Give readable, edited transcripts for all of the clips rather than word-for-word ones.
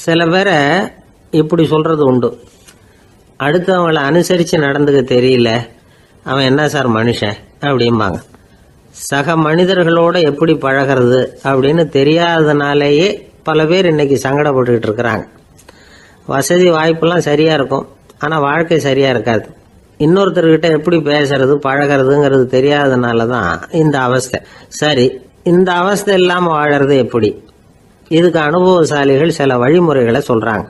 சில பேரை இப்படி சொல்றது உண்டு, அடுத்தவங்களை அனுசரித்து நடந்துக்க தெரியல, அவன் என்ன சார் மனுஷன் அப்படிம்பாங்க. சக மனிதர்களோட எப்படி பழகிறது அப்படின்னு தெரியாததுனாலேயே பல பேர் இன்னைக்கு சங்கடப்பட்டுக்கிட்டு இருக்கிறாங்க. வசதி வாய்ப்பெல்லாம் சரியா இருக்கும், ஆனால் வாழ்க்கை சரியா இருக்காது. இன்னொருத்தர்கிட்ட எப்படி பேசுறது பழகிறதுங்கிறது தெரியாததுனால தான் இந்த அவஸ்தை. சரி, இந்த அவஸ்தை இல்லாமல் வாழறது எப்படி? இதுக்கு அனுபவசாலிகள் சில வழிமுறைகளை சொல்றாங்க.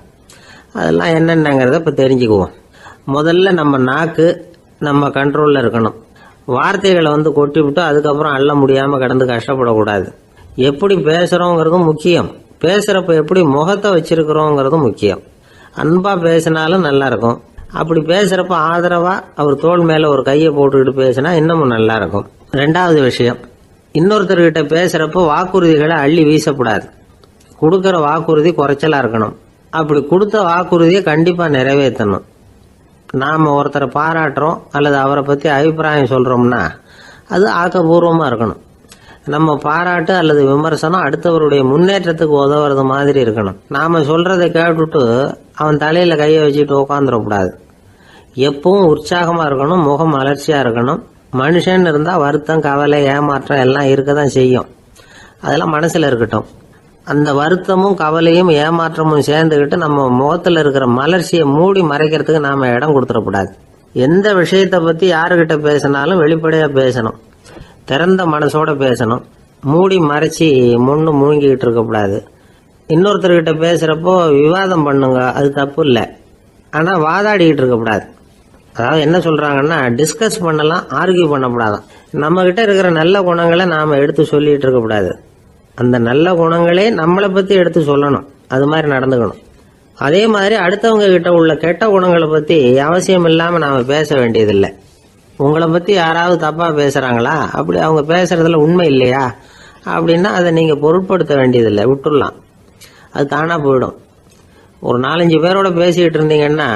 அதெல்லாம் என்னென்னங்கிறத இப்போ தெரிஞ்சுக்குவோம். முதல்ல நம்ம நாக்கு நம்ம கண்ட்ரோலில் இருக்கணும். வார்த்தைகளை கொட்டி விட்டு அதுக்கப்புறம் அள்ள முடியாமல் கடந்து கஷ்டப்படக்கூடாது. எப்படி பேசுகிறோங்கிறதும் முக்கியம், பேசுகிறப்ப எப்படி முகத்தை வச்சிருக்கிறோங்கிறதும் முக்கியம். அன்பாக பேசினாலும் நல்லா இருக்கும். அப்படி பேசுகிறப்ப ஆதரவாக அவர் தோள் மேலே ஒரு கையை போட்டுக்கிட்டு பேசினா இன்னமும் நல்லா இருக்கும். ரெண்டாவது விஷயம், இன்னொருத்தர்கிட்ட பேசுகிறப்ப வாக்குறுதிகளை அள்ளி வீசக்கூடாது. கொடுக்குற வாக்குறுதி குறைச்சலாக இருக்கணும். அப்படி கொடுத்த வாக்குறுதியை கண்டிப்பாக நிறைவேற்றணும். நாம் ஒருத்தரை பாராட்டுறோம் அல்லது அவரை பற்றி அபிப்பிராயம் சொல்கிறோம்னா அது ஆக்கப்பூர்வமாக இருக்கணும். நம்ம பாராட்டு அல்லது விமர்சனம் அடுத்தவருடைய முன்னேற்றத்துக்கு உதவுறது மாதிரி இருக்கணும். நாம் சொல்கிறத கேட்டுட்டு அவன் தலையில் கையை வச்சுட்டு உட்காந்துடக்கூடாது. எப்பவும் உற்சாகமாக இருக்கணும், முகம் மலர்ச்சியாக இருக்கணும். மனுஷன் இருந்தால் வருத்தம், கவலை, ஏமாற்றம் எல்லாம் இருக்க தான் செய்யும். அதெல்லாம் மனசில் இருக்கட்டும். அந்த வருத்தமும் கவலையும் ஏமாற்றமும் சேர்ந்துக்கிட்டு நம்ம முகத்தில் இருக்கிற மலர்ச்சியை மூடி மறைக்கிறதுக்கு நாம் இடம் கொடுத்துடக்கூடாது. எந்த விஷயத்தை பற்றி யாருக்கிட்ட பேசினாலும் வெளிப்படையாக பேசணும், திறந்த மனசோட பேசணும். மூடி மறைச்சி முன்னு முழுங்கிக்கிட்டு இருக்கக்கூடாது. இன்னொருத்தர்கிட்ட பேசுகிறப்போ விவாதம் பண்ணுங்க, அது தப்பு இல்லை. ஆனால் வாதாடிக்கிட்டு இருக்கக்கூடாது. அதாவது என்ன சொல்கிறாங்கன்னா, டிஸ்கஸ் பண்ணலாம், ஆர்கியூ பண்ணக்கூடாதான். நம்மக்கிட்ட இருக்கிற நல்ல குணங்களை நாம் எடுத்து சொல்லிகிட்டு இருக்கக்கூடாது. அந்த நல்ல குணங்களே நம்மளை பற்றி எடுத்து சொல்லணும், அது மாதிரி நடந்துக்கணும். அதே மாதிரி அடுத்தவங்க கிட்ட உள்ள கெட்ட குணங்களை பற்றி அவசியம் இல்லாமல் நாம் பேச வேண்டியதில்லை. உங்களை பற்றி யாராவது தப்பாக பேசுகிறாங்களா, அப்படி அவங்க பேசுகிறதுல உண்மை இல்லையா அப்படின்னா அதை நீங்கள் பொருட்படுத்த வேண்டியதில்லை, விட்டுடலாம். அது தானாக போயிடும். ஒரு 4-5 பேரோட பேசிக்கிட்டு இருந்தீங்கன்னா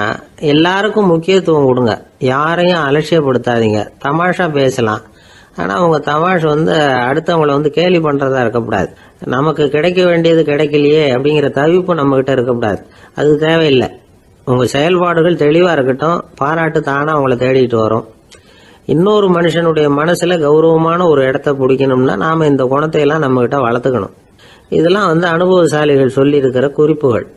எல்லாருக்கும் முக்கியத்துவம் கொடுங்க, யாரையும் அலட்சியப்படுத்தாதீங்க. தமாஷா பேசலாம், ஆனால் அவங்க தமாஷ் அடுத்தவங்களை கேலி பண்ணுறதா இருக்கக்கூடாது. நமக்கு கிடைக்க வேண்டியது கிடைக்கலையே அப்படிங்கிற தவிப்பு நம்மகிட்ட இருக்கக்கூடாது, அது தேவையில்லை. உங்கள் செயல்பாடுகள் தெளிவாக இருக்கட்டும், பாராட்டு தானாக அவங்கள தேடிட்டு வரும். இன்னொரு மனுஷனுடைய மனசில் கௌரவமான ஒரு இடத்த பிடிக்கணும்னா நாம் இந்த குணத்தை எல்லாம் நம்மகிட்ட வளர்த்துக்கணும். இதெல்லாம் அனுபவசாலிகள் சொல்லியிருக்கிற குறிப்புகள்.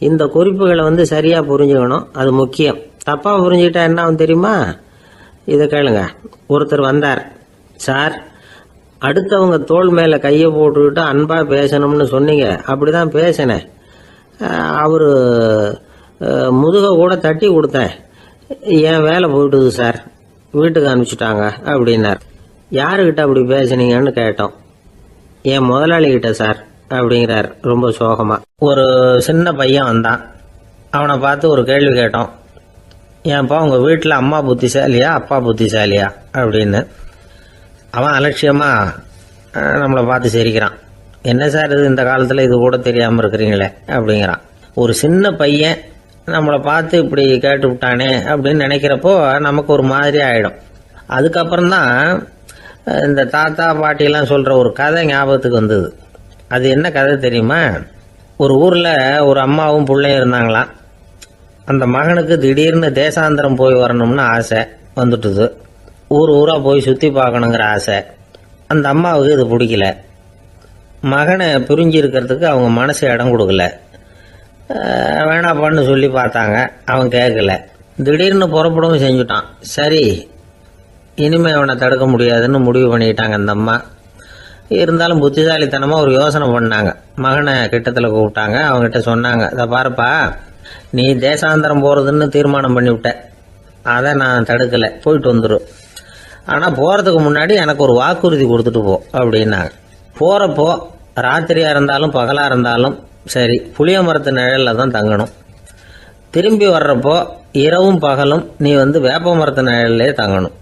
இந்த குறிப்புகளை சரியாக புரிஞ்சுக்கணும், அது முக்கியம். தப்பாக புரிஞ்சுக்கிட்டா என்ன ஆகும் தெரியுமா? இதை கேளுங்க. ஒருத்தர் வந்தார், சார் அடுத்தவங்க தோள் மேலே கையை போட்டுக்கிட்டு அன்பாக பேசணும்னு சொன்னீங்க, அப்படிதான் பேசினேன். அவர் முதுக கூட தட்டி கொடுத்தேன், என் வேலை போயிட்டுது சார், வீட்டுக்கு அனுப்பிச்சிட்டாங்க அப்படின்னார். யாருக்கிட்ட அப்படி பேசுனீங்கன்னு கேட்டோம். என் முதலாளிகிட்ட சார் அப்படிங்கிறார் ரொம்ப சோகமா. ஒரு சின்ன பையன் வந்தான், அவனை பார்த்து ஒரு கேள்வி கேட்டோம். ஏன்ப்பா உங்கள் வீட்டில் அம்மா புத்திசாலியா அப்பா புத்திசாலியா அப்படின்னு. அவன் அலட்சியமாக நம்மளை பார்த்து சிரிக்கிறான். என்ன சார் இது, இந்த காலத்தில் இது கூட தெரியாமல் இருக்கிறீங்களே அப்படிங்கிறான். ஒரு சின்ன பையன் நம்மளை பார்த்து இப்படி கேட்டு விட்டானே அப்படின்னு நினைக்கிறப்போ நமக்கு ஒரு மாதிரி ஆகிடும். அதுக்கப்புறம்தான் இந்த தாத்தா பாட்டியெல்லாம் சொல்கிற ஒரு கதை ஞாபகத்துக்கு வந்தது. அது என்ன கதை தெரியுமா? ஒரு ஊரில் ஒரு அம்மாவும் பிள்ளையும் இருந்தாங்களாம். அந்த மகனுக்கு திடீர்னு தேசாந்திரம் போய் வரணும்னு ஆசை வந்துட்டுது. ஊராக போய் சுற்றி பார்க்கணுங்கிற ஆசை. அந்த அம்மாவுக்கு இது பிடிக்கல. மகனை பிரிஞ்சு இருக்கிறதுக்கு அவங்க மனசு இடம் கொடுக்கல. வேணாப்பான்னு சொல்லி பார்த்தாங்க, அவன் கேட்கல. திடீர்னு புறப்படவும் செஞ்சுட்டான். சரி, இனிமேல் அவனை தடுக்க முடியாதுன்னு முடிவு பண்ணிக்கிட்டாங்க அந்த அம்மா. இருந்தாலும் புத்திசாலித்தனமாக ஒரு யோசனை பண்ணாங்க. மகனை கிட்டத்தில் கூப்பிட்டாங்க, அவங்ககிட்ட சொன்னாங்க, இதை பாருப்பா, நீ தேசாந்திரம் போகிறதுன்னு தீர்மானம் பண்ணிவிட்ட, அதை நான் தடுக்கலை, போயிட்டு வந்துடும். ஆனால் போகிறதுக்கு முன்னாடி எனக்கு ஒரு வாக்குறுதி கொடுத்துட்டு போ அப்படின்னாங்க. போகிறப்போ ராத்திரியாக இருந்தாலும் பகலாக இருந்தாலும் சரி புளிய மரத்து நிழலில் தான் தங்கணும். திரும்பி வர்றப்போ இரவும் பகலும் நீ வேப்ப மரத்து நிழல்லே தங்கணும்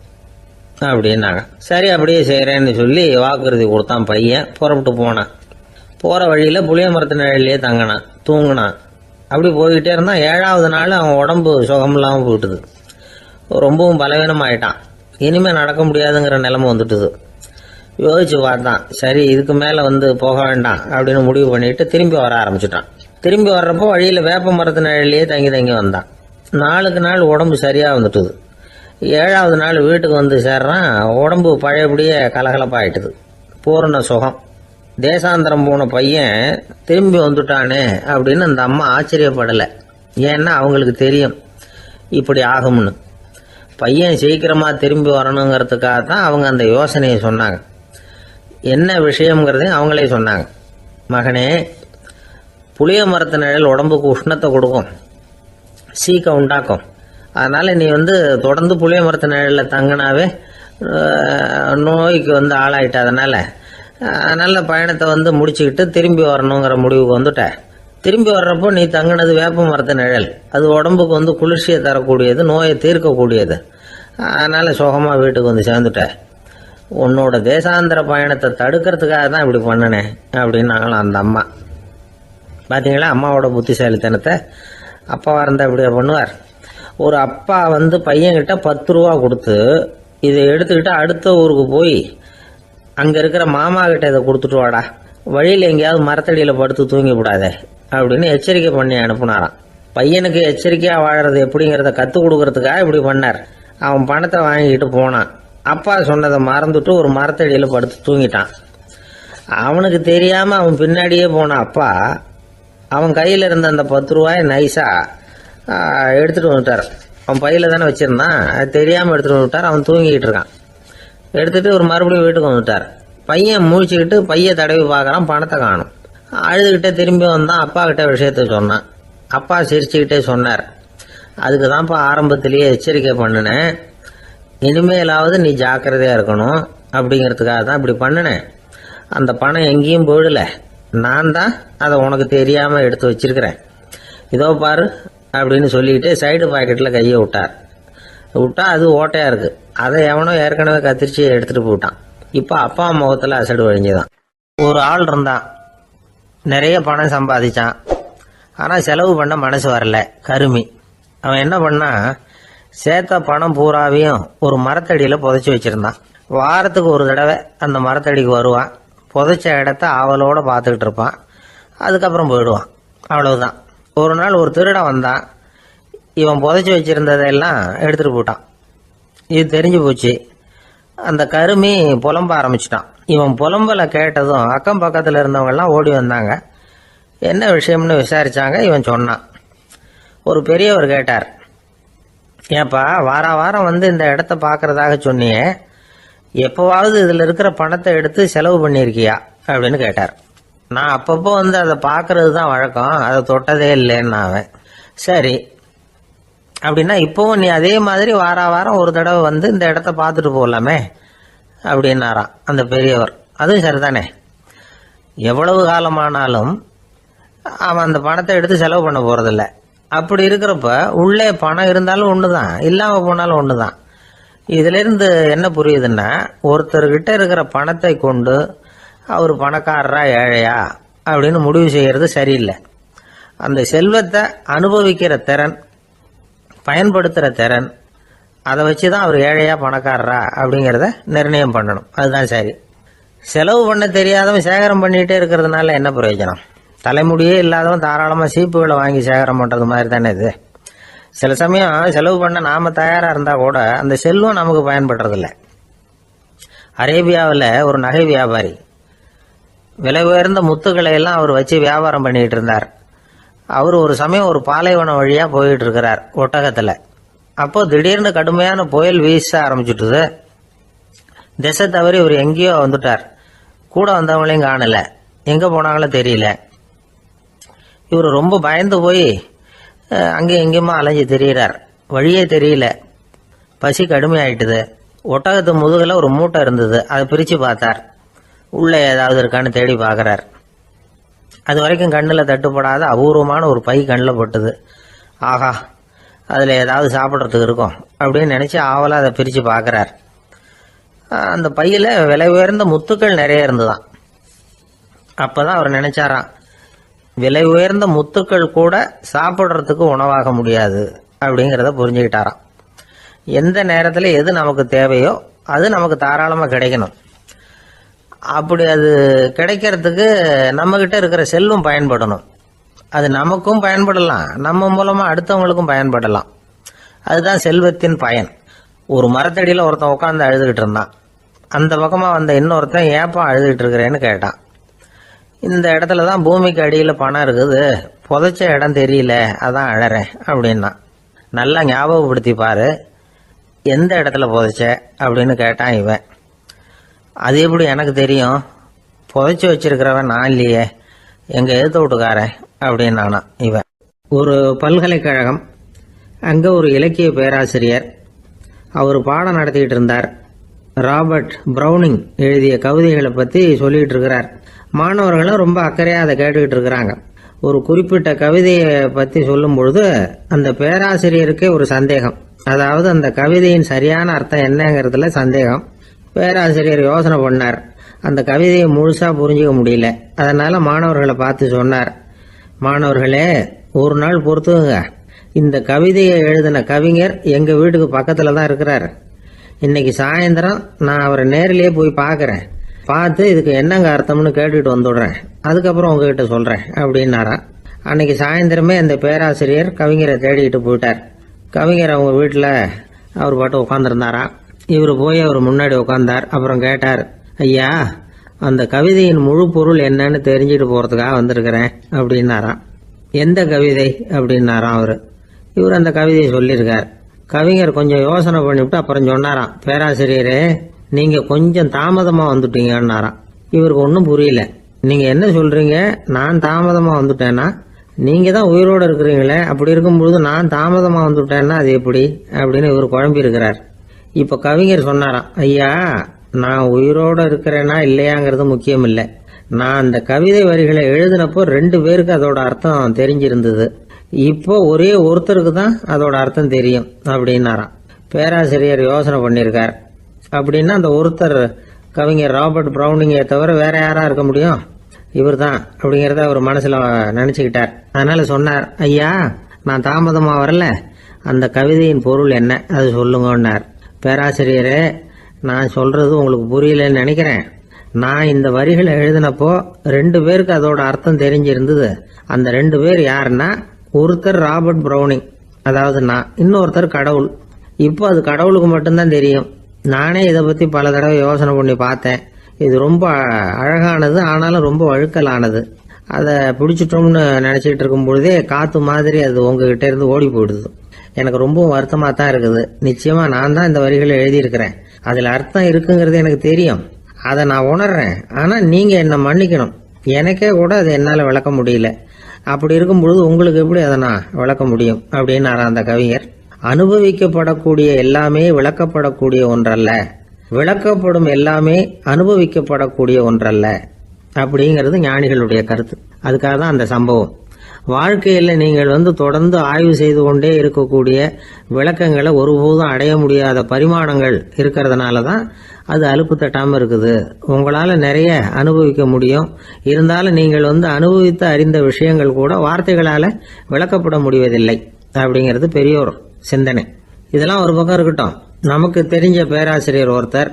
அப்படின்னாங்க. சரி அப்படியே செய்கிறேன்னு சொல்லி வாக்குறுதி கொடுத்தான் பையன். புறப்பட்டு போனான். போகிற வழியில் புளிய மரத்து நிழல்லே தங்கினான், தூங்கினான். அப்படி போய்கிட்டே இருந்தான். 7வது நாள் அவன் உடம்பு சுகமில்லாமல் போயிட்டுது. ரொம்பவும் பலவீனமாயிட்டான். இனிமேல் நடக்க முடியாதுங்கிற நிலைமை வந்துட்டுது. யோசிச்சு பார்த்தான், சரி இதுக்கு மேலே போக வேண்டாம் அப்படின்னு முடிவு பண்ணிட்டு திரும்பி வர ஆரம்பிச்சுட்டான். திரும்பி வர்றப்போ வழியில் வேப்ப மரத்து நிழலையே தங்கி தங்கி வந்தான். நாளுக்கு நாள் உடம்பு சரியாக வந்துட்டுது. 7வது நாள் வீட்டுக்கு வந்து சேர்றான். உடம்பு பழையபடியே கலகலப்பாயிட்டுது. பூரண சுகம். தேசாந்திரம் போன பையன் திரும்பி வந்துட்டானே அப்படின்னு அந்த அம்மா ஆச்சரியப்படலை. ஏன்னா அவங்களுக்கு தெரியும் இப்படி ஆகும்னு. பையன் சீக்கிரமாக திரும்பி வரணுங்கிறதுக்காக தான் அவங்க அந்த யோசனையை சொன்னாங்க. என்ன விஷயங்கிறதையும் அவங்களே சொன்னாங்க. மகனே, புளிய மரத்து நிழல் உடம்புக்கு உஷ்ணத்தை கொடுக்கும், சீக்க உண்டாக்கும். அதனால் நீ தொடர்ந்து புளிய மரத்து நிழலில் தங்கினாவே நோய்க்கு ஆளாயிட்ட. அதனால் நல்ல பயணத்தை முடிச்சுக்கிட்டு திரும்பி வரணுங்கிற முடிவுக்கு வந்துட்ட. திரும்பி வர்றப்போ நீ தங்கினது வேப்ப மரத்து நிழல். அது உடம்புக்கு குளிர்ச்சியை தரக்கூடியது, நோயை தீர்க்கக்கூடியது. அதனால் சுகமாக வீட்டுக்கு சேர்ந்துட்ட. உன்னோட தேசாந்திர பயணத்தை தடுக்கிறதுக்காக தான் இப்படி பண்ணினேன் அப்படின்னாங்களாம் அந்த அம்மா. பார்த்தீங்களா அம்மாவோட புத்திசாலித்தனத்தை? அப்பாவாக இருந்தால் இப்படியா பண்ணுவார்? ஒரு அப்பா பையன்கிட்ட 10 ரூபா கொடுத்து இதை எடுத்துக்கிட்டு அடுத்த ஊருக்கு போய் அங்கே இருக்கிற மாமா கிட்ட இதை கொடுத்துட்டு வாடா, வழியில் எங்கேயாவது மரத்தடியில் படுத்து தூங்கி விடாதே அப்படின்னு எச்சரிக்கை பண்ணி அனுப்புனாராம். பையனுக்கு எச்சரிக்கையாக வாழறது எப்படிங்கிறத கற்றுக் கொடுக்கறதுக்காக இப்படி பண்ணார். அவன் பணத்தை வாங்கிக்கிட்டு போனான். அப்பா சொன்னதை மறந்துட்டு ஒரு மரத்தடியில் படுத்து தூங்கிட்டான். அவனுக்கு தெரியாமல் அவன் பின்னாடியே போன அப்பா அவன் கையில் இருந்த அந்த 10 ரூபாயை நைஸாக எடுத்துகிட்டு வந்துட்டார். அவன் பையில் தானே வச்சுருந்தான், அது தெரியாமல் எடுத்துகிட்டு வந்துட்டார். அவன் தூங்கிக்கிட்டு இருக்கான். எடுத்துகிட்டு ஒரு மறுபடியும் வீட்டுக்கு வந்துட்டார். பையன் முழிச்சுக்கிட்டு பையை தடவி பார்க்குறான், பணத்தை காணும். அழுதுகிட்டே திரும்பி வந்தான். அப்பா கிட்ட விஷயத்த சொன்னான். அப்பா சிரிச்சுக்கிட்டே சொன்னார், அதுக்கு தான்ப்பா ஆரம்பத்திலேயே எச்சரிக்கை பண்ணினேன், இனிமேலாவது நீ ஜாக்கிரதையாக இருக்கணும் அப்படிங்கிறதுக்காக தான் இப்படி பண்ணினேன். அந்த பணம் எங்கேயும் போயிடல, நான் தான் அதை உனக்கு தெரியாமல் எடுத்து வச்சிருக்கிறேன். இதோ பாரு அப்படின்னு சொல்லிக்கிட்டு சைடு பாக்கெட்டில் கையை விட்டா அது ஓட்டையாக இருக்குது. அதை எவனோ ஏற்கனவே கத்திரிச்சு எடுத்துகிட்டு போயிட்டான். இப்போ அப்பா முகத்தில் அசடு வழிஞ்சுதான். ஒரு ஆள் இருந்தான், நிறைய பணம் சம்பாதிச்சான். ஆனால் செலவு பண்ண மனசு வரல, கருமி. அவன் என்ன பண்ணா, சேர்த்த பணம் பூராவையும் ஒரு மரத்தடியில் புதைச்சி வச்சுருந்தான். வாரத்துக்கு ஒரு தடவை அந்த மரத்தடிக்கு வருவான். புதைச்ச இடத்த ஆவலோடு பார்த்துக்கிட்டு இருப்பான். அதுக்கப்புறம் போயிடுவான். அவ்வளவுதான். ஒரு நாள் ஒரு திருடன் வந்தான். இவன் புதைச்சி வச்சுருந்ததெல்லாம் எடுத்துகிட்டு போட்டான். இது தெரிஞ்சு போச்சு. அந்த கருமி புலம்ப ஆரம்பிச்சிட்டான். இவன் புலம்பலை கேட்டதும் அக்கம் பக்கத்தில் இருந்தவங்கெல்லாம் ஓடி வந்தாங்க. என்ன விஷயம்னு விசாரித்தாங்க. இவன் சொன்னான். ஒரு பெரியவர் கேட்டார், ஏப்பா வாரம் இந்த இடத்த பார்க்கறதாக சொன்னியே, எப்போவாவது இதில் இருக்கிற பணத்தை எடுத்து செலவு பண்ணியிருக்கியா அப்படின்னு கேட்டார். நான் அப்பப்போ அதை பார்க்கறது தான் வழக்கம், அதை தொட்டதே இல்லைன்னு அவன். சரி அப்படின்னா இப்போவும் நீ அதே மாதிரி வாரம் ஒரு தடவை இந்த இடத்த பார்த்துட்டு போகலாமே அப்படின்னாராம் அந்த பெரியவர். அதுவும் சரிதானே, எவ்வளவு காலமானாலும் அவன் அந்த பணத்தை எடுத்து செலவு பண்ண போகிறதில்ல. அப்படி இருக்கிறப்ப உள்ளே பணம் இருந்தாலும் ஒன்று தான், இல்லாமல் போனாலும் ஒன்று தான். இதிலிருந்து என்ன புரியுதுன்னா, ஒருத்தர்கிட்ட இருக்கிற பணத்தை கொண்டு அவர் பணக்காரரா ஏழையா அப்படின்னு முடிவு செய்கிறது சரியில்லை. அந்த செல்வத்தை அனுபவிக்கிற திறன், பயன்படுத்துகிற திறன், அதை வச்சு தான் அவர் ஏழையா பணக்காரரா அப்படிங்கிறத நிர்ணயம் பண்ணணும். அதுதான் சரி. செலவு பண்ண தெரியாதவன் சேகரம் பண்ணிகிட்டே இருக்கிறதுனால என்ன பிரயோஜனம்? தலைமுடியே இல்லாதவன் தாராளமாக சீப்புகளை வாங்கி சேகரம் பண்ணுறது மாதிரி தானே இது. சில சமயம் செலவு பண்ண நாம் தயாராக இருந்தால் கூட அந்த செல்வம் நமக்கு பயன்படுறதில்ல. அரேபியாவில் ஒரு நகை வியாபாரி விலை உயர்ந்த முத்துக்களை எல்லாம் அவர் வச்சு வியாபாரம் பண்ணிகிட்டு இருந்தார். அவர் ஒரு சமயம் ஒரு பாலைவனம் வழியாக போயிட்டு இருக்கிறார் ஒட்டகத்தில். அப்போ திடீர்னு கடுமையான புயல் வீச ஆரம்பிச்சுட்டுது. திசை தவறி இவர் எங்கேயோ வந்துட்டார். கூட வந்தவங்களையும் காணலை, எங்கே போனாங்களோ தெரியல. இவர் ரொம்ப பயந்து போய் அங்கேயும் எங்கேயுமா அலைஞ்சு தெரிகிறார். வழியே தெரியல. பசி கடுமையாயிட்டுது. ஒட்டகத்து முதுகில் ஒரு மூட்டை இருந்தது. அதை பிரித்து பார்த்தார். உள்ளே ஏதாவது இருக்கான்னு தேடி பார்க்குறார். அது வரைக்கும் கண்ணில் தட்டுப்படாத அபூர்வமான ஒரு பை கண்ணில் பட்டுது. ஆஹா, அதில் ஏதாவது சாப்பிட்றதுக்கு இருக்கும் அப்படின்னு நினச்சி ஆவலாக அதை பிரித்து பார்க்குறார். அந்த பையில் விலை உயர்ந்த முத்துக்கள் நிறைய இருந்துதான். அப்போ தான் அவர் நினச்சாராம், விலை உயர்ந்த முத்துக்கள் கூட சாப்பிட்றதுக்கு உணவாக முடியாது அப்படிங்கிறத புரிஞ்சுக்கிட்டாராம். எந்த நேரத்தில் எது நமக்கு தேவையோ அது நமக்கு தாராளமாக கிடைக்கணும். அப்படி அது கிடைக்கிறதுக்கு நம்மக்கிட்ட இருக்கிற செல்வம் பயன்படணும். அது நமக்கும் பயன்படலாம், நம்ம மூலமா அடுத்தவங்களுக்கும் பயன்படலாம். அதுதான் செல்வத்தின் பயன். ஒரு மரத்தடியில் ஒருத்தன் உட்காந்து அழுதுகிட்டு இருந்தான். அந்த பக்கமாக வந்த இன்னொருத்தன் ஏப்பா அழுதுகிட்டு இருக்கிறேன்னு கேட்டான். இந்த இடத்துல தான் பூமிக்கு அடியில் பணம் இருக்குது, புதைச்ச இடம் தெரியல, அதான் அழறேன் அப்படின்னா. நல்லா ஞாபகப்படுத்தி பாரு, எந்த இடத்துல புதைச்ச அப்படின்னு கேட்டான் இவன். அது எப்படி எனக்கு தெரியும், புதைச்சி வச்சிருக்கிறவன் நான் இல்லையே, எங்கள் எழுத்து வீட்டுக்காரன் அப்படின்னானா இவன். ஒரு பல்கலைக்கழகம், அங்கே ஒரு இலக்கிய பேராசிரியர், அவர் பாடம் நடத்திக்கிட்டு இருந்தார். ராபர்ட் ப்ரௌனிங் எழுதிய கவிதைகளை பற்றி சொல்லிகிட்டு இருக்கிறார். மாணவர்களும் ரொம்ப அக்கறையாக அதை கேட்டுக்கிட்டு இருக்கிறாங்க. ஒரு குறிப்பிட்ட கவிதையை பற்றி சொல்லும் பொழுது அந்த பேராசிரியருக்கே ஒரு சந்தேகம். அதாவது அந்த கவிதையின் சரியான அர்த்தம் என்னங்கிறதுல சந்தேகம். பேராசிரியர் யோசனை பண்ணார். அந்த கவிதையை முழுசாக புரிஞ்சிக்க முடியல. அதனால் மாணவர்களை பார்த்து சொன்னார், மாணவர்களே, ஒரு நாள் பொறுத்துங்க, இந்த கவிதையை எழுதின கவிஞர் எங்கள் வீட்டுக்கு பக்கத்தில் தான் இருக்கிறார். இன்னைக்கு சாயந்தரம் நான் அவரை நேரிலேயே போய் பார்க்குறேன். பார்த்து இதுக்கு என்னங்க அர்த்தம்னு கேட்டுட்டு வந்துடுறேன். அதுக்கப்புறம் உங்ககிட்ட சொல்கிறேன் அப்படின்னாராம். அன்னைக்கு சாயந்தரமே அந்த பேராசிரியர் கவிஞரை தேடிக்கிட்டு போயிட்டார். கவிஞர் அவங்க வீட்டில் அவர் பாட்டு உட்காந்துருந்தாராம். இவர் போய் அவர் முன்னாடி உட்காந்தார். அப்புறம் கேட்டார், ஐயா, அந்த கவிதையின் முழு பொருள் என்னன்னு தெரிஞ்சுட்டு போகிறதுக்காக வந்திருக்கிறேன் அப்படின்னாராம். எந்த கவிதை அப்படின்னாராம் அவர். இவர் அந்த கவிதையை சொல்லியிருக்கார். கவிஞர் கொஞ்சம் யோசனை பண்ணிவிட்டு அப்புறம் சொன்னாராம், பேராசிரியரே, நீங்கள் கொஞ்சம் தாமதமாக வந்துட்டீங்கன்னாராம். இவருக்கு ஒன்றும் புரியல. நீங்கள் என்ன சொல்கிறீங்க, நான் தாமதமாக வந்துட்டேன்னா? நீங்கள் தான் உயிரோடு இருக்கிறீங்களே, அப்படி இருக்கும்பொழுது நான் தாமதமாக வந்துட்டேன்னா அது எப்படி அப்படின்னு இவர் குழம்பி இருக்கிறார். இப்போ கவிஞர் சொன்னாராம், ஐயா, நான் உயிரோடு இருக்கிறேன்னா இல்லையாங்கிறது முக்கியம் இல்லை. நான் அந்த கவிதை வரிகளை எழுதினப்போ 2 பேருக்கு அதோட அர்த்தம் தெரிஞ்சிருந்தது. இப்போ ஒரே ஒருத்தருக்கு தான் அதோட அர்த்தம் தெரியும் அப்படின்னாராம். பேராசிரியர் யோசனை பண்ணியிருக்கார். அப்படின்னா அந்த ஒருத்தர் கவிஞர் ராபர்ட் ப்ரௌனிங்கை தவிர வேற யாரா இருக்க முடியும்? இவர் தான் அப்படிங்கிறத அவர் மனசில் நினச்சிக்கிட்டார். அதனால சொன்னார், ஐயா, நான் தாமதமாக வரல, அந்த கவிதையின் பொருள் என்ன அது சொல்லுங்கன்னார். பேராசிரியரே, நான் சொல்றது உங்களுக்கு புரியலன்னு நினைக்கிறேன். நான் இந்த வரிகளை எழுதினப்போ 2 பேருக்கு அதோட அர்த்தம் தெரிஞ்சிருந்தது. அந்த 2 பேர் யாருன்னா, ஒருத்தர் ராபர்ட் ப்ரௌனிங், அதாவது நான், இன்னொருத்தர் கடவுள். இப்போ அது கடவுளுக்கு மட்டும்தான் தெரியும். நானே இதை பற்றி பல தடவை யோசனை பண்ணி பார்த்தேன். இது ரொம்ப அழகானது, ஆனாலும் ரொம்ப வழுக்கலானது. அதை பிடிச்சிட்டோம்னு நினச்சிக்கிட்டு இருக்கும் பொழுதே காற்று மாதிரி அது உங்ககிட்ட இருந்து ஓடி போயிடுது. எனக்கு ரொம்பவும் வருத்தமாக தான் இருக்குது. நிச்சயமாக நான் தான் இந்த வரிகளை எழுதியிருக்கிறேன். அதில் அர்த்தம் இருக்குங்கிறது எனக்கு தெரியும், அதை நான் உணர்றேன். ஆனால் நீங்கள் என்னை மன்னிக்கணும், எனக்கே கூட அதை என்னால் விளக்க முடியல. அப்படி இருக்கும் பொழுது உங்களுக்கு எப்படி அதை நான் விளக்க முடியும் அப்படின்னாரா அந்த கவிஞர். அனுபவிக்கப்படக்கூடிய எல்லாமே விளக்கப்படக்கூடிய ஒன்றல்ல, விளக்கப்படும் எல்லாமே அனுபவிக்கப்படக்கூடிய ஒன்றல்ல அப்படிங்கிறது ஞானிகளுடைய கருத்து. அதுக்காக தான் அந்த சம்பவம். வாழ்க்கையில் நீங்கள் தொடர்ந்து ஆய்வு செய்து கொண்டே இருக்கக்கூடிய விளக்கங்களை ஒருபோதும் அடைய முடியாத பரிமாணங்கள் இருக்கிறதுனால தான் அது அலுப்பு தட்டாமல் இருக்குது. உங்களால் நிறைய அனுபவிக்க முடியும், இருந்தாலும் நீங்கள் அனுபவித்து அறிந்த விஷயங்கள் கூட வார்த்தைகளால் விளக்கப்பட முடிவதில்லை அப்படிங்கிறது பெரியோர் சிந்தனை. இதெல்லாம் ஒரு பக்கம் இருக்கட்டும். நமக்கு தெரிஞ்ச பேராசிரியர் ஒருத்தர்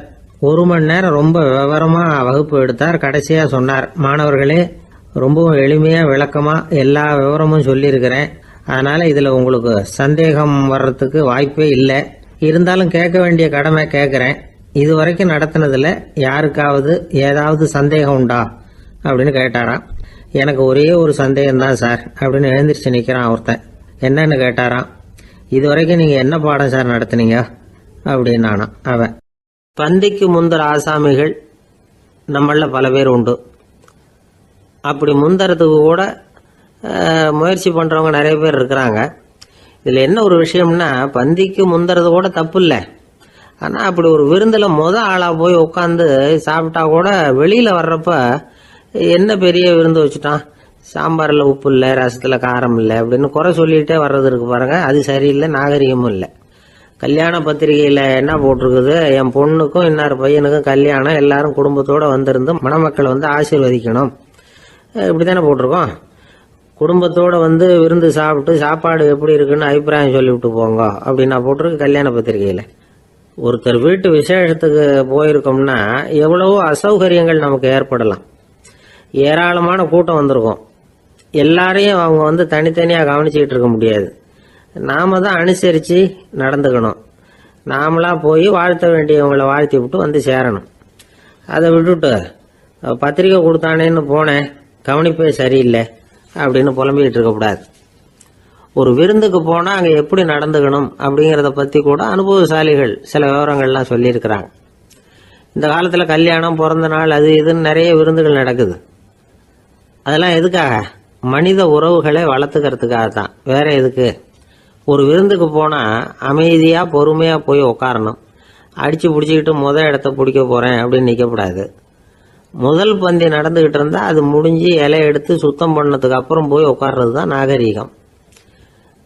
1 மணி நேரம் ரொம்ப விவரமாக வகுப்பு எடுத்தார். கடைசியாக சொன்னார், மாணவர்களே, ரொம்பவும் எளிமையாக விளக்கமாக எல்லா விவரமும் சொல்லியிருக்கிறேன். அதனால் இதில் உங்களுக்கு சந்தேகம் வர்றதுக்கு வாய்ப்பே இல்லை. இருந்தாலும் கேட்க வேண்டிய கடமை கேட்குறேன். இது வரைக்கும் நடத்தினதில் யாருக்காவது ஏதாவது சந்தேகம் உண்டா அப்படின்னு கேட்டாராம். எனக்கு ஒரே ஒரு சந்தேகம்தான் சார் அப்படின்னு எழுந்திரிச்சு நிற்கிறான் ஒருத்தன். என்னன்னு கேட்டாராம். இது வரைக்கும் நீங்கள் என்ன பாடம் சார் நடத்துனீங்க அப்படின்னானா அவன். பந்திக்கு முந்தர ஆசாமிகள் நம்மள பல பேர் உண்டு. அப்படி முந்தறதுக்கு கூட முயற்சி பண்ணுறவங்க நிறைய பேர் இருக்கிறாங்க. இதில் என்ன ஒரு விஷயம்னா, பந்திக்கு முந்தறது கூட தப்பு இல்லை. ஆனால் அப்படி ஒரு விருந்தில் ஆளாக போய் உட்காந்து சாப்பிட்டா கூட வெளியில் வர்றப்ப என்ன பெரிய விருந்து வச்சுட்டான், சாம்பாரில் உப்பு இல்லை, ரசத்தில் காரம் இல்லை அப்படின்னு குறை சொல்லிகிட்டே வர்றது இருக்கு பாருங்க, அது சரியில்லை, நாகரிகமும் இல்லை. கல்யாண பத்திரிகையில் என்ன போட்டிருக்குது, என் பொண்ணுக்கும் இன்னொரு பையனுக்கும் கல்யாணம், எல்லாரும் குடும்பத்தோடு வந்திருந்து மணமக்களை ஆசீர்வதிக்கணும், இப்படி தானே போட்டிருக்கோம். குடும்பத்தோடு விருந்து சாப்பிட்டு சாப்பாடு எப்படி இருக்குன்னு அபிப்பிராயம் சொல்லிவிட்டு போங்க அப்படின்னா போட்டிருக்கு கல்யாண பத்திரிகையில். ஒருத்தர் வீட்டு விசேஷத்துக்கு போயிருக்கோம்னா எவ்வளவோ அசௌகரியங்கள் நமக்கு ஏற்படலாம். ஏராளமான கூட்டம் வந்திருக்கும். எல்லாரையும் அவங்க தனித்தனியாக கவனிச்சுக்கிட்டு இருக்க முடியாது. நாம தான் அனுசரித்து நடந்துக்கணும். நாமளா போய் வாழ்த்த வேண்டியவங்களை வாழ்த்தி விட்டு சேரணும். அதை விட்டுட்டு பத்திரிக்கை கொடுத்தானேன்னு போனேன், கவனிப்பே சரியில்லை அப்படின்னு புலம்பிக்கிட்டு இருக்கக்கூடாது. ஒரு விருந்துக்கு போனால் அங்கே எப்படி நடந்துக்கணும் அப்படிங்கிறத பற்றி கூட அனுபவசாலிகள் சில விவரங்கள்லாம் சொல்லியிருக்கிறாங்க. இந்த காலத்தில் கல்யாணம், பிறந்த நாள், அது இதுன்னு நிறைய விருந்துகள் நடக்குது. அதெல்லாம் எதுக்காக? மனித உறவுகளை வளர்த்துக்கிறதுக்காக தான், வேற எதுக்கு? ஒரு விருந்துக்கு போனால் அமைதியாக பொறுமையாக போய் உட்காரணும். அடித்து பிடிச்சிக்கிட்டு இடத்த பிடிக்க போகிறேன் அப்படின்னு நிற்கக்கூடாது. முதல் பந்தி நடந்துக்கிட்டு இருந்தால் அது முடிஞ்சு இலை எடுத்து சுத்தம் பண்ணதுக்கு அப்புறம் போய் உட்கார்றது தான் நாகரீகம்.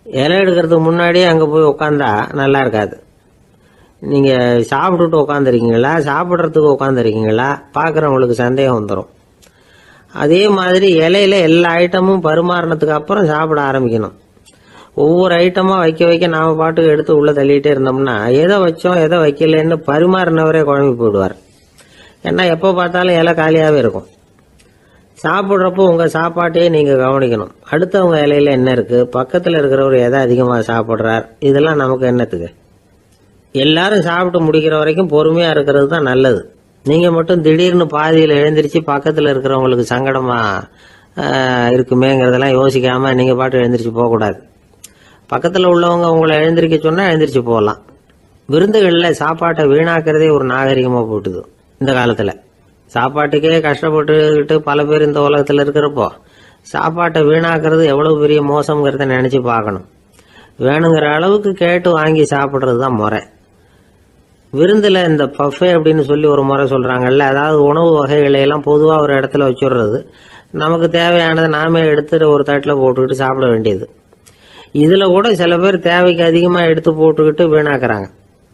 இலை எடுக்கிறதுக்கு முன்னாடியே அங்கே போய் உட்காந்தா நல்லா இருக்காது. நீங்கள் சாப்பிட்டுட்டு உட்காந்துருக்கீங்களா, சாப்பிட்றதுக்கு உட்காந்துருக்கீங்களா, பார்க்குறவங்களுக்கு சந்தேகம் வந்துடும். அதே மாதிரி இலையில எல்லா ஐட்டமும் பரிமாறினதுக்கு அப்புறம் சாப்பிட ஆரம்பிக்கணும். ஒவ்வொரு ஐட்டமாக வைக்க வைக்க நாம் பாட்டுக்கு எடுத்து உள்ளே தள்ளிகிட்டே இருந்தோம்னா எதை வச்சோம் எதை வைக்கலன்னு பரிமாறினவரே குழம்பி போயிடுவார். ஏன்னா எப்போ பார்த்தாலும் இலை காலியாகவே இருக்கும். சாப்பிட்றப்போ உங்கள் சாப்பாட்டையே நீங்கள் கவனிக்கணும். அடுத்தவங்க இலையில என்ன இருக்குது, பக்கத்தில் இருக்கிறவர் எதை அதிகமாக சாப்பிட்றார், இதெல்லாம் நமக்கு என்னத்துக்கு? எல்லாரும் சாப்பிட்டு முடிக்கிற வரைக்கும் பொறுமையாக இருக்கிறது தான் நல்லது. நீங்கள் மட்டும் திடீர்னு பாதியில் எழுந்திரிச்சு பக்கத்தில் இருக்கிறவங்களுக்கு சங்கடமாக இருக்குமேங்கிறதெல்லாம் யோசிக்காமல் நீங்கள் பாட்டு எழுந்திரிச்சு போகக்கூடாது. பக்கத்தில் உள்ளவங்க உங்களை எழுந்திரிக்க சொன்னால் எழுந்திரிச்சு போகலாம். விருந்துகளில் சாப்பாட்டை வீணாக்கிறதே ஒரு நாகரிகமாக போட்டுது இந்த காலத்தில். சாப்பாட்டுக்கே கஷ்டப்பட்டுக்கிட்டு பல பேர் இந்த உலகத்தில் இருக்கிறப்போ சாப்பாட்டை வீணாக்கிறது எவ்வளோ பெரிய மோசங்கிறத நினச்சி பார்க்கணும். வேணுங்கிற அளவுக்கு கேட்டு வாங்கி சாப்பிட்றது தான் முறை. விருந்தில் இந்த பஃபே அப்படின்னு சொல்லி ஒரு முறை சொல்கிறாங்கல்ல, அதாவது உணவு வகைகளையெல்லாம் பொதுவாக ஒரு இடத்துல வச்சுடுறது, நமக்கு தேவையானதை நாமே எடுத்து ஒரு தட்டில் போட்டுக்கிட்டு சாப்பிட வேண்டியது. இதில் கூட சில பேர் தேவைக்கு அதிகமாக எடுத்து போட்டுக்கிட்டு வீணாக்குறாங்க.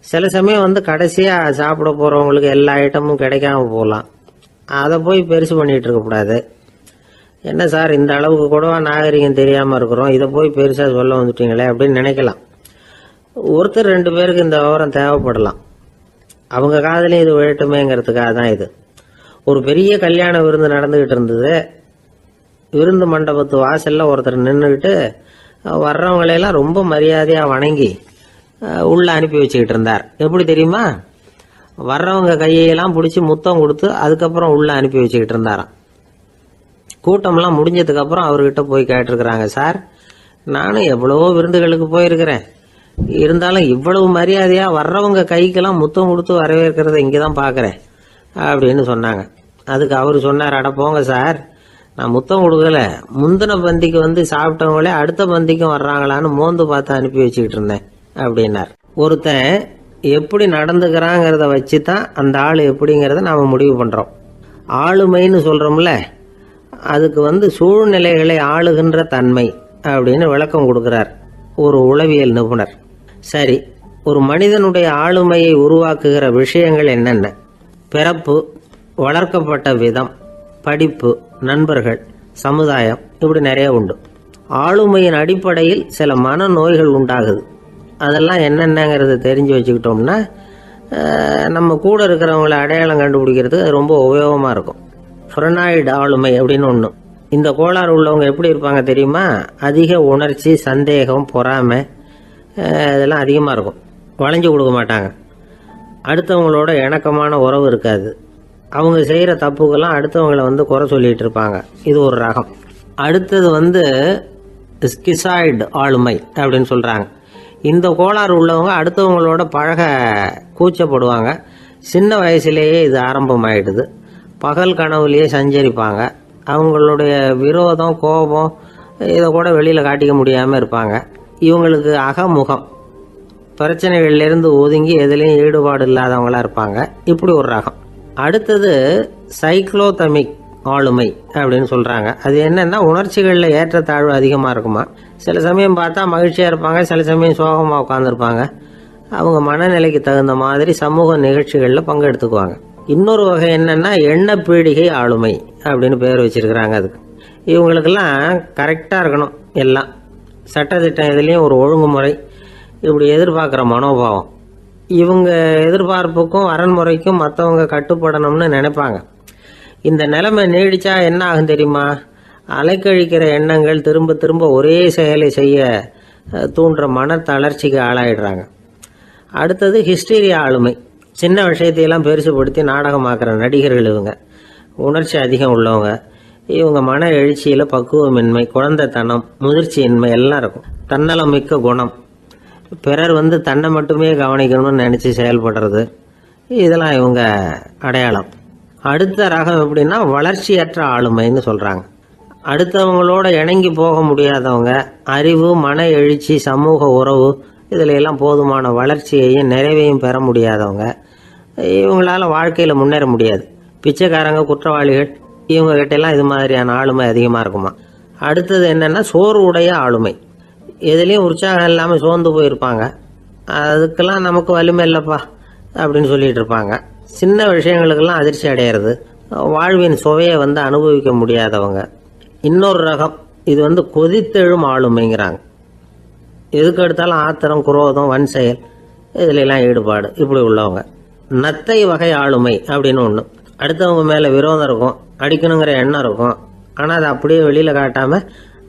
சில சமயம் கடைசியாக சாப்பிட போகிறவங்களுக்கு எல்லா ஐட்டமும் கிடைக்காம போகலாம். அதை போய் பெருசு பண்ணிகிட்டு இருக்கக்கூடாது. என்ன சார் இந்த அளவுக்கு கூடவா நாகரிகம் தெரியாமல் இருக்கிறோம், இதை போய் பெருசாக சொல்ல வந்துட்டீங்களே அப்படின்னு நினைக்கலாம். ஒருத்தர் 2 பேருக்கு இந்த விவரம் தேவைப்படலாம். அவங்க காதலையும் இது விழட்டுமேங்கிறதுக்காக தான் இது. ஒரு பெரிய கல்யாண விருந்து நடந்துக்கிட்டு இருந்தது. விருந்து மண்டபத்து வாசலில் ஒருத்தர் நின்றுக்கிட்டு வர்றவங்களையெல்லாம் ரொம்ப மரியாதையாக வணங்கி உள்ளே அனுப்பி வச்சுக்கிட்டு இருந்தார். எப்படி தெரியுமா? வர்றவங்க கையெல்லாம் பிடிச்சி முத்தம் கொடுத்து அதுக்கப்புறம் உள்ளே அனுப்பி வச்சுக்கிட்டு இருந்தாராம். கூட்டம்லாம் முடிஞ்சதுக்கப்புறம் அவர்கிட்ட போய் கேட்டிருக்கிறாங்க, சார் நானும் எவ்வளவோ விருந்துகளுக்கு போயிருக்கிறேன், இருந்தாலும் இவ்வளவு மரியாதையாக வர்றவங்க கைக்கெல்லாம் முத்தம் கொடுத்து வரவேற்கிறத இங்கே தான் பார்க்குறேன் அப்படின்னு சொன்னாங்க. அதுக்கு அவர் சொன்னார், அட போங்க சார், நான் முத்தம் கொடுக்கல, முந்தின பந்திக்கு சாப்பிட்டவங்களே அடுத்த பந்திக்கும் வர்றாங்களான்னு மோந்து பார்த்து அனுப்பி வச்சுக்கிட்டு இருந்தேன் அப்படின்னார். ஒருத்தன் எப்படி நடந்துக்கிறாங்கிறத வச்சு தான் அந்த ஆள் எப்படிங்கிறத நாம் முடிவு பண்ணுறோம். ஆளுமைன்னு சொல்கிறோம்ல, அதுக்கு சூழ்நிலைகளை ஆளுகின்ற தன்மை அப்படின்னு விளக்கம் கொடுக்குறார் ஒரு உளவியல் நிபுணர். சரி, ஒரு மனிதனுடைய ஆளுமையை உருவாக்குகிற விஷயங்கள் என்னென்ன? பிறப்பு, வளர்க்கப்பட்ட விதம், படிப்பு, நண்பர்கள், சமுதாயம், இப்படி நிறைய உண்டு. ஆளுமையின் அடிப்படையில் சில மனநோய்கள் உண்டாகுது. அதெல்லாம் என்னென்னங்கிறத தெரிஞ்சு வச்சுக்கிட்டோம்னா நம்ம கூட இருக்கிறவங்கள அடையாளம் கண்டுபிடிக்கிறதுக்கு அது ரொம்ப உபயோகமாக இருக்கும். ஃப்ரெனாய்டு ஆளுமை அப்படின்னு ஒன்று. இந்த கோளாறு உள்ளவங்க எப்படி இருப்பாங்க தெரியுமா? அதிக உணர்ச்சி, சந்தேகம், பொறாமை இதெல்லாம் அதிகமாக இருக்கும். வளைஞ்சு கொடுக்க மாட்டாங்க. அடுத்தவங்களோட இணக்கமான உறவு இருக்காது. அவங்க செய்கிற தப்புக்கெல்லாம் அடுத்தவங்களை குறை சொல்லிகிட்டு இருப்பாங்க. இது ஒரு ரகம். அடுத்தது ஸ்கிசாய்டு ஆளுமை அப்படின்னு சொல்கிறாங்க. இந்த கோளாறு உள்ளவங்க அடுத்தவங்களோட பழக கூச்சப்படுவாங்க. சின்ன வயசுலேயே இது ஆரம்பமாயிடுது. பகல் கனவுலேயே சஞ்சரிப்பாங்க. அவங்களுடைய விரோதம், கோபம் இதை கூட வெளியில் காட்டிக்க முடியாமல் இருப்பாங்க. இவங்களுக்கு அகமுகம், பிரச்சனைகள்லேருந்து ஒதுங்கி எதுலேயும் ஈடுபாடு இல்லாதவங்களாக இருப்பாங்க. இப்படி ஒரு ரகம். அடுத்தது சைக்ளோதமிக் ஆளுமை அப்படின்னு சொல்கிறாங்க. அது என்னென்னா உணர்ச்சிகளில் ஏற்றத்தாழ்வு அதிகமாக இருக்குமா. சில சமயம் பார்த்தா மகிழ்ச்சியாக இருப்பாங்க, சில சமயம் சோகமாக உட்காந்துருப்பாங்க. அவங்க மனநிலைக்கு தகுந்த மாதிரி சமூக நிகழ்ச்சிகளில் பங்கெடுத்துக்குவாங்க. இன்னொரு வகை என்னென்னா எண்ணப்பீடிகை ஆளுமை அப்படின்னு பேர் வச்சிருக்கிறாங்க. அதுக்கு இவங்களுக்கெல்லாம் கரெக்டாக இருக்கணும், எல்லாம் சட்டத்திட்டம் இதுலேயும் ஒரு ஒழுங்குமுறை, இப்படி எதிர்பார்க்குற மனோபாவம். இவங்க எதிர்பார்ப்புக்கும் அரண்முறைக்கும் மற்றவங்க கட்டுப்படணும்னு நினைப்பாங்க. இந்த நிலைமை நீடிச்சா என்ன ஆகும் தெரியுமா? அலைக்கழிக்கிற எண்ணங்கள் திரும்ப திரும்ப ஒரே செயலை செய்ய தூண்டுற மன தளர்ச்சிக்கு ஆளாயிடுறாங்க. அடுத்தது ஹிஸ்டீரியா ஆளுமை. சின்ன விஷயத்தையெல்லாம் பெருசுபடுத்தி நாடகமாக்குற நடிகர்கள் இவங்க. உணர்ச்சி அதிகம் உள்ளவங்க. இவங்க மன எழுச்சியில் பக்குவமின்மை, குழந்தைத்தனம், முதிர்ச்சியின்மை எல்லாம் இருக்கும். தன்னலம் மிக்க குணம். பிறர் தன்னை மட்டுமே கவனிக்கணும்னு நினச்சி செயல்படுறது, இதெல்லாம் இவங்க அடையாளம். அடுத்த ரகம் எப்படின்னா வளர்ச்சியற்ற ஆளுமைன்னு சொல்கிறாங்க. அடுத்தவங்களோட இணங்கி போக முடியாதவங்க, அறிவு, மன எழுச்சி, சமூக உறவு இதில் எல்லாம் போதுமான வளர்ச்சியையும் நிறைவையும் பெற முடியாதவங்க. இவங்களால வாழ்க்கையில் முன்னேற முடியாது. பிச்சைக்காரங்க, குற்றவாளிகள் இவங்க கிட்டெல்லாம் இது மாதிரியான ஆளுமை அதிகமாக இருக்குமா. அடுத்தது என்னென்னா சோர்வு உடைய ஆளுமை. எதுலேயும் உற்சாகம் இல்லாமல் சோர்ந்து போயிருப்பாங்க. அதுக்கெல்லாம் நமக்கு வலிமை இல்லைப்பா அப்படின்னு சொல்லிட்டு இருப்பாங்க. சின்ன விஷயங்களுக்கெல்லாம் அதிர்ச்சி அடையிறது, வாழ்வின் சுவையை அனுபவிக்க முடியாதவங்க. இன்னொரு ரகம் இது கொதித்தெழும் ஆளுமைங்கிறாங்க. எதுக்கு எடுத்தாலும் ஆத்திரம், குரோதம், வன் செயல் இதுலெல்லாம் ஈடுபாடு இப்படி உள்ளவங்க. நத்தை வகை ஆளுமை அப்படின்னு ஒன்று. அடுத்தவங்க மேலே விரோதம் இருக்கும், அடிக்கணுங்கிற எண்ணம் இருக்கும். ஆனால் அதை அப்படியே வெளியில் காட்டாமல்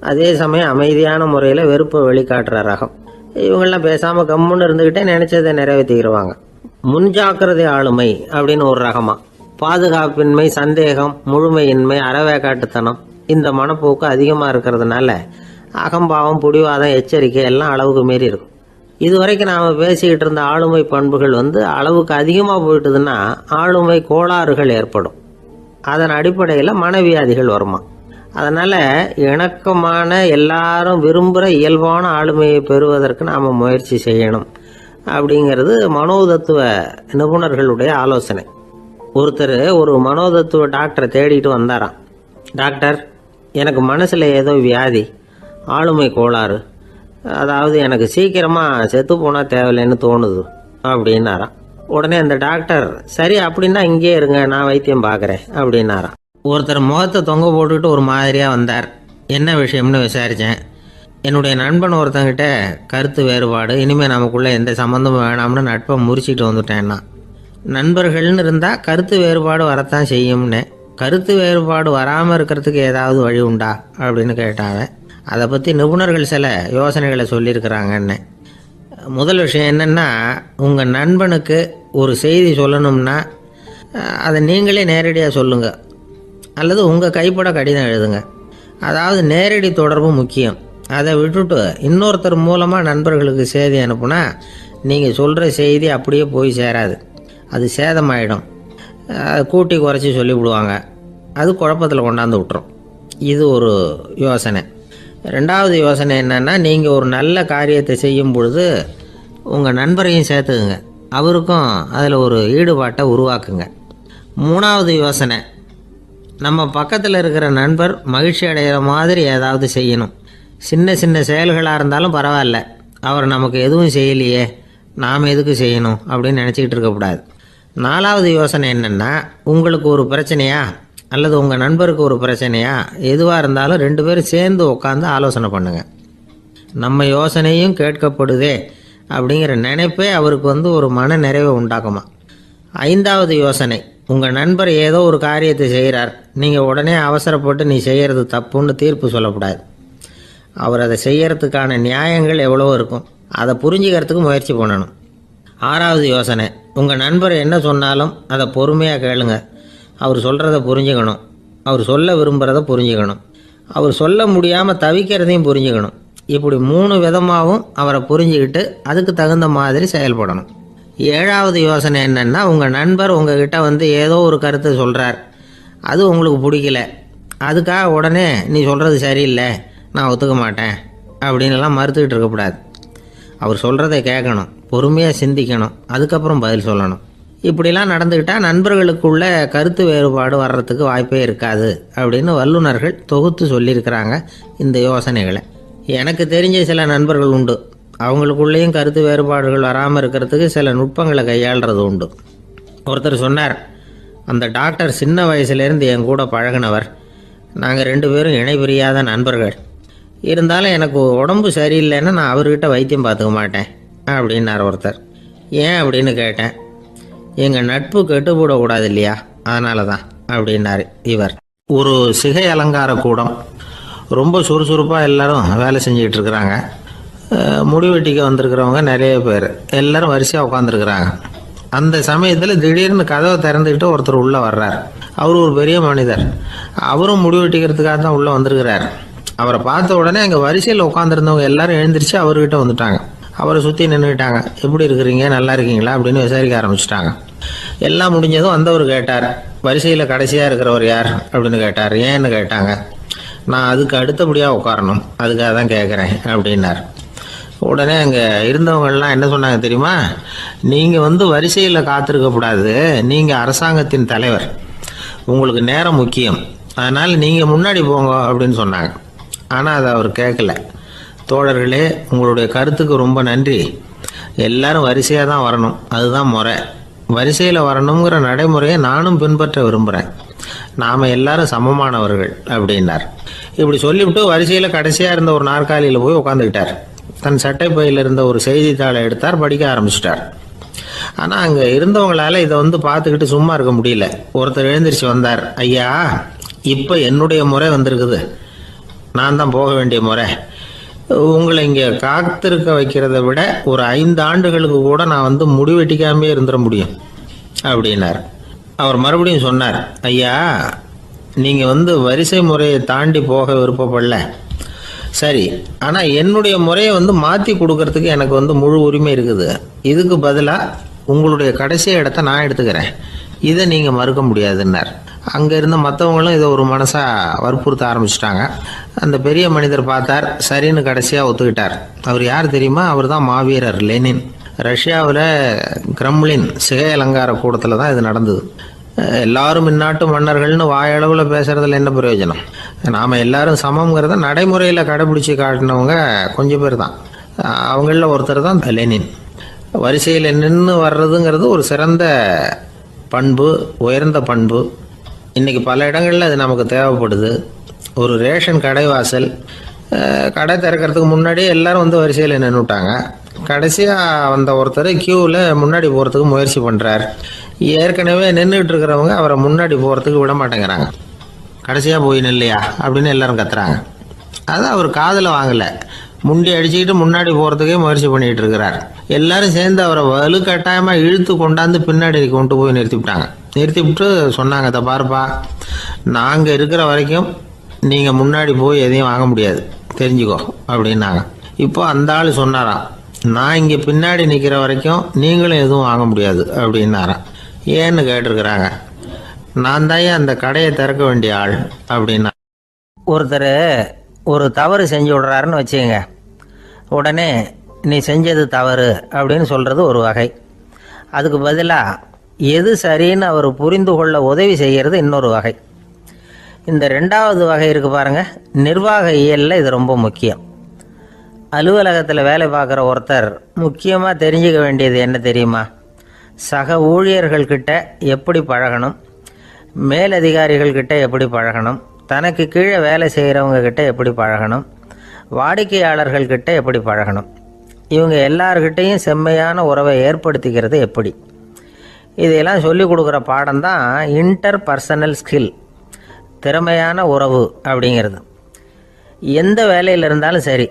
அதே சமயம் அமைதியான முறையில் வெறுப்பை வெளிக்காட்டுற ரகம். இவங்கெல்லாம் பேசாமல் கம்முன்னு இருந்துக்கிட்டே நினைச்சதை நிறைவேற்றிக்கிடுவாங்க. முன்ஜாக்கிரதை ஆளுமை அப்படின்னு ஒரு ரகமா. பாதுகாப்பின்மை, சந்தேகம், முழுமையின்மை, அறவேக்காட்டுத்தனம் இந்த மனப்போக்கு அதிகமாக இருக்கிறதுனால அகம்பாவம், புடிவாதம், எச்சரிக்கை எல்லாம் அளவுக்கு மீறி இருக்கும். இதுவரைக்கும் நாம் பேசிக்கிட்டு இருந்த ஆளுமை பண்புகள் அளவுக்கு அதிகமாக போயிட்டுதுன்னா ஆளுமை கோளாறுகள் ஏற்படும். அதன் அடிப்படையில் மனவியாதிகள் வருமா. அதனால் இணக்கமான எல்லாரும் விரும்புகிற இயல்பான ஆளுமையை பெறுவதற்கு நாம் முயற்சி செய்யணும் அப்படிங்கிறது மனோதத்துவ நிபுணர்களுடைய ஆலோசனை. ஒருத்தர் ஒரு மனோதத்துவ டாக்டரை தேடிட்டு வந்தாராம். டாக்டர், எனக்கு மனசில் ஏதோ வியாதி, ஆளுமை கோளாறு, அதாவது எனக்கு சீக்கிரமாக செத்து போனால் தேவையில்லைன்னு தோணுது அப்படின்னாராம். உடனே அந்த டாக்டர், சரி அப்படின்னா இங்கே இருங்க, நான் வைத்தியம் பார்க்குறேன் அப்படின்னாராம். ஒருத்தர் முகத்தை தொங்க போட்டுக்கிட்டு ஒரு மாதிரியாக வந்தார். என்ன விஷயம்னு விசாரித்தேன். என்னுடைய நண்பன் ஒருத்தங்கிட்ட கருத்து வேறுபாடு, இனிமேல் நமக்குள்ளே எந்த சம்மந்தமும் வேணாம்னு நட்பை முறிச்சிட்டு வந்துட்டேன்னா. நண்பர்கள்னு இருந்தால் கருத்து வேறுபாடு வரத்தான் செய்யும்னு. கருத்து வேறுபாடு வராமல் இருக்கிறதுக்கு ஏதாவது வழி உண்டா அப்படின்னு கேட்டாங்க. அதை பற்றி நிபுணர்கள் சில யோசனைகளை சொல்லியிருக்கிறாங்கன்னு. முதல் விஷயம் என்னென்னா, உங்கள் நண்பனுக்கு ஒரு செய்தி சொல்லணும்னா அதை நீங்களே நேரடியாக சொல்லுங்கள், அல்லது உங்கள் கைப்பட கடிதம் எழுதுங்க. அதாவது நேரடி தொடர்பு முக்கியம். அதை விட்டுட்டு இன்னொருத்தர் மூலமாக நண்பர்களுக்கு செய்தி அனுப்புனா நீங்கள் சொல்கிற செய்தி அப்படியே போய் சேராது, அது சேதமாயிடும். கூட்டி குறைச்சி சொல்லிவிடுவாங்க, அது குழப்பத்தில் கொண்டாந்து விட்டுரும். இது ஒரு யோசனை. ரெண்டாவது யோசனை என்னென்னா, நீங்கள் ஒரு நல்ல காரியத்தை செய்யும் பொழுது உங்கள் நண்பரையும் சேர்த்துக்குங்க, அவருக்கும் அதில் ஒரு ஈடுபாட்டை உருவாக்குங்க. மூணாவது யோசனை, நம்ம பக்கத்தில் இருக்கிற நண்பர் மகிழ்ச்சி அடைகிற மாதிரி ஏதாவது செய்யணும். சின்ன சின்ன செயல்களாக இருந்தாலும் பரவாயில்ல, அவர் நமக்கு எதுவும் செய்யலையே, நாம் எதுக்கு செய்யணும் அப்படின்னு நினச்சிக்கிட்டு இருக்கக்கூடாது. நாலாவது யோசனை என்னென்னா, உங்களுக்கு ஒரு பிரச்சனையா அல்லது உங்கள் நண்பருக்கு ஒரு பிரச்சனையா, எதுவாக இருந்தாலும் 2 பேரும் சேர்ந்து உட்காந்து ஆலோசனை பண்ணுங்கள். நம்ம யோசனையும் கேட்கப்படுதே அப்படிங்கிற நினைப்பே அவருக்கு ஒரு மன நிறைவை உண்டாக்குமா. 5வது யோசனை, உங்கள் நண்பர் ஏதோ ஒரு காரியத்தை செய்கிறார், நீங்கள் உடனே அவசரப்பட்டு நீ செய்கிறது தப்புன்னு தீர்ப்பு சொல்லக்கூடாது. அவர் அதை செய்யறதுக்கான நியாயங்கள் எவ்வளோ இருக்கும், அதை புரிஞ்சுக்கிறதுக்கு முயற்சி பண்ணணும். 6வது யோசனை, உங்கள் நண்பர் என்ன சொன்னாலும் அதை பொறுமையாக கேளுங்க. அவர் சொல்கிறத புரிஞ்சுக்கணும், அவர் சொல்ல விரும்புகிறத புரிஞ்சுக்கணும், அவர் சொல்ல முடியாமல் தவிக்கிறதையும் புரிஞ்சுக்கணும். இப்படி 3 விதமாகவும் அவரை புரிஞ்சுக்கிட்டு அதுக்கு தகுந்த மாதிரி செயல்படணும். 7வது யோசனை என்னென்னா, உங்கள் நண்பர் உங்ககிட்ட ஏதோ ஒரு கருத்தை சொல்கிறார், அது உங்களுக்கு பிடிக்கல, அதுக்காக உடனே நீ சொல்கிறது சரியில்லை, நான் ஒத்துக்க மாட்டேன் அப்படின்லாம் மறுத்துக்கிட்டு இருக்கக்கூடாது. அவர் சொல்கிறத கேட்கணும், பொறுமையாக சிந்திக்கணும், அதுக்கப்புறம் பதில் சொல்லணும். இப்படிலாம் நடந்துக்கிட்டால் நண்பர்களுக்குள்ள கருத்து வேறுபாடு வர்றதுக்கு வாய்ப்பே இருக்காது அப்படின்னு வல்லுநர்கள் தொகுத்து சொல்லியிருக்கிறாங்க இந்த யோசனைகளை. எனக்கு தெரிஞ்ச சில நண்பர்கள் உண்டு, அவங்களுக்குள்ளேயும் கருத்து வேறுபாடுகள் வராமல் இருக்கிறதுக்கு சில நுட்பங்களை கையாளுறது உண்டு. ஒருத்தர் சொன்னார், அந்த டாக்டர் சின்ன வயசுலேருந்து என் கூட பழகினவர், நாங்கள் 2 பேரும் இணை பிரியாத நண்பர்கள். இருந்தாலும் எனக்கு உடம்பு சரியில்லைன்னா நான் அவர்கிட்ட வைத்தியம் பார்த்துக்க மாட்டேன் அப்படின்னார் ஒருத்தர். ஏன் அப்படின்னு கேட்டேன். எங்கள் நட்பு கெட்டுப்போடக்கூடாது இல்லையா, அதனால தான் அப்படின்னாரு இவர். ஒரு சிகை அலங்கார கூடம். ரொம்ப சுறுசுறுப்பாக எல்லாரும் வேலை செஞ்சுக்கிட்டு இருக்கிறாங்க. முடி வெட்டிக்க வந்திருக்கிறவங்க நிறைய பேர் எல்லாரும் வரிசையாக உட்காந்துருக்குறாங்க. அந்த சமயத்தில் திடீர்னு கதவை திறந்துக்கிட்டு ஒருத்தர் உள்ளே வர்றார். அவர் ஒரு பெரிய மனிதர். அவரும் முடி வெட்டிக்கிறதுக்காக தான் உள்ளே வந்திருக்கிறார். அவரை பார்த்த உடனே அங்கே வரிசையில் உட்காந்துருந்தவங்க எல்லாரும் எழுந்திரிச்சு அவர்கிட்ட வந்துட்டாங்க. அவரை சுற்றி நின்றுக்கிட்டாங்க. எப்படி இருக்கிறீங்க, நல்லா இருக்கீங்களா அப்படின்னு விசாரிக்க ஆரம்பிச்சிட்டாங்க. எல்லாம் முடிஞ்சதும் வந்தவர் கேட்டார், வரிசையில் கடைசியாக இருக்கிறவர் யார் அப்படின்னு கேட்டார். ஏன்னு கேட்டாங்க. நான் அதுக்கு அடுத்தபடியாக உட்காரணும், அதுக்காக தான் கேட்குறேன் அப்படின்னார். உடனே அங்கே இருந்தவங்கள்லாம் என்ன சொன்னாங்க தெரியுமா? நீங்கள் வரிசையில் காத்திருக்கக்கூடாது, நீங்கள் அரசாங்கத்தின் தலைவர், உங்களுக்கு நேரம் முக்கியம், அதனால் நீங்கள் முன்னாடி போங்க அப்படின்னு சொன்னாங்க. ஆனால் அதை அவர் கேட்கல. தோழர்களே, உங்களுடைய கருத்துக்கு ரொம்ப நன்றி. எல்லாரும் வரிசையாக தான் வரணும், அதுதான் முறை. வரிசையில் வரணுங்கிற நடைமுறையை நானும் பின்பற்ற விரும்புகிறேன். நாம் எல்லாரும் சமமானவர்கள் அப்படின்னார். இப்படி சொல்லிவிட்டு வரிசையில் கடைசியாக இருந்த ஒரு நாற்காலியில் போய் உட்காந்துக்கிட்டார். தன் சட்டை பையில் இருந்த ஒரு செய்தித்தாளை எடுத்தார், படிக்க ஆரம்பிச்சிட்டார். ஆனால் அங்கே இருந்தவங்களால இதை பார்த்துக்கிட்டு சும்மா இருக்க முடியல. ஒருத்தர் எழுந்திரிச்சு வந்தார். ஐயா, இப்போ என்னுடைய முறை வந்திருக்குது, நான் தான் போக வேண்டிய முறை. உங்களை இங்கே காத்திருக்க வைக்கிறத விட ஒரு 5 ஆண்டுகளுக்கு கூட நான் முடி வெட்டிக்காமே இருந்துட முடியும் அப்படின்னார். அவர் மறுபடியும் சொன்னார், ஐயா, நீங்கள் வரிசை முறையை தாண்டி போக விருப்பப்படல, சரி, ஆனால் என்னுடைய முறையை மாற்றி கொடுக்கறதுக்கு எனக்கு முழு உரிமை இருக்குது. இதுக்கு பதிலாக உங்களுடைய கடைசி இடத்த நான் எடுத்துக்கிறேன், இதை நீங்கள் மறுக்க முடியாதுன்னார். அங்கே இருந்த மற்றவங்களும் இதை ஒரு மனசாக வற்புறுத்த ஆரம்பிச்சிட்டாங்க. அந்த பெரிய மனிதர் பார்த்தார், சரின்னு கடைசியாக ஒத்துக்கிட்டார். அவர் யார் தெரியுமா? அவர் தான் மாவீரர் லெனின். ரஷ்யாவில் கிரெம்ளின் சிகை அலங்கார கூடத்தில் தான் இது நடந்தது. எல்லாரும் இந்நாட்டு மன்னர்கள்னு வாயளவில் பேசுகிறதுல என்ன பிரயோஜனம்? நாம் எல்லாரும் சமங்கிறத நடைமுறையில் கடைபிடிச்சி காட்டினவங்க கொஞ்சம் பேர் தான். அவங்களில் ஒருத்தர் தான் லெனின். வரிசையில் நின்று வர்றதுங்கிறது ஒரு சிறந்த பண்பு, உயர்ந்த பண்பு. இன்றைக்கி பல இடங்களில் அது நமக்கு தேவைப்படுது. ஒரு ரேஷன் கடைவாசல், கடை திறக்கிறதுக்கு முன்னாடியே எல்லாரும் வரிசையில் நின்றுட்டாங்க. கடைசியாக வந்த ஒருத்தர் க்யூவில் முன்னாடி போகிறதுக்கு முயற்சி பண்ணுறார். ஏற்கனவே நின்றுட்டு இருக்கிறவங்க அவரை முன்னாடி போகிறதுக்கு விட மாட்டேங்கிறாங்க. கடைசியாக போய் நில்லையா அப்படின்னு எல்லாரும் கத்துறாங்க. அதான் அவர் காதில் வாங்கலை. முண்டி அடிச்சுக்கிட்டு முன்னாடி போகிறதுக்கே முயற்சி பண்ணிகிட்டு இருக்கிறார். எல்லாரும் சேர்ந்து அவரை வலுக்கட்டாயமாக இழுத்து கொண்டாந்து பின்னாடி கொண்டு போய் நிறுத்திவிட்டாங்க. நிறுத்திவிட்டு சொன்னாங்க, இதை பாருப்பா, நாங்கள் இருக்கிற வரைக்கும் நீங்கள் முன்னாடி போய் எதையும் வாங்க முடியாது, தெரிஞ்சுக்கோ அப்படின்னாங்க. இப்போ அந்த ஆள் சொன்னாராம், நான் இங்கே பின்னாடி நிற்கிற வரைக்கும் நீங்களும் எதுவும் வாங்க முடியாது அப்படின்னாராம். ஏன்னு கேட்டிருக்கிறாங்க. நான் தான் அந்த கடையை திறக்க வேண்டிய ஆள் அப்படின்னா. ஒருத்தர் ஒரு தவறு செஞ்சு விடுறாருன்னு வச்சுக்கோங்க. உடனே நீ செஞ்சது தவறு அப்படின்னு சொல்கிறது ஒரு வகை. அதுக்கு பதிலாக எது சரின்னு அவர் புரிந்து கொள்ள உதவி செய்கிறது இன்னொரு வகை. இந்த 2வது வகை இருக்குது பாருங்கள், நிர்வாக இயலில் இது ரொம்ப முக்கியம். அலுவலகத்தில் வேலை பார்க்குற ஒருத்தர் முக்கியமாக தெரிஞ்சுக்க வேண்டியது என்ன தெரியுமா? சக ஊழியர்கள்கிட்ட எப்படி பழகணும், மேலதிகாரிகள்கிட்ட எப்படி பழகணும், தனக்கு கீழே வேலை செய்கிறவங்கக்கிட்ட எப்படி பழகணும், வாடிக்கையாளர்கள்கிட்ட எப்படி பழகணும், இவங்க எல்லார்கிட்டையும் செம்மையான உறவை ஏற்படுத்திக்கிறது எப்படி. இதையெல்லாம் சொல்லிக் கொடுக்குற பாடம் தான் இன்டர் பர்சனல் ஸ்கில், திறமையான உறவு அப்படிங்கிறது. எந்த வேலையில் இருந்தாலும் சரி,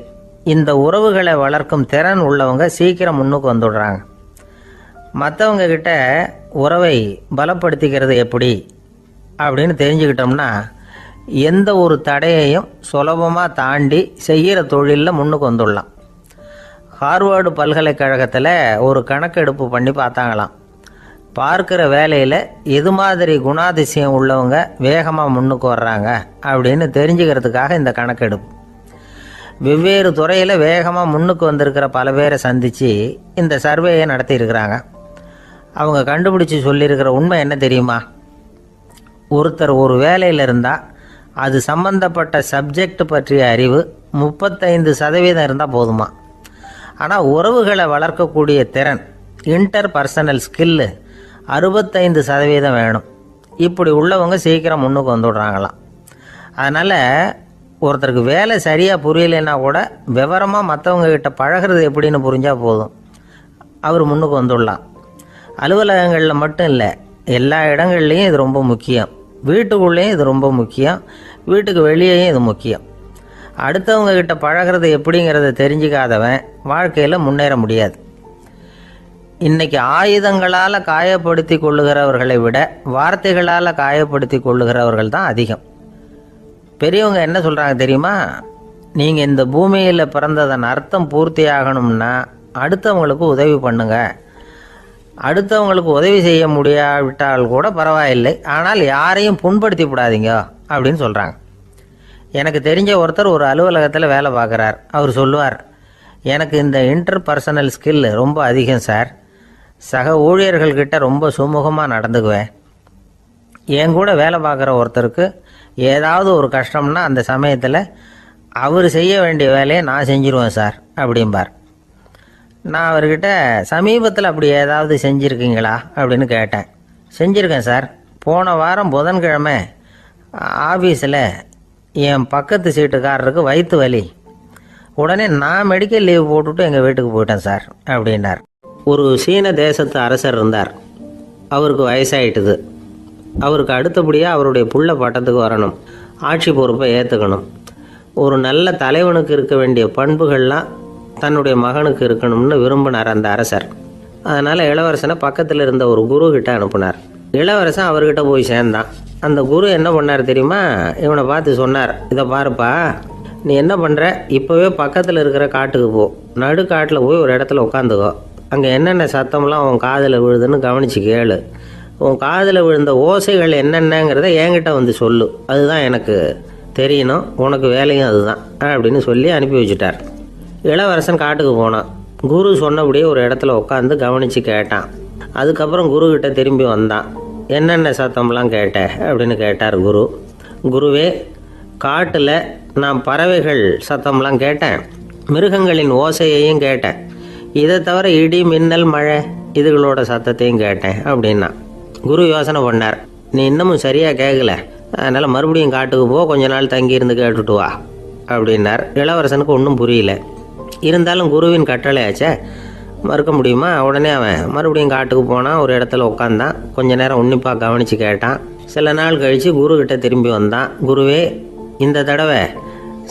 இந்த உறவுகளை வளர்க்கும் திறன் உள்ளவங்க சீக்கிரம் முன்னுக்கு வந்துடுறாங்க. மற்றவங்க கிட்ட உறவை பலப்படுத்திக்கிறது எப்படி அப்படின்னு தெரிஞ்சுக்கிட்டோம்னா எந்த ஒரு தடையையும் சுலபமாக தாண்டி செய்கிற தொழிலில் முன்னுக்கு வந்துடலாம். ஹார்வர்டு பல்கலைக்கழகத்தில் ஒரு கணக்கெடுப்பு பண்ணி பார்த்தாங்களாம். பார்க்குற வேலையில் எது மாதிரி குணாதிசயம் உள்ளவங்க வேகமாக முன்னுக்கு வர்றாங்க அப்படின்னு தெரிஞ்சுக்கிறதுக்காக இந்த கணக்கெடுப்பு. வெவ்வேறு துறையில் வேகமாக முன்னுக்கு வந்திருக்கிற பல பேரை சந்தித்து இந்த சர்வேயை நடத்தியிருக்கிறாங்க. அவங்க கண்டுபிடிச்சி சொல்லியிருக்கிற உண்மை என்ன தெரியுமா? ஒருத்தர் ஒரு வேலையில் இருந்தால் அது சம்பந்தப்பட்ட சப்ஜெக்ட் பற்றிய அறிவு 35% இருந்தால் போதுமா. ஆனால் உறவுகளை வளர்க்கக்கூடிய திறன், இன்டர் பர்சனல் ஸ்கில்லு 65% வேணும். இப்படி உள்ளவங்க சீக்கிரம் முன்னுக்கு வந்துடுறாங்களாம். அதனால் ஒருத்தருக்கு வேலை சரியாக புரியலைன்னா கூட விவரமாக மற்றவங்கக்கிட்ட பழகிறது எப்படின்னு புரிஞ்சால் போதும், அவர் முன்னுக்கு வந்துடலாம். அலுவலகங்களில் மட்டும் இல்லை, எல்லா இடங்கள்லையும் இது ரொம்ப முக்கியம். வீட்டுக்குள்ளேயும் இது ரொம்ப முக்கியம், வீட்டுக்கு வெளியேயும் இது முக்கியம். அடுத்தவங்க கிட்ட பழகிறது எப்படிங்கிறத தெரிஞ்சிக்காதவன் வாழ்க்கையில் முன்னேற முடியாது. இன்றைக்கி ஆயுதங்களால் காயப்படுத்தி கொள்ளுகிறவர்களை விட வார்த்தைகளால் காயப்படுத்தி கொள்ளுகிறவர்கள் தான் அதிகம். பெரியவங்க என்ன சொல்கிறாங்க தெரியுமா? நீங்கள் இந்த பூமியில் பிறந்ததன் அர்த்தம் பூர்த்தி ஆகணும்னா அடுத்தவங்களுக்கு உதவி பண்ணுங்க. அடுத்தவங்களுக்கு உதவி செய்ய முடியாவிட்டால் கூட பரவாயில்லை, ஆனால் யாரையும் புண்படுத்தி விடாதீங்க அப்படின்னு சொல்கிறாங்க. எனக்கு தெரிஞ்ச ஒருத்தர் ஒரு அலுவலகத்தில் வேலை பார்க்குறார். அவர் சொல்லுவார், எனக்கு இந்த இன்டர்பர்சனல் ஸ்கில் ரொம்ப அதிகம் சார். சக ஊழியர்கள்கிட்ட ரொம்ப சுமூகமாக நடந்துக்குவேன். என் கூட வேலை பார்க்குற ஒருத்தருக்கு ஏதாவது ஒரு கஷ்டம்னா அந்த சமயத்தில் அவர் செய்ய வேண்டிய வேலையை நான் செஞ்சிருவேன் சார் அப்படிம்பார். நான் அவர்கிட்ட சமீபத்தில் அப்படி ஏதாவது செஞ்சுருக்கீங்களா அப்படின்னு கேட்டேன். செஞ்சுருக்கேன் சார். போன வாரம் புதன்கிழமை ஆஃபீஸில் என் பக்கத்து சீட்டுக்காரருக்கு வயிற்று வலி. உடனே நான் மெடிக்கல் லீவ் போட்டுவிட்டு எங்கள் வீட்டுக்கு போயிட்டேன் சார் அப்படின்னார். ஒரு சீன தேசத்து அரசர் இருந்தார். அவருக்கு வயசாயிட்டுது. அவருக்கு அடுத்தபடியாக அவருடைய புள்ள பட்டத்துக்கு வரணும், ஆட்சி பொறுப்பை ஏற்றுக்கணும். ஒரு நல்ல தலைவனுக்கு இருக்க வேண்டிய பண்புகள்லாம் தன்னுடைய மகனுக்கு இருக்கணும்னு விரும்பினார் அந்த அரசர். அதனால் இளவரசனை பக்கத்தில் இருந்த ஒரு குரு கிட்ட அனுப்புனார். இளவரசன் அவர்கிட்ட போய் சேர்ந்தான். அந்த குரு என்ன பண்ணார் தெரியுமா? இவனை பார்த்து சொன்னார், இதை பாருப்பா, நீ என்ன பண்ணுற, இப்போவே பக்கத்தில் இருக்கிற காட்டுக்கு போ, நடு காட்டில் போய் ஒரு இடத்துல உட்காந்துக்கோ. அங்கே என்னென்ன சத்தம்லாம் உன் காதில் விழுதுன்னு கவனித்து கேளு. உன் காதில் விழுந்த ஓசைகள் என்னென்னங்கிறத என்கிட்ட வந்து சொல்லு, அதுதான் எனக்கு தெரியணும், உனக்கு வேலையும் அதுதான் அப்படின்னு சொல்லி அனுப்பி வச்சுட்டார். இளவரசன் காட்டுக்கு போனான். குரு சொன்னபடியே ஒரு இடத்துல உட்காந்து கவனித்து கேட்டான். அதுக்கப்புறம் குருக்கிட்ட திரும்பி வந்தான். என்னென்ன சத்தம்லாம் கேட்ட அப்படின்னு கேட்டார் குரு. குருவே, காட்டில் நான் பறவைகள் சத்தம்லாம் கேட்டேன், மிருகங்களின் ஓசையையும் கேட்டேன், இதை தவிர இடி மின்னல் மழை இதுகளோட சத்தத்தையும் கேட்டேன் அப்படின்னா. குரு யோசனை பண்ணார், நீ இன்னமும் சரியாக கேட்கல, அதனால் மறுபடியும் காட்டுக்கு போ, கொஞ்ச நாள் தங்கியிருந்து கேட்டுட்டு வா அப்படின்னார். இளவரசனுக்கு ஒன்றும் புரியல. இருந்தாலும் குருவின் கட்டளையாச்சே, மறுக்க முடியுமா? உடனே அவன் மறுபடியும் காட்டுக்கு போனான். ஒரு இடத்துல உட்காந்தான். கொஞ்ச நேரம் உன்னிப்பாக கவனித்து கேட்டான். சில நாள் கழித்து குருக்கிட்ட திரும்பி வந்தான். குருவே, இந்த தடவை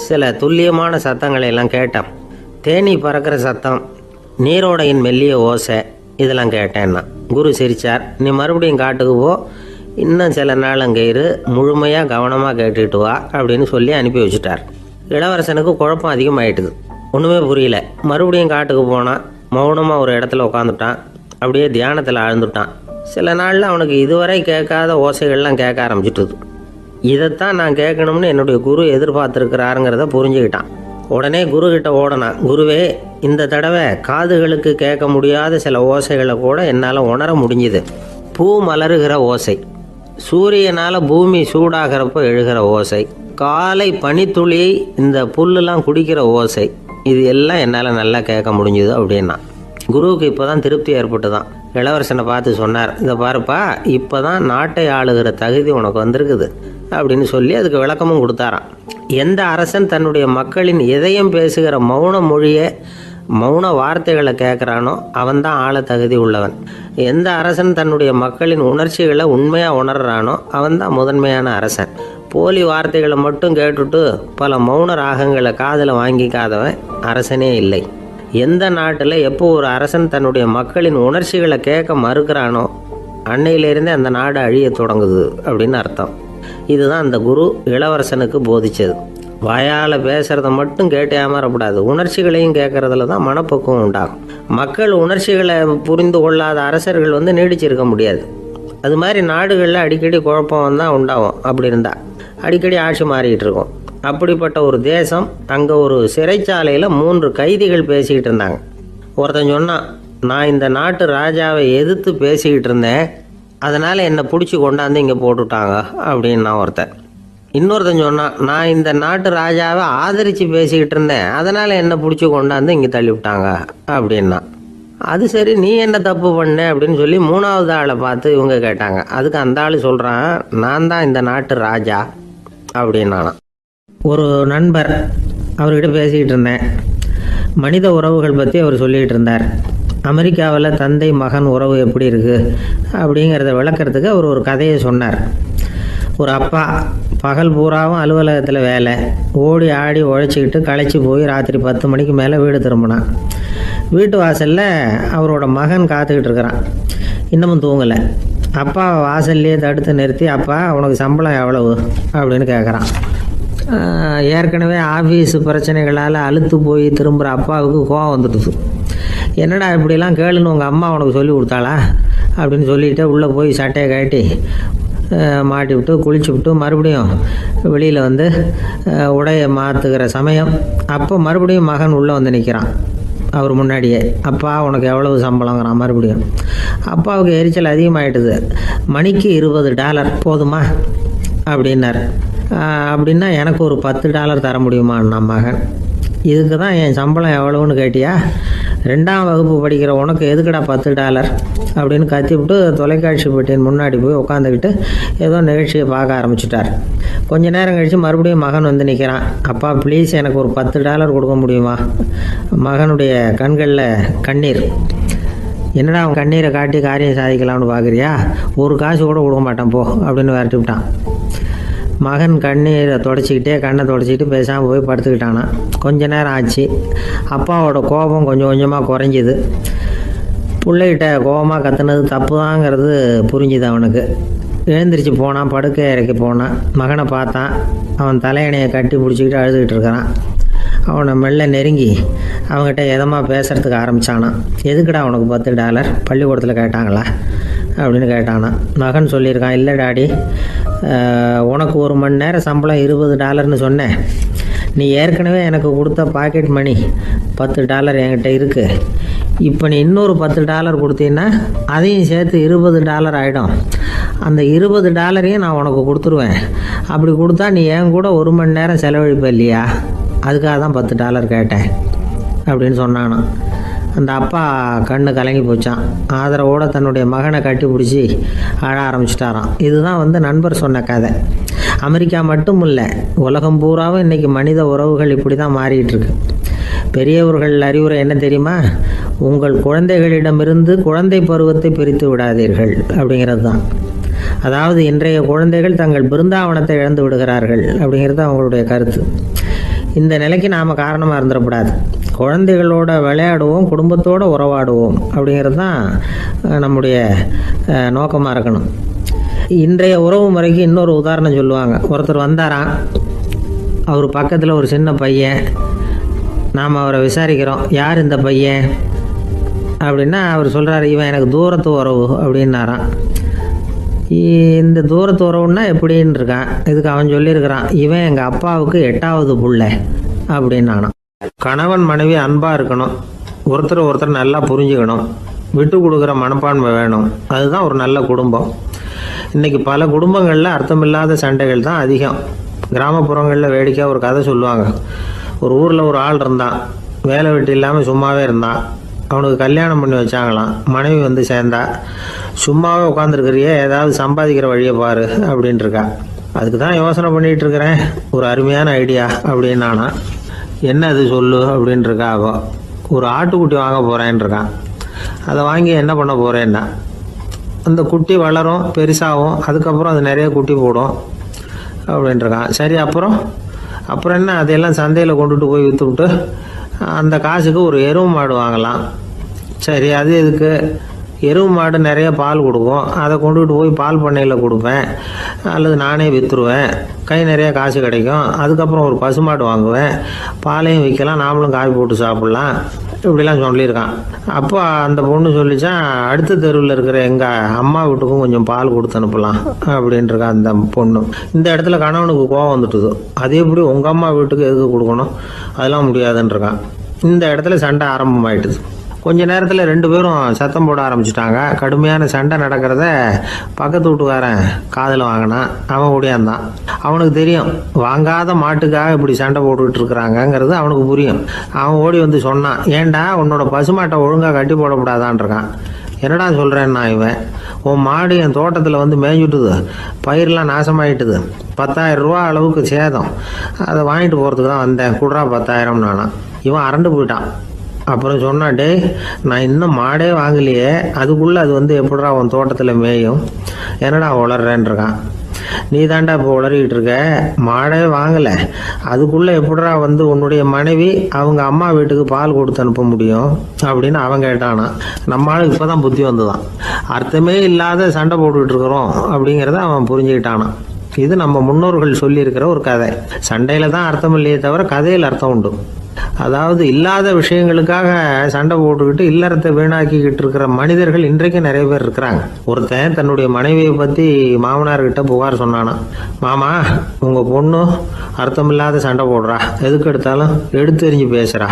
சில துல்லியமான சத்தங்களை எல்லாம் கேட்டான். தேனீ பறக்கிற சத்தம், நீரோடையின் மெல்லிய ஓசை, இதெல்லாம் கேட்டேன்னா. குரு சிரித்தார். நீ மறுபடியும் காட்டுக்கு போ, இன்னும் சில நாள் அங்கே இரு, முழுமையாக கவனமாக கேட்டுட்டு வா அப்படின்னு சொல்லி அனுப்பி வச்சுட்டார். இளவரசனுக்கு குழப்பம் அதிகமாயிட்டுது. ஒன்றுமே புரியல. மறுபடியும் காட்டுக்கு போனான். மௌனமாக ஒரு இடத்துல உட்காந்துட்டான். அப்படியே தியானத்தில் ஆழ்ந்துட்டான். சில நாளில் அவனுக்கு இதுவரை கேட்காத ஓசைகள்லாம் கேட்க ஆரம்பிச்சிட்டுது. இதைத்தான் நான் கேட்கணும்னு என்னுடைய குரு எதிர்பார்த்துருக்கிறாருங்கிறத புரிஞ்சுக்கிட்டான். உடனே குருக்கிட்ட ஓடனான். குருவே, இந்த தடவை காதுகளுக்கு கேட்க முடியாத சில ஓசைகளை கூட என்னால் உணர முடிஞ்சுது. பூ மலருகிற ஓசை, சூரியனால் பூமி சூடாகிறப்போ எழுகிற ஓசை, காலை பனித்துளியை இந்த புல்லுலாம் குடிக்கிற ஓசை, இது எல்லாம் என்னால் நல்லா கேட்க முடிஞ்சுது அப்படின்னா. குருவுக்கு இப்போ தான் திருப்தி ஏற்பட்டு தான். இளவரசனை பார்த்து சொன்னார், இதை பாருப்பா, இப்போ தான் நாட்டை ஆளுகிற தகுதி உனக்கு வந்திருக்குது அப்படின்னு சொல்லி அதுக்கு விளக்கமும் கொடுத்தாராம். எந்த அரசன் தன்னுடைய மக்களின் இதயம் பேசுகிற மௌன மொழியை, மௌன வார்த்தைகளை கேட்குறானோ அவன்தான் ஆள தகுதி உள்ளவன். எந்த அரசன் தன்னுடைய மக்களின் உணர்ச்சிகளை உண்மையாக உணர்றானோ அவன்தான் முதன்மையான அரசன். போலி வார்த்தைகளை மட்டும் கேட்டுட்டு பல மௌன ராகங்களை காதில் வாங்கிக்காதவன் அரசனே இல்லை. எந்த நாட்டில் எப்போ ஒரு அரசன் தன்னுடைய மக்களின் உணர்ச்சிகளை கேட்க மறுக்கிறானோ அன்னையிலேருந்தே அந்த நாடு அழிய தொடங்குது அப்படின்னு அர்த்தம். இதுதான் அந்த குரு இளவரசனுக்கு போதிச்சது. வாயால் பேசுகிறத மட்டும் கேட்டு ஏமாறக்கூடாது, உணர்ச்சிகளையும் கேட்கறதுல தான் மனப்பக்குவம் உண்டாகும். மக்கள் உணர்ச்சிகளை புரிந்து கொள்ளாத அரசர்கள் நீடிச்சிருக்க முடியாது. அது மாதிரி நாடுகளில் அடிக்கடி குழப்பம் தான் உண்டாகும். அப்படி இருந்தால் அடிக்கடி ஆட்சி மாறிக்கிட்டு இருக்கும். அப்படிப்பட்ட ஒரு தேசம், அங்கே ஒரு சிறைச்சாலையில் 3 கைதிகள் பேசிக்கிட்டு இருந்தாங்க. ஒருத்தன் சொன்னான், நான் இந்த நாட்டு ராஜாவை எதிர்த்து பேசிக்கிட்டு இருந்தேன், அதனால் என்னை பிடிச்சி கொண்டாந்து இங்கே போட்டுட்டாங்க அப்படின்னா ஒருத்தன். இன்னொருத்தன் சொன்னான், நான் இந்த நாட்டு ராஜாவை ஆதரித்து பேசிக்கிட்டு இருந்தேன், அதனால் என்னை பிடிச்சி கொண்டாந்து இங்கே தள்ளி விட்டாங்க அப்படின்னா. அது சரி, நீ என்ன தப்பு பண்ண அப்படின்னு சொல்லி 3வது ஆளை பார்த்து இவங்க கேட்டாங்க. அதுக்கு அந்த ஆள் சொல்கிறான், நான் தான் இந்த நாட்டு ராஜா அப்படின்னானா. ஒரு நண்பர், அவர்கிட்ட பேசிக்கிட்டு இருந்தேன். மனித உறவுகள் பற்றி அவர் சொல்லிகிட்டு இருந்தார். அமெரிக்காவில் தந்தை மகன் உறவு எப்படி இருக்குது அப்படிங்கிறத விளக்கிறதுக்கு அவர் ஒரு கதையை சொன்னார். ஒரு அப்பா பகல் பூராவும் அலுவலகத்தில் வேலை, ஓடி ஆடி உழைச்சிக்கிட்டு களைச்சி போய் ராத்திரி 10 மணிக்கு மேலே வீடு திரும்பினான். வீட்டு வாசலில் அவரோட மகன் காத்துக்கிட்டு இருக்கிறான். இன்னமும் தூங்கலை. அப்பா வாசல்லையே தடுத்து நிறுத்தி, அப்பா உனக்கு சம்பளம் எவ்வளவு அப்படின்னு கேட்குறான். ஏற்கனவே ஆஃபீஸ் பிரச்சனைகளால் அலுத்து போய் திரும்புகிற அப்பாவுக்கு கோவம் வந்துடுது. என்னடா இப்படிலாம் கேளுன்னு உங்கள் அம்மா உனக்கு சொல்லி கொடுத்தாளா அப்படின்னு சொல்லிவிட்டு உள்ளே போய் சட்டையை கட்டி மாட்டி விட்டு குளிச்சு விட்டு மறுபடியும் வெளியில் வந்து உடையை மாற்றுகிற சமயம் அப்போ மறுபடியும் மகன் உள்ளே வந்து நிற்கிறான் அவர் முன்னாடியே. அப்பா உனக்கு எவ்வளவு சம்பளங்கிறான் மறுபடியும். அப்பாவுக்கு எரிச்சல் அதிகமாகிட்டுது. மணிக்கு $20 போதுமா அப்படின்னார். அப்படின்னா எனக்கு ஒரு $10 தர முடியுமான்னா மகன். இதுக்கு தான் என் சம்பளம் எவ்வளவுன்னு கேட்டியா? 2ஆம் வகுப்பு படிக்கிற உனக்கு எதுக்குடா $10 அப்படின்னு கத்திவிட்டு தொலைக்காட்சி பெட்டியின் முன்னாடி போய் உட்காந்துக்கிட்டு ஏதோ நிகழ்ச்சியை பார்க்க ஆரம்பிச்சிட்டார். கொஞ்ச நேரம் கழித்து மறுபடியும் மகன் வந்து நிற்கிறான். அப்பா ப்ளீஸ் எனக்கு ஒரு $10 கொடுக்க முடியுமா? மகனுடைய கண்களில் கண்ணீர். என்னடா அவன் கண்ணீரை காட்டி காரியம் சாதிக்கலாம்னு பார்க்குறியா? ஒரு காசு கூட கொடுக்க மாட்டான் போ அப்படின்னு விரட்டி விட்டான். மகன் கண்ணீரை தொடச்சிக்கிட்டே கண்ணை தொடச்சிக்கிட்டு பேசாமல் போய் படுத்துக்கிட்டானா. கொஞ்ச நேரம் ஆச்சு. அப்பாவோட கோபம் கொஞ்சம் கொஞ்சமாக குறைஞ்சிது. பிள்ளைகிட்ட கோபமாக கத்துனது தப்பு தாங்கிறது புரிஞ்சுது அவனுக்கு. எழுந்திரிச்சு போனான், படுக்கை இறக்கி போனான். மகனை பார்த்தான். அவன் தலையணையை கட்டி பிடிச்சிக்கிட்டு அழுதுகிட்டு இருக்கிறான். அவனை மெல்ல நெருங்கி அவங்ககிட்ட எதமாக பேசுகிறதுக்கு ஆரம்பித்தானான். எதுக்குடா உனக்கு $10 பள்ளிக்கூடத்தில் கேட்டாங்களா அப்படின்னு கேட்டானான். மகன் சொல்லியிருக்கான், இல்லை டாடி, உனக்கு 1 மணி நேரம் சம்பளம் $20ன்னு சொன்னேன். நீ ஏற்கனவே எனக்கு கொடுத்த பாக்கெட் மணி $10 என்கிட்ட இருக்குது. இப்போ நீ இன்னொரு $10 கொடுத்தீங்கன்னா அதையும் சேர்த்து $20 ஆகிடும். அந்த $20 நான் உனக்கு கொடுத்துருவேன். அப்படி கொடுத்தா நீ என் கூட 1 மணி நேரம் செலவழிப்ப இல்லையா? அதுக்காக தான் $10 கேட்டேன் அப்படின்னு சொன்னானான். அந்த அப்பா கண்ணு கலங்கி போச்சான். ஆதரவோடு தன்னுடைய மகனை கட்டி பிடிச்சி அழ ஆரம்பிச்சிட்டாராம். இதுதான் நண்பர் சொன்ன கதை. அமெரிக்கா மட்டும் இல்லை, உலகம் பூராவும் இன்றைக்கி மனித உறவுகள் இப்படி தான் மாறிட்டுருக்கு. பெரியவர்கள் அறிவுரை என்ன தெரியுமா? உங்கள் குழந்தைகளிடமிருந்து குழந்தை பருவத்தை பிரித்து விடாதீர்கள் அப்படிங்கிறது தான். அதாவது இன்றைய குழந்தைகள் தங்கள் பிருந்தாவனத்தை இழந்து விடுகிறார்கள் அப்படிங்கிறது அவங்களுடைய கருத்து. இந்த நிலைக்கு நாம் காரணமாக இருந்துடக்கூடாது. குழந்தைகளோட விளையாடுவோம், குடும்பத்தோடு உறவாடுவோம் அப்படிங்கிறது தான் நம்முடைய நோக்கமாக இருக்கணும். இன்றைய உறவு முறைக்கு இன்னொரு உதாரணம் சொல்லுவாங்க. ஒருத்தர் வந்தாராம், அவர் பக்கத்தில் ஒரு சின்ன பையன். நாம் அவரை விசாரிக்கிறோம், யார் இந்த பையன் அப்படின்னா அவர் சொல்கிறார், இவன் எனக்கு தூரத்து உறவு அப்படின்னாராம். இந்த தூரத்து உறவுன்னா எப்படின்னு இருக்கான். இதுக்கு அவன் சொல்லியிருக்கிறான், இவன் எங்கள் அப்பாவுக்கு 8வது புள்ளை அப்படின்னானான். கணவன் மனைவி அன்பாக இருக்கணும், ஒருத்தர் நல்லா புரிஞ்சுக்கணும், விட்டு கொடுக்குற மனப்பான்மை வேணும். அதுதான் ஒரு நல்ல குடும்பம். இன்றைக்கி பல குடும்பங்களில் அர்த்தமில்லாத சண்டைகள் தான் அதிகம். கிராமப்புறங்களில் வேடிக்கையாக ஒரு கதை சொல்லுவாங்க. ஒரு ஊரில் ஒரு ஆள் இருந்தான், வேலை வெட்டி இல்லாமல் சும்மாவே இருந்தான். அவனுக்கு கல்யாணம் பண்ணி வச்சாங்களாம். மனைவி வந்து சேர்ந்தா, சும்மாவே உட்காந்துருக்கிறியே, ஏதாவது சம்பாதிக்கிற வழியை பாரு அப்படின்ட்டுருக்கா. அதுக்கு தான் யோசனை பண்ணிகிட்டு இருக்கிறேன், ஒரு அருமையான ஐடியா அப்படின்னானா. என்ன அது சொல்லு அப்படின்ட்டுருக்கா. அவள் ஒரு ஆட்டுக்குட்டி வாங்க போகிறேன்ருக்கான். அதை வாங்கி என்ன பண்ண போகிறேன்னா, அந்த குட்டி வளரும், பெருசாகும், அதுக்கப்புறம் அது நிறைய குட்டி போடும் அப்படின்ட்டுருக்கான். சரி, அப்புறம் என்ன, அதையெல்லாம் சந்தையில் கொண்டுட்டு போய் விற்றுவிட்டு அந்த காசுக்கு ஒரு எருவு மாடு வாங்கலாம். சரி, அது எதுக்கு? எருவு மாடு நிறைய பால் கொடுக்கும், அதை கொண்டுகிட்டு போய் பால் பண்ணையில் கொடுப்பேன், அல்லது நானே விற்றுருவேன், கை நிறைய காசு கிடைக்கும். அதுக்கப்புறம் ஒரு பசுமாடு வாங்குவேன், பாலையும் விற்கலாம், நாமளும் காய் போட்டு சாப்பிட்லாம், இப்படிலாம் சொல்லியிருக்கான். அப்போ அந்த பொண்ணு சொல்லிச்சான், அடுத்த தெருவில் இருக்கிற எங்கள் அம்மா வீட்டுக்கும் கொஞ்சம் பால் கொடுத்து அனுப்பலாம் அப்படின்ட்டுருக்கா அந்த பொண்ணு. இந்த இடத்துல கணவனுக்கு கோவம் வந்துட்டுது. அது எப்படி உங்கள் அம்மா வீட்டுக்கு எதுக்கு கொடுக்கணும், அதெல்லாம் முடியாதுன்றிருக்கான். இந்த இடத்துல சண்டை ஆரம்பமாயிட்டுது. கொஞ்ச நேரத்தில் 2 பேரும் சத்தம் போட ஆரம்பிச்சிட்டாங்க. கடுமையான சண்டை நடக்கிறத பக்கத்து வீட்டுக்காரன் காதில் வாங்கினான். அவன் ஓடியாந்தான். அவனுக்கு தெரியும், வாங்காத மாட்டுக்காக இப்படி சண்டை போட்டுக்கிட்டு இருக்கிறாங்கங்கிறது அவனுக்கு புரியும். அவன் ஓடி வந்து சொன்னான், ஏண்டா உன்னோட பசுமாட்டை ஒழுங்காக கட்டி போடக்கூடாதான்ருக்கான். என்னடா சொல்கிறேன்னா, இவன் உன் மாடு என் தோட்டத்தில் வந்து மேய்ஞ்சுட்டுது, பயிரெலாம் நாசமாயிட்டுது, 10,000 ரூபா அளவுக்கு சேதம், அதை வாங்கிட்டு போகிறதுக்கு தான் வந்தேன், குடுறா 10,000 நானா. இவன் அரண்டு போயிட்டான். அப்புறம் சொன்னான், டேய் நான் இன்னும் மாடே வாங்கலையே, அதுக்குள்ளே அது வந்து எப்படிடா உன் தோட்டத்தில் மேயும், என்னடா உளறேன்னு இருக்கான். நீ தாண்டா இப்போ உளறிக்கிட்டு இருக்க, மாடே வாங்கலை, அதுக்குள்ளே எப்படிடா வந்து உன்னுடைய மனைவி அவங்க அம்மா வீட்டுக்கு பால் கொடுத்து அனுப்ப முடியும் அப்படின்னு அவன் கேட்டானா. நம்ம ஆளுக்கு இப்போ தான் புத்தி வந்துதான், அர்த்தமே இல்லாத சண்டை போட்டுக்கிட்டு இருக்கிறோம் அப்படிங்கிறத அவன் புரிஞ்சுக்கிட்டானான். இது நம்ம முன்னோர்கள் சொல்லியிருக்கிற ஒரு கதை. சண்டையில தான் அர்த்தம் இல்லையே தவிர கதையில் அர்த்தம் உண்டு. அதாவது இல்லாத விஷயங்களுக்காக சண்டை போட்டுக்கிட்டு இல்லறத்தை வீணாக்கிக்கிட்டு இருக்கிற மனிதர்கள் இன்றைக்கு நிறைய பேர் இருக்கிறாங்க. ஒருத்தன் தன்னுடைய மனைவியை பற்றி மாமனார்கிட்ட புகார் சொன்னானா, மாமா உங்க பொண்ணு அர்த்தமில்லாத சண்டை போடுறா, எதுக்கு எடுத்தாலும் எடுத்தெறிஞ்சு பேசுறா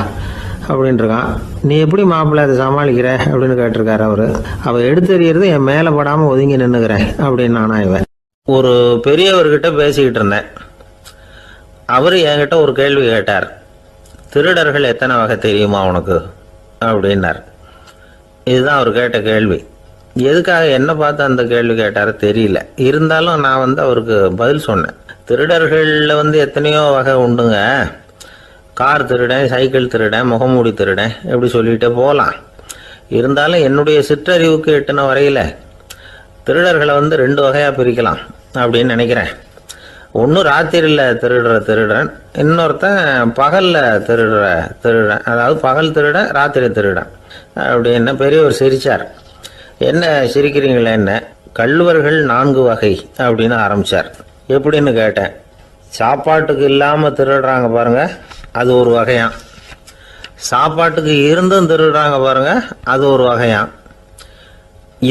அப்படின்ட்டுருக்கான். நீ எப்படி மாப்பிள்ளை அதை சமாளிக்கிற அப்படின்னு கேட்டிருக்காரு அவரு. அவள் எடுத்தெறியறது என் மேலே படாமல் ஒதுங்கி நின்றுக்கிறேன் அப்படின்னு நானா இவன். ஒரு பெரியவர்கிட்ட பேசிக்கிட்டு இருந்தேன். அவர் என்கிட்ட ஒரு கேள்வி கேட்டார். திருடர்கள் எத்தனை வகை தெரியுமா உனக்கு அப்படின்னார். இதுதான் அவர் கேட்ட கேள்வி. எதுக்காக என்ன பார்த்து அந்த கேள்வி கேட்டார் தெரியல. இருந்தாலும் நான் வந்து அவருக்கு பதில் சொன்னேன். திருடர்களில் வந்து எத்தனையோ வகை உண்டுங்க. கார் திருடன், சைக்கிள் திருடன், முகமூடி திருடன், எப்படி சொல்லிகிட்டே போகலாம். இருந்தாலும் என்னுடைய சிற்றறிவுக்கு எட்டின வரையில் திருடர்களை வந்து 2 வகையாக பிரிக்கலாம் அப்படின்னு நினைக்கிறேன். ஒன்று ராத்திரியில் திருடுற திருடன், இன்னொருத்தன் பகலில் திருடுற திருடன். அதாவது பகல் திருடன், ராத்திரி திருடன் அப்படின்னு பெரியவர் சிரித்தார். என்ன சிரிக்கிறீங்களே, என்ன கள்வர்கள் 4 வகை அப்படின்னு ஆரம்பித்தார். எப்படின்னு கேட்டேன். சாப்பாட்டுக்கு இல்லாமல் திருடுறாங்க பாருங்க, அது ஒரு வகையான். சாப்பாட்டுக்கு இருந்தும் திருடுறாங்க பாருங்க, அது ஒரு வகையான்.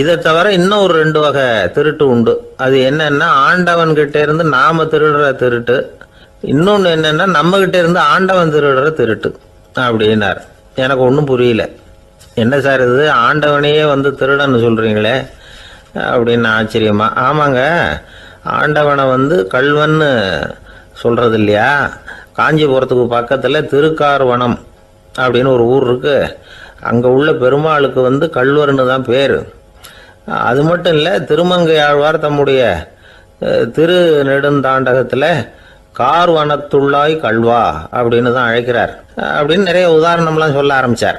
இதை தவிர இன்னும் ஒரு 2 வகை திருட்டு உண்டு. அது என்னன்னா, ஆண்டவன் கிட்ட இருந்து நாம திருடுற திருட்டு, இன்னொன்று என்னன்னா நம்ம கிட்ட இருந்து ஆண்டவன் திருடுற திருட்டு அப்படின்னார். எனக்கு ஒன்றும் புரியல. என்ன சார் இது, ஆண்டவனையே வந்து திருடன்னு சொல்றீங்களே அப்படின்னு ஆச்சரியமா. ஆமாங்க, ஆண்டவனை வந்து கள்வன்னு சொல்றது இல்லையா. காஞ்சிபுரத்துக்கு பக்கத்தில் திருக்கார்வனம் அப்படின்னு ஒரு ஊர் இருக்கு. அங்கே உள்ள பெருமாளுக்கு வந்து கள்வர்னு தான் பேர். அது மட்டும் இல்லை, திருமங்கை ஆழ்வார் தம்முடைய திரு நெடுந்தாண்டகத்தில் கார்வனத்துள்ளாய் கல்வா அப்படின்னு தான் அழைக்கிறார் அப்படின்னு நிறைய உதாரணம்லாம் சொல்ல ஆரம்பித்தார்.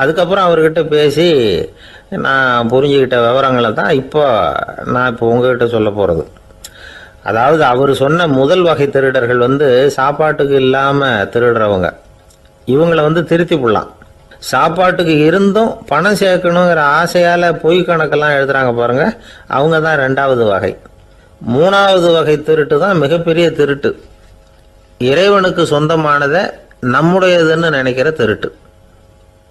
அதுக்கப்புறம் அவர்கிட்ட பேசி நான் புரிஞ்சுக்கிட்ட விவரங்களை தான் நான் இப்போ உங்ககிட்ட சொல்ல போகிறது. அதாவது அவர் சொன்ன முதல் வகை திருடர்கள் வந்து சாப்பாட்டுக்கு இல்லாமல் திருடுறவங்க. இவங்களை வந்து திருத்தி போடலாம். சாப்பாட்டுக்கு இருந்தும் பணம் சேர்க்கணுங்கிற ஆசையால் பொய் கணக்கெல்லாம் எழுதுறாங்க பாருங்க, அவங்க தான் 2வது வகை. 3வது வகை திருட்டு தான் மிகப்பெரிய திருட்டு. இறைவனுக்கு சொந்தமானதை நம்முடையதுன்னு நினைக்கிற திருட்டு.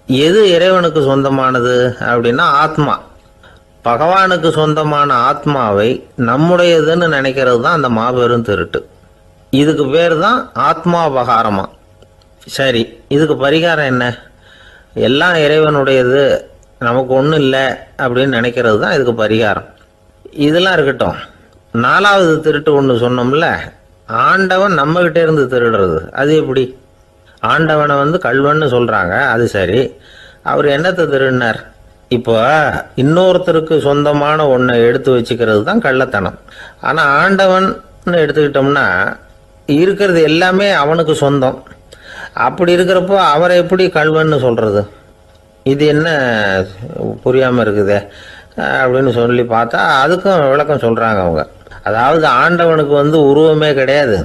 எது இறைவனுக்கு சொந்தமானது அப்படின்னா ஆத்மா. பகவானுக்கு சொந்தமான ஆத்மாவை நம்முடையதுன்னு நினைக்கிறது தான் அந்த மாபெரும் திருட்டு. இதுக்கு பேர் தான் ஆத்மாபகாரமா. சரி, இதுக்கு பரிகாரம் என்ன? எல்லாம் இறைவனுடையது, நமக்கு ஒன்றும் இல்லை அப்படின்னு நினைக்கிறது தான் இதுக்கு பரிகாரம். இதெல்லாம் இருக்கட்டும். 4வது திருட்டு ஒன்று சொன்னோம்ல, ஆண்டவன் நம்மகிட்ட இருந்து திருடுறது. அது எப்படி? ஆண்டவனை வந்து கள்வன்னு சொல்கிறாங்க, அது சரி. அவர் என்னத்தை திருடினார்? இப்போ இன்னொருத்தருக்கு சொந்தமான ஒன்றை எடுத்து வச்சுக்கிறது தான் கள்ளத்தனம். ஆனால் ஆண்டவன் எடுத்துக்கிட்டோம்னா இருக்கிறது எல்லாமே அவனுக்கு சொந்தம். அப்படி இருக்கிறப்போ அவரை எப்படி கள்வன்னு சொல்கிறது? இது என்ன புரியாமல் இருக்குதே அப்படின்னு சொல்லி பார்த்தா அதுக்கும் விளக்கம் சொல்கிறாங்க அவங்க. அதாவது ஆண்டவனுக்கு வந்து உருவமே கிடையாது,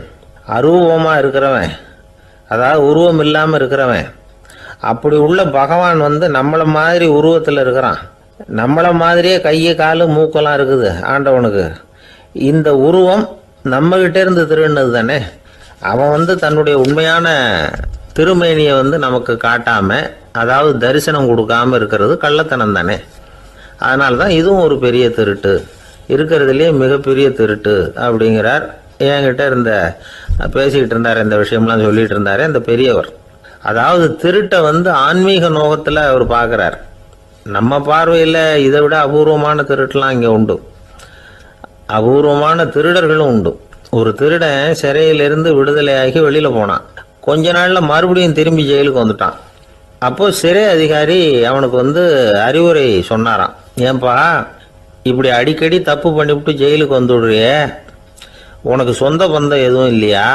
அரூபமாக இருக்கிறவன், அதாவது உருவம் இல்லாமல் இருக்கிறவன். அப்படி உள்ள பகவான் வந்து நம்மளை மாதிரி உருவத்தில் இருக்கிறான். நம்மளை மாதிரியே கை காலு மூக்கெல்லாம் இருக்குது ஆண்டவனுக்கு. இந்த உருவம் நம்மகிட்ட இருந்து திருடினது தானே. அவன் வந்து தன்னுடைய உண்மையான திருமேனியை வந்து நமக்கு காட்டாம, அதாவது தரிசனம் கொடுக்காம இருக்கிறது கள்ளத்தனம் தானே. அதனால தான் இதுவும் ஒரு பெரிய திருட்டு, இருக்கிறதுலேயே மிகப்பெரிய திருட்டு அப்படிங்கிறார். என்கிட்ட பேசிக்கிட்டு இருந்தார், இந்த விஷயம்லாம் சொல்லிட்டு இருந்தாரு அந்த பெரியவர். அதாவது திருட்டை வந்து ஆன்மீக நோகத்தில் அவர் பார்க்குறார். நம்ம பார்வையில் இதை விட அபூர்வமான திருட்டுலாம் இங்கே உண்டு. அபூர்வமான திருடர்களும் உண்டு. ஒரு திருடன் சிறையிலிருந்து விடுதலையாகி வெளியில் போனான். கொஞ்ச நாளில் மறுபடியும் திரும்பி ஜெயிலுக்கு வந்துட்டான். அப்போது சிறை அதிகாரி அவனுக்கு வந்து அறிவுரை சொன்னாராம். ஏன்பா இப்படி அடிக்கடி தப்பு பண்ணிவிட்டு ஜெயிலுக்கு வந்துடுறியே, உனக்கு சொந்த பந்தம் எதுவும் இல்லையா?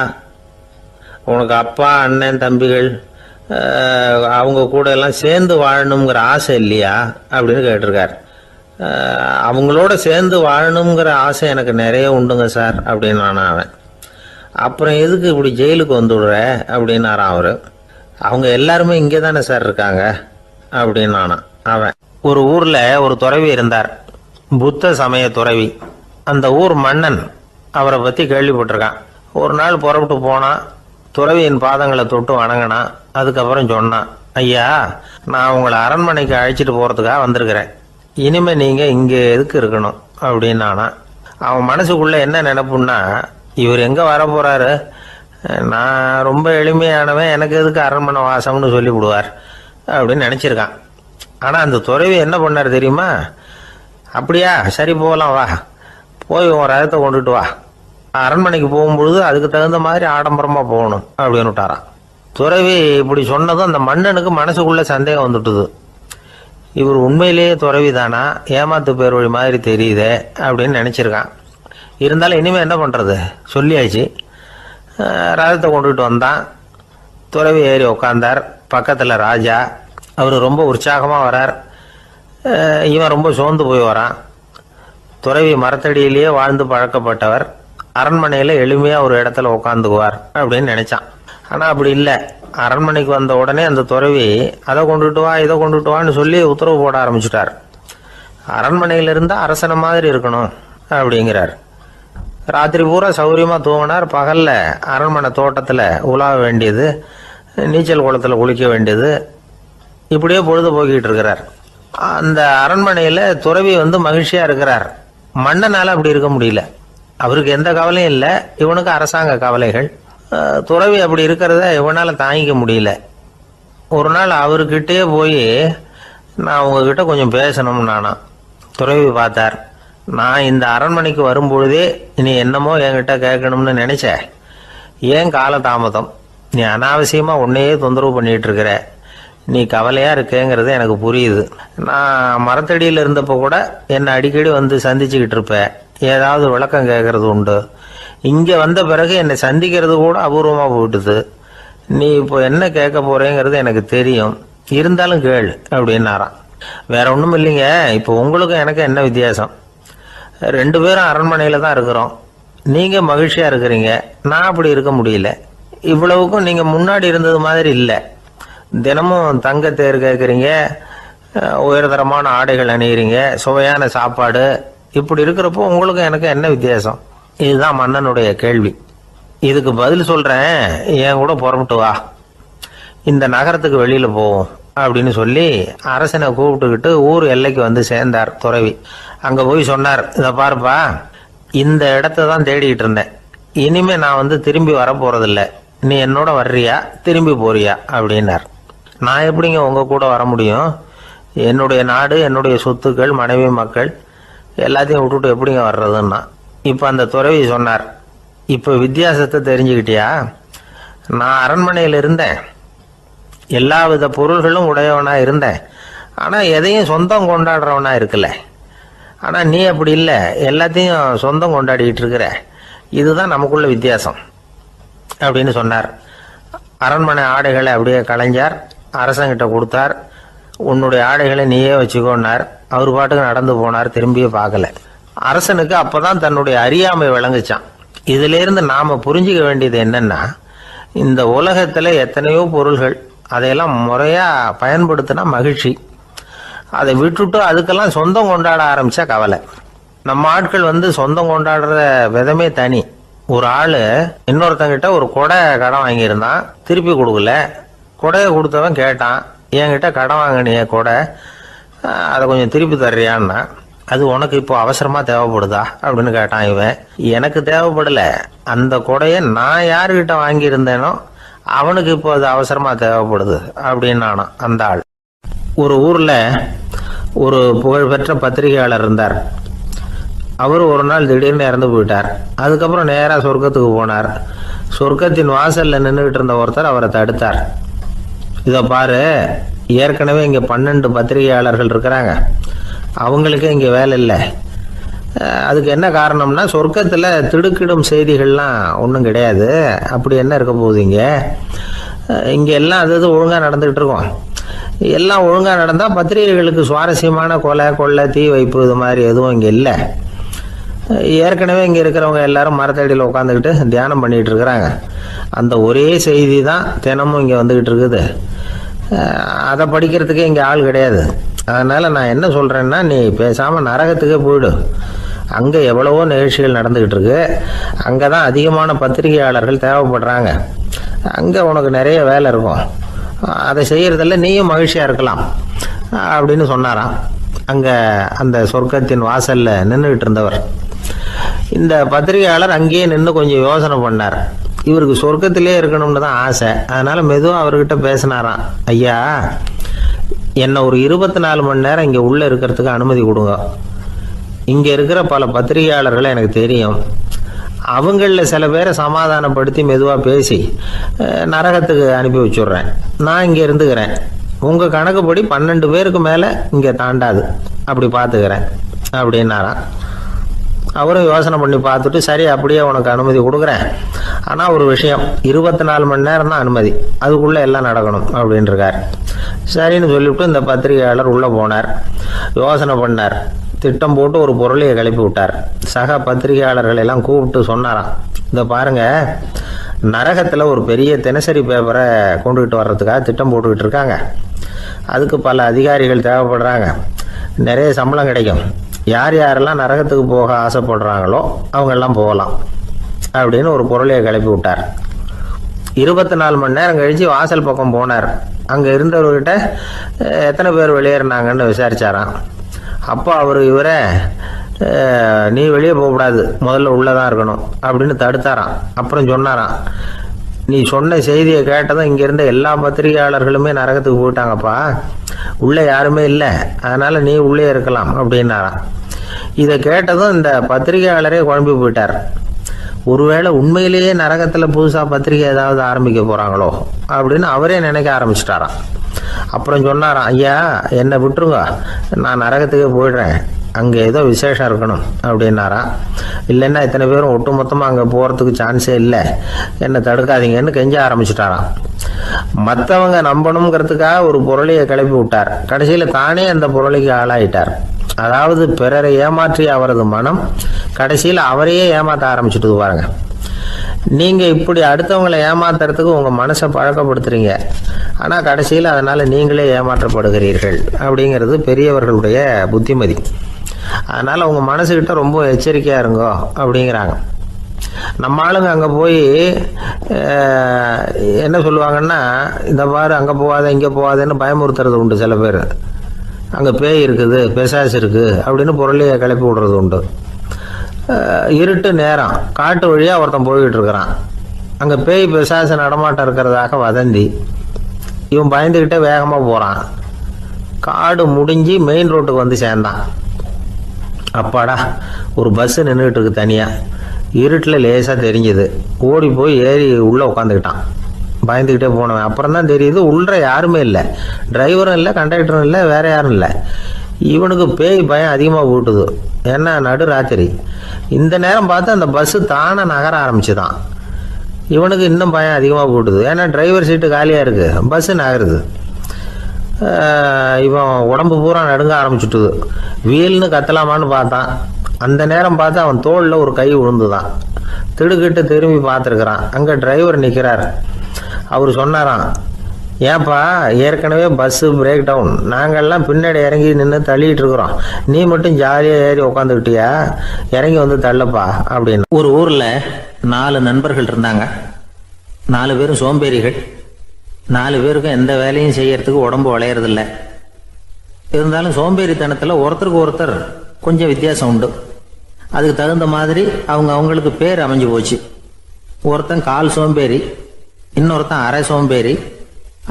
உனக்கு அப்பா, அண்ணன், தம்பிகள் அவங்க கூட எல்லாம் சேர்ந்து வாழணுங்கிற ஆசை இல்லையா அப்படின்னு கேட்டிருக்கார். அவங்களோட சேர்ந்து வாழணுங்கிற ஆசை எனக்கு நிறைய உண்டுங்க சார் அப்படின்னு அவன். அப்புறம் எதுக்கு இப்படி ஜெயிலுக்கு வந்துடுற அப்படின்னாரான் அவர். அவங்க எல்லாருமே இங்கே தானே சார் இருக்காங்க அப்படின்னு அவன். ஒரு ஊர்ல ஒரு துறவி இருந்தார், புத்த சமய துறவி. அந்த ஊர் மன்னன் அவரை பத்தி கேள்விப்பட்டிருக்கான். ஒரு நாள் புறப்பட்டு போனான், துறவியின் பாதங்களை தொட்டு வணங்கினான். அதுக்கப்புறம் சொன்னான், ஐயா, நான் உங்களை அரண்மனைக்கு அழைச்சிட்டு போறதுக்காக வந்திருக்கிறேன், இனிமே நீங்க இங்க எதுக்கு இருக்கணும் அப்படின்னு அவன் மனசுக்குள்ள என்ன நினைப்புன்னா, இவர் எங்க வர போறாரு, நான் ரொம்ப எளிமையானவன், எனக்கு எதுக்கு அரண்மனை வாசம்னு சொல்லி விடுவார் அப்படின்னு நினைச்சிருக்கான். ஆனா அந்த துறவி என்ன பண்ணார் தெரியுமா? அப்படியா, சரி போகலாம், வா, போய் உன் ரதத்தை கொண்டுட்டு வா, அரண்மனைக்கு போகும்பொழுது அதுக்கு தகுந்த மாதிரி ஆடம்பரமா போகணும் அப்படின்னு விட்டாரான். துறவி இப்படி சொன்னதும் அந்த மன்னனுக்கு மனசுக்குள்ள சந்தேகம் வந்துட்டுது. இவர் உண்மையிலேயே துறவி தானா, ஏமாத்து பேர் வழி மாதிரி தெரியுதே அப்படின்னு நினைச்சிருக்கான். இருந்தாலும் இனிமே என்ன பண்றது, சொல்லியாச்சு. ரதத்தை கொண்டுட்டு வந்தான். துறவி ஏறி உக்காந்தார். பக்கத்துல ராஜா, அவர் ரொம்ப உற்சாகமா வரார். இவன் ரொம்ப சோர்ந்து போய் வரான். துறவி மரத்தடியிலேயே வாழ்ந்து பழக்கப்பட்டவர், அரண்மனையில எளிமையா ஒரு இடத்துல உட்காந்துக்குவார் அப்படின்னு நினைச்சான். ஆனா அப்படி இல்லை. அரண்மனைக்கு வந்த உடனே அந்த துறவி அதை கொண்டுட்டு வா, இதை கொண்டுட்டு வான்னு சொல்லி உத்தரவு போட ஆரம்பிச்சுட்டார். அரண்மனையில இருந்தா அரசனை மாதிரி இருக்கணும் அப்படிங்கிறார். ராத்திரி பூரா சௌரியமா தூங்கினார். பகல்ல அரண்மனை தோட்டத்துல உலாவ வேண்டியது, நீச்சல் குளத்துல குளிக்க வேண்டியது, இப்படியே பொழுது போக்கிட்டு இருக்கிறார். அந்த அரண்மனையில துறவி மகிழ்ச்சியா இருக்கிறார். மன்னனால அப்படி இருக்க முடியல. அவருக்கு எந்த கவலையும் இல்லை, இவனுக்கு அரசாங்க கவலைகள். துறவி அப்படி இருக்கிறத இவனால தாங்கிக்க முடியல. ஒரு நாள் அவர்கிட்டே போய், நான் உங்ககிட்ட கொஞ்சம் பேசணும் நானா. துறவி பார்த்தார். நான் இந்த அரண்மனைக்கு வரும்பொழுதே நீ என்னமோ என்கிட்ட கேட்கணும்னு நினைச்ச, ஏன் காலதாமதம், நீ அனாவசியமா உன்னையே தொந்தரவு பண்ணிட்டு இருக்கிற, நீ கவலையா இருக்கேங்கிறது எனக்கு புரியுது. நான் மரத்தடியில் இருந்தப்போ கூட என்னை அடிக்கடி சந்திச்சுக்கிட்டு இருப்ப, ஏதாவது விளக்கம் கேட்கறது உண்டு. இங்க வந்த பிறகு என்னை சந்திக்கிறது கூட அபூர்வமா போயிட்டுது. நீ இப்போ என்ன கேட்க போறேங்கிறது எனக்கு தெரியும், இருந்தாலும் கேள் அப்படின்னாராம். வேற ஒண்ணும் இல்லைங்க, இப்போ உங்களுக்கும் எனக்கு என்ன வித்தியாசம், 2 பேரும் அரண்மனையில தான் இருக்கிறோம். நீங்க மகிழ்ச்சியா இருக்கிறீங்க, நான் அப்படி இருக்க முடியல. இவ்வளவுக்கும் நீங்க முன்னாடி இருந்தது மாதிரி இல்லை. தினமும் தங்க தேர் கேட்குறீங்க, உயர்தரமான ஆடைகள் அணிகிறீங்க, சுவையான சாப்பாடு. இப்படி இருக்கிறப்போ உங்களுக்கும் எனக்கு என்ன வித்தியாசம்? இதுதான் மன்னனுடைய கேள்வி. இதுக்கு பதில் சொல்றேன், என் கூட புறப்பட்டு வா, இந்த நகரத்துக்கு வெளியில போவோம் அப்படின்னு சொல்லி அரசனை கூப்பிட்டுக்கிட்டு ஊர் எல்லைக்கு சேர்ந்தார் துறவி. அங்க போய் சொன்னார், இத பாருப்பா, இந்த இடத்த தான் தேடிட்டு இருந்தேன், இனிமே நான் திரும்பி வர போறதில்ல, நீ என்னோட வர்றியா திரும்பி போறியா அப்படின்னார். நான் எப்படிங்க உங்க கூட வர முடியும், என்னுடைய நாடு, என்னுடைய சொத்துக்கள், மனைவி மக்கள் எல்லாத்தையும் விட்டுட்டு எப்படிங்க வர்றதுன்னா. இப்ப அந்த துறவி சொன்னார், இப்ப வித்தியாசத்தை தெரிஞ்சுக்கிட்டியா, நான் அரண்மனையில் இருந்தேன், எல்லா வித பொருள்களும் உடையவனா இருந்தேன், ஆனா எதையும் சொந்தம் கொண்டாடுறவனா இருக்கல. ஆனா நீ அப்படி இல்லை, எல்லாத்தையும் சொந்தம் கொண்டாடிட்டு இருக்கிற. இதுதான் நமக்குள்ள வித்தியாசம் அப்படின்னு சொன்னார். அரண்மனை ஆடைகளை அப்படியே களைஞ்சார், அரசங்கிட்ட கொடுத்தார். உன்னுடைய ஆடைகளை நீயே வச்சுக்கோன்னார். அவர் பாட்டுக்கு நடந்து போனார், திரும்பியே பார்க்கல. அரசனுக்கு அப்பதான் தன்னுடைய அறியாமை விளங்குச்சான். இதுல இருந்து நாம புரிஞ்சுக்க வேண்டியது என்னன்னா, இந்த உலகத்துல எத்தனையோ பொருள்கள், அதையெல்லாம் முறையா பயன்படுத்தினா மகிழ்ச்சி, அதை விட்டுட்டு அதுக்கெல்லாம் சொந்தம் கொண்டாட ஆரம்பிச்சா கவலை. நம்ம ஆட்கள் சொந்தம் கொண்டாடுற விதமே தனி. ஒரு ஆளு இன்னொருத்தங்கிட்ட ஒரு கொடை கடன் வாங்கியிருந்தான், திருப்பி கொடுக்கல. கொடையை கொடுத்தவன் கேட்டான், என்கிட்ட கடன் வாங்கினிய கொடை, அதை கொஞ்சம் திருப்பி தர்றியான்னா. அது உனக்கு இப்போ அவசரமா தேவைப்படுதா அப்படின்னு கேட்டான் இவன். எனக்கு தேவைப்படல, அந்த கொடையை நான் யாருக்கிட்ட வாங்கியிருந்தேனோ அவனுக்கு இப்போ அது அவசரமா தேவைப்படுது அப்படின்னு அந்த ஆள். ஒரு ஊர்ல ஒரு புகழ்பெற்ற பத்திரிகையாளர் இருந்தார். அவர் ஒரு நாள் திடீர்னு இறந்து போயிட்டார். அதுக்கப்புறம் நேரா சொர்க்கத்துக்கு போனார். சொர்க்கத்தின் வாசல்ல நின்றுகிட்டு இருந்த ஒருத்தர் அவரை தடுத்தார். இதை பாரு, ஏற்கனவே இங்க 12 பத்திரிகையாளர்கள் இருக்கிறாங்க, அவங்களுக்கு இங்க வேலை இல்லை. அதுக்கு என்ன காரணம்னா, சொர்க்கத்துல திடுக்கிடும் செய்திகள்லாம் ஒன்றும் கிடையாது, அப்படி என்ன இருக்க போகுதுங்க, இங்கே எல்லாம் அது ஒழுங்காக நடந்துகிட்டு இருக்கோம். எல்லாம் ஒழுங்காக நடந்தால் பத்திரிகைகளுக்கு சுவாரஸ்யமான கொலை கொள்ளை தீ வைப்பு இது மாதிரி எதுவும் இங்கே இல்லை. ஏற்கனவே இங்கே இருக்கிறவங்க எல்லாரும் மரத்தடியில் உட்காந்துக்கிட்டு தியானம் பண்ணிகிட்டு இருக்கிறாங்க. அந்த ஒரே செய்தி தான் தினமும் இங்கே வந்துக்கிட்டு இருக்குது. அதை படிக்கிறதுக்கே இங்கே ஆள் கிடையாது. அதனால் நான் என்ன சொல்கிறேன்னா, நீ பேசாமல் நரகத்துக்கே போயிடு. அங்கே எவ்வளவோ நிகழ்ச்சிகள் நடந்துக்கிட்டு இருக்கு. அங்கே தான் அதிகமான பத்திரிகையாளர்கள் தேவைப்படுறாங்க. அங்கே உனக்கு நிறைய வேலை இருக்கும். அதை செய்கிறதில்ல நீயும் மகிழ்ச்சியாக இருக்கலாம் அப்படின்னு சொன்னாராம். அங்கே அந்த சொர்க்கத்தின் வாசலில் நின்றுக்கிட்டு இருந்தவர். இந்த பத்திரிகையாளர் அங்கேயே நின்று கொஞ்சம் யோசனை பண்ணார். இவருக்கு சொர்க்கத்திலே இருக்கணும்னு தான் ஆசை. அதனால் மெதுவாக அவர்கிட்ட பேசினாராம். ஐயா, என்னை ஒரு 24 மணி நேரம் இங்கே உள்ளே இருக்கிறதுக்கு அனுமதி கொடுங்க. இங்கே இருக்கிற பல பத்திரிகையாளர்களை எனக்கு தெரியும். அவங்களில் சில பேரை சமாதானப்படுத்தி மெதுவாக பேசி நரகத்துக்கு அனுப்பி வச்சுட்றேன். நான் இங்கே இருந்துக்கிறேன். உங்கள் கணக்குப்படி 12 பேருக்கு மேலே இங்கே தாண்டாது, அப்படி பார்த்துக்கிறேன் அப்படின்னாராம். அவரும் யோசனை பண்ணி பார்த்துட்டு, சரி அப்படியே உனக்கு அனுமதி கொடுக்குறேன். ஆனால் ஒரு விஷயம், 24 மணி நேரம் தான் அனுமதி, அதுக்குள்ளே எல்லாம் நடக்கணும் அப்படின்ட்டுருக்கார். சரின்னு சொல்லிவிட்டு இந்த பத்திரிகையாளர் உள்ளே போனார். யோசனை பண்ணார். திட்டம் போட்டு ஒரு பொருளையை கிளப்பி விட்டார். சக பத்திரிகையாளர்கள் எல்லாம் கூப்பிட்டு சொன்னாராம், இந்த பாருங்க, நரகத்தில் ஒரு பெரிய தினசரி பேப்பரை கொண்டுகிட்டு வர்றதுக்காக திட்டம் போட்டுக்கிட்டு இருக்காங்க. அதுக்கு பல அதிகாரிகள் தேவைப்படுறாங்க. நிறைய சம்பளம் கிடைக்கும். யார் யாரெல்லாம் நரகத்துக்கு போக ஆசைப்படுறாங்களோ அவங்கெல்லாம் போகலாம் அப்படின்னு ஒரு பொருளையை கிளப்பி விட்டார். 24 மணி நேரம் கழித்து வாசல் பக்கம் போனார். அங்கே இருந்தவர்கிட்ட எத்தனை பேர் வெளியேறினாங்கன்னு விசாரிச்சாராம். அப்போ அவர் இவரை, நீ வெளியே போகக்கூடாது, முதல்ல உள்ளே தான் இருக்கணும் அப்படின்னு தடுத்தாராம். அப்புறம் சொன்னாராம், நீ சொன்ன செய்தியை கேட்டதும் இங்கே இருந்த எல்லா பத்திரிகையாளர்களுமே நரகத்துக்கு போயிட்டாங்கப்பா, உள்ளே யாருமே இல்லை, அதனால் நீ உள்ளே இருக்கலாம் அப்படின்னாராம். இதை கேட்டதும் இந்த பத்திரிகையாளரே குழம்பி போயிட்டார். ஒருவேளை உண்மையிலேயே நரகத்தில் புதுசாக பத்திரிகை ஏதாவது ஆரம்பிக்க போகிறாங்களோ அப்படின்னு அவரே நினைக்க ஆரம்பிச்சிட்டாராம். அப்புறம் சொன்னாராம், ஐயா என்னை விட்டுருங்க, நான் நரகத்துக்கே போயிடுறேன், அங்கே ஏதோ விசேஷம் இருக்கணும் அப்படின்னாராம். இல்லைன்னா இத்தனை பேரும் ஒட்டு மொத்தமாக அங்கே போகிறதுக்கு சான்ஸே இல்லை, என்னை தடுக்காதீங்கன்னு கெஞ்ச ஆரம்பிச்சிட்டாராம். மற்றவங்க நம்பணுங்கிறதுக்காக ஒரு பொருளையை கிளப்பி விட்டார். கடைசியில் தானே அந்த பொருளைக்கு ஆளாயிட்டார். அதாவது பிறரை ஏமாற்றிய அவரது மனம் கடைசியில் அவரையே ஏமாற்ற ஆரம்பிச்சுட்டு பாருங்க. நீங்கள் இப்படி அடுத்தவங்களை ஏமாத்துறதுக்கு உங்கள் மனசை பழக்கப்படுத்துறீங்க, ஆனால் கடைசியில் அதனால் நீங்களே ஏமாற்றப்படுகிறீர்கள் அப்படிங்கிறது பெரியவர்களுடைய புத்திமதி. அதனால் உங்கள் மனசுக்கிட்ட ரொம்ப எச்சரிக்கையாக இருங்கோ அப்படிங்கிறாங்க. நம்ம ஆளுங்க அங்கே போய் என்ன சொல்லுவாங்கன்னா, இந்த பாரு அங்கே போகாத இங்கே போகாதேன்னு பயமுறுத்துறது உண்டு. சில பேர் அங்கே பேய் இருக்குது, பிசாசு இருக்குது அப்படின்னு பொருளையை கிளப்பி விடுறது உண்டு. இருட்டு நேரம் காட்டு வழியாக ஒருத்தன் போய்கிட்டு இருக்கிறான். அங்கே பேய் பிசாசு நடமாட்டம் இருக்கிறதாக வதந்தி. இவன் பயந்துக்கிட்டே வேகமாக போகிறான். காடு முடிஞ்சு மெயின் ரோட்டுக்கு வந்து சேர்ந்தான். அப்பாடா, ஒரு பஸ்ஸு நின்றுக்கிட்டு இருக்கு தனியாக. இருட்டில் லேசாக தெரிஞ்சுது. ஓடி போய் ஏறி உள்ளே உட்காந்துக்கிட்டான். பயந்துக்கிட்டே போனவன் அப்புறம் தான் தெரியுது உள்ளே யாருமே இல்லை, டிரைவரும் இல்லை, கண்டக்டரும் இல்லை, வேற யாரும் இல்லை. இவனுக்கு பேய் பயம் அதிகமாக போட்டுது. ஏன்னா நடு ராத்திரி. இந்த நேரம் பார்த்து அந்த பஸ்ஸு தானே நகர ஆரம்பிச்சுதான். இவனுக்கு இன்னும் பயம் அதிகமாக போட்டுது. ஏன்னா டிரைவர் சீட்டு காலியாக இருக்குது, பஸ்ஸு நகருது. இவன் உடம்பு பூரா நடுங்க ஆரம்பிச்சுட்டுது. வீல்னு கத்தலாமான்னு பார்த்தான். அந்த நேரம் பார்த்து அவன் தோளில் ஒரு கை விழுந்துதான். திடுக்கிட்டு திரும்பி பார்த்துருக்குறான். அங்கே டிரைவர் நிற்கிறார். அவர் சொன்னாராம், ஏன்பா ஏற்கனவே பஸ்ஸு பிரேக் டவுன், நாங்கள்லாம் பின்னாடி இறங்கி நின்று தள்ளிட்டு இருக்கிறோம், நீ மட்டும் ஜாலியாக ஏறி உக்காந்துக்கிட்டியா, இறங்கி வந்து தள்ளப்பா அப்படின்னு. ஒரு ஊரில் 4 நண்பர்கள் இருந்தாங்க. 4 பேரும் சோம்பேறிகள். 4 பேருக்கும் எந்த வேலையும் செய்யறதுக்கு உடம்பு வளையறதில்லை. இருந்தாலும் சோம்பேறித்தனத்தில் ஒருத்தருக்கு ஒருத்தர் கொஞ்சம் வித்தியாசம் உண்டு. அதுக்கு தகுந்த மாதிரி அவங்களுக்கு பேர் அமைஞ்சு போச்சு. ஒருத்தன் கால் சோம்பேறி, இன்னொருத்தன் அரை சோம்பேறி,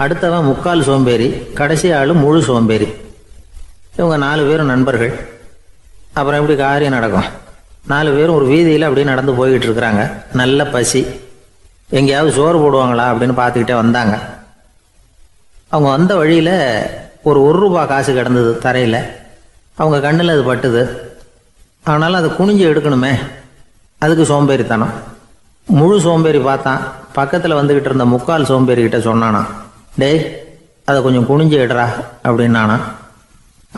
அடுத்தவன் முக்கால் சோம்பேறி, கடைசி ஆள் முழு சோம்பேறி. இவங்க 4 பேரும் நண்பர்கள். அப்புறம் எப்படி காரியம் நடக்கும்? 4 பேரும் ஒரு வீதியில் அப்படியே நடந்து போய்கிட்டு இருக்கிறாங்க. நல்ல பசி. எங்கேயாவது சோறு போடுவாங்களா அப்படின்னு பார்த்துக்கிட்டே வந்தாங்க. அவங்க வந்த வழியில் ஒரு ₹1 காசு கிடந்தது தரையில். அவங்க கண்ணில் அது பட்டுது. ஆனாலும் அதை குனிஞ்சு எடுக்கணுமே, அதுக்கு சோம்பேறித்தனம். முழு சோம்பேறி பார்த்தான், பக்கத்தில் வந்துக்கிட்டு இருந்த முக்கால் சோம்பேறிக்கிட்ட சொன்னானா, டேய் அதை கொஞ்சம் குனிஞ்சு எடுறா அப்படின்னானா.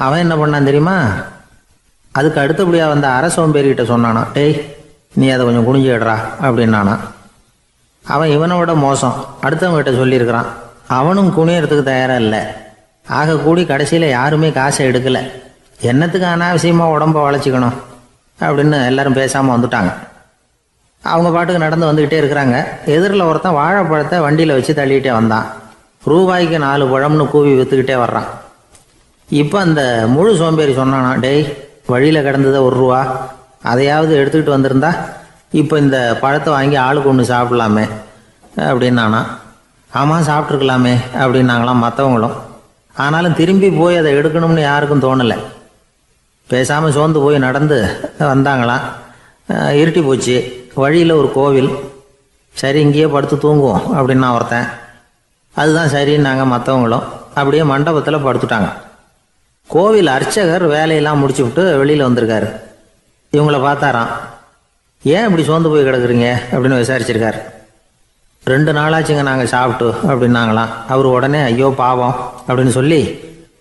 அவன் என்ன பண்ணான் தெரியுமா? அதுக்கு அடுத்தபடியாக வந்த அரை சோம்பேறிக்கிட்ட சொன்னானா, டேய் நீ அதை கொஞ்சம் குனிஞ்சு எடுறா அப்படின்னானா. அவன் இவனை விட மோசம், அடுத்தவங்ககிட்ட சொல்லியிருக்கிறான். அவனும் குனியறதுக்கு தயாராக இல்லை. ஆக கூடி கடைசியில் யாருமே காசை எடுக்கலை. என்னத்துக்கு அனாவசியமாக உடம்ப வளைச்சிக்கணும் அப்படின்னு எல்லாரும் பேசாமல் வந்துட்டாங்க. அவங்க பாட்டுக்கு நடந்து வந்துக்கிட்டே இருக்கிறாங்க. எதிரில் ஒருத்தன் வாழைப்பழத்தை வண்டியில் வச்சு தள்ளிக்கிட்டே வந்தான். ரூபாய்க்கு 4 பழம்னு கூவி விற்றுக்கிட்டே வர்றான். இப்போ அந்த முழு சோம்பேறி சொன்னானா, டேய் வழியில் கிடந்ததை 1 ரூபா, அதையாவது எடுத்துக்கிட்டு வந்திருந்தா இப்போ இந்த பழத்தை வாங்கி ஆளுக்கு ஒன்று சாப்பிடலாமே அப்படின்னானா. ஆமாம் சாப்பிட்ருக்கலாமே அப்படின்னாங்களாம் மற்றவங்களும். ஆனாலும் திரும்பி போய் அதை எடுக்கணும்னு யாருக்கும் தோணலை. பேசாமல் சோர்ந்து போய் நடந்து வந்தாங்களாம். இருட்டி போச்சு. வழியில் ஒரு கோவில். சரி இங்கேயே படுத்து தூங்குவோம் அப்படின்னா ஒருத்தன். அதுதான் சரின்னாங்க மற்றவங்களும். அப்படியே மண்டபத்தில் படுத்துட்டாங்க. கோவில் அர்ச்சகர் வேலையெல்லாம் முடிச்சு விட்டு வெளியில் வந்திருக்காரு. இவங்கள பார்த்தாராம். ஏன் இப்படி சோர்ந்து போய் கிடக்குறீங்க அப்படின்னு விசாரிச்சிருக்காரு. 2 நாளாச்சுங்க நாங்கள் சாப்பிட்டு அப்படின்னாங்களாம். அவர் உடனே ஐயோ பாவம் அப்படின்னு சொல்லி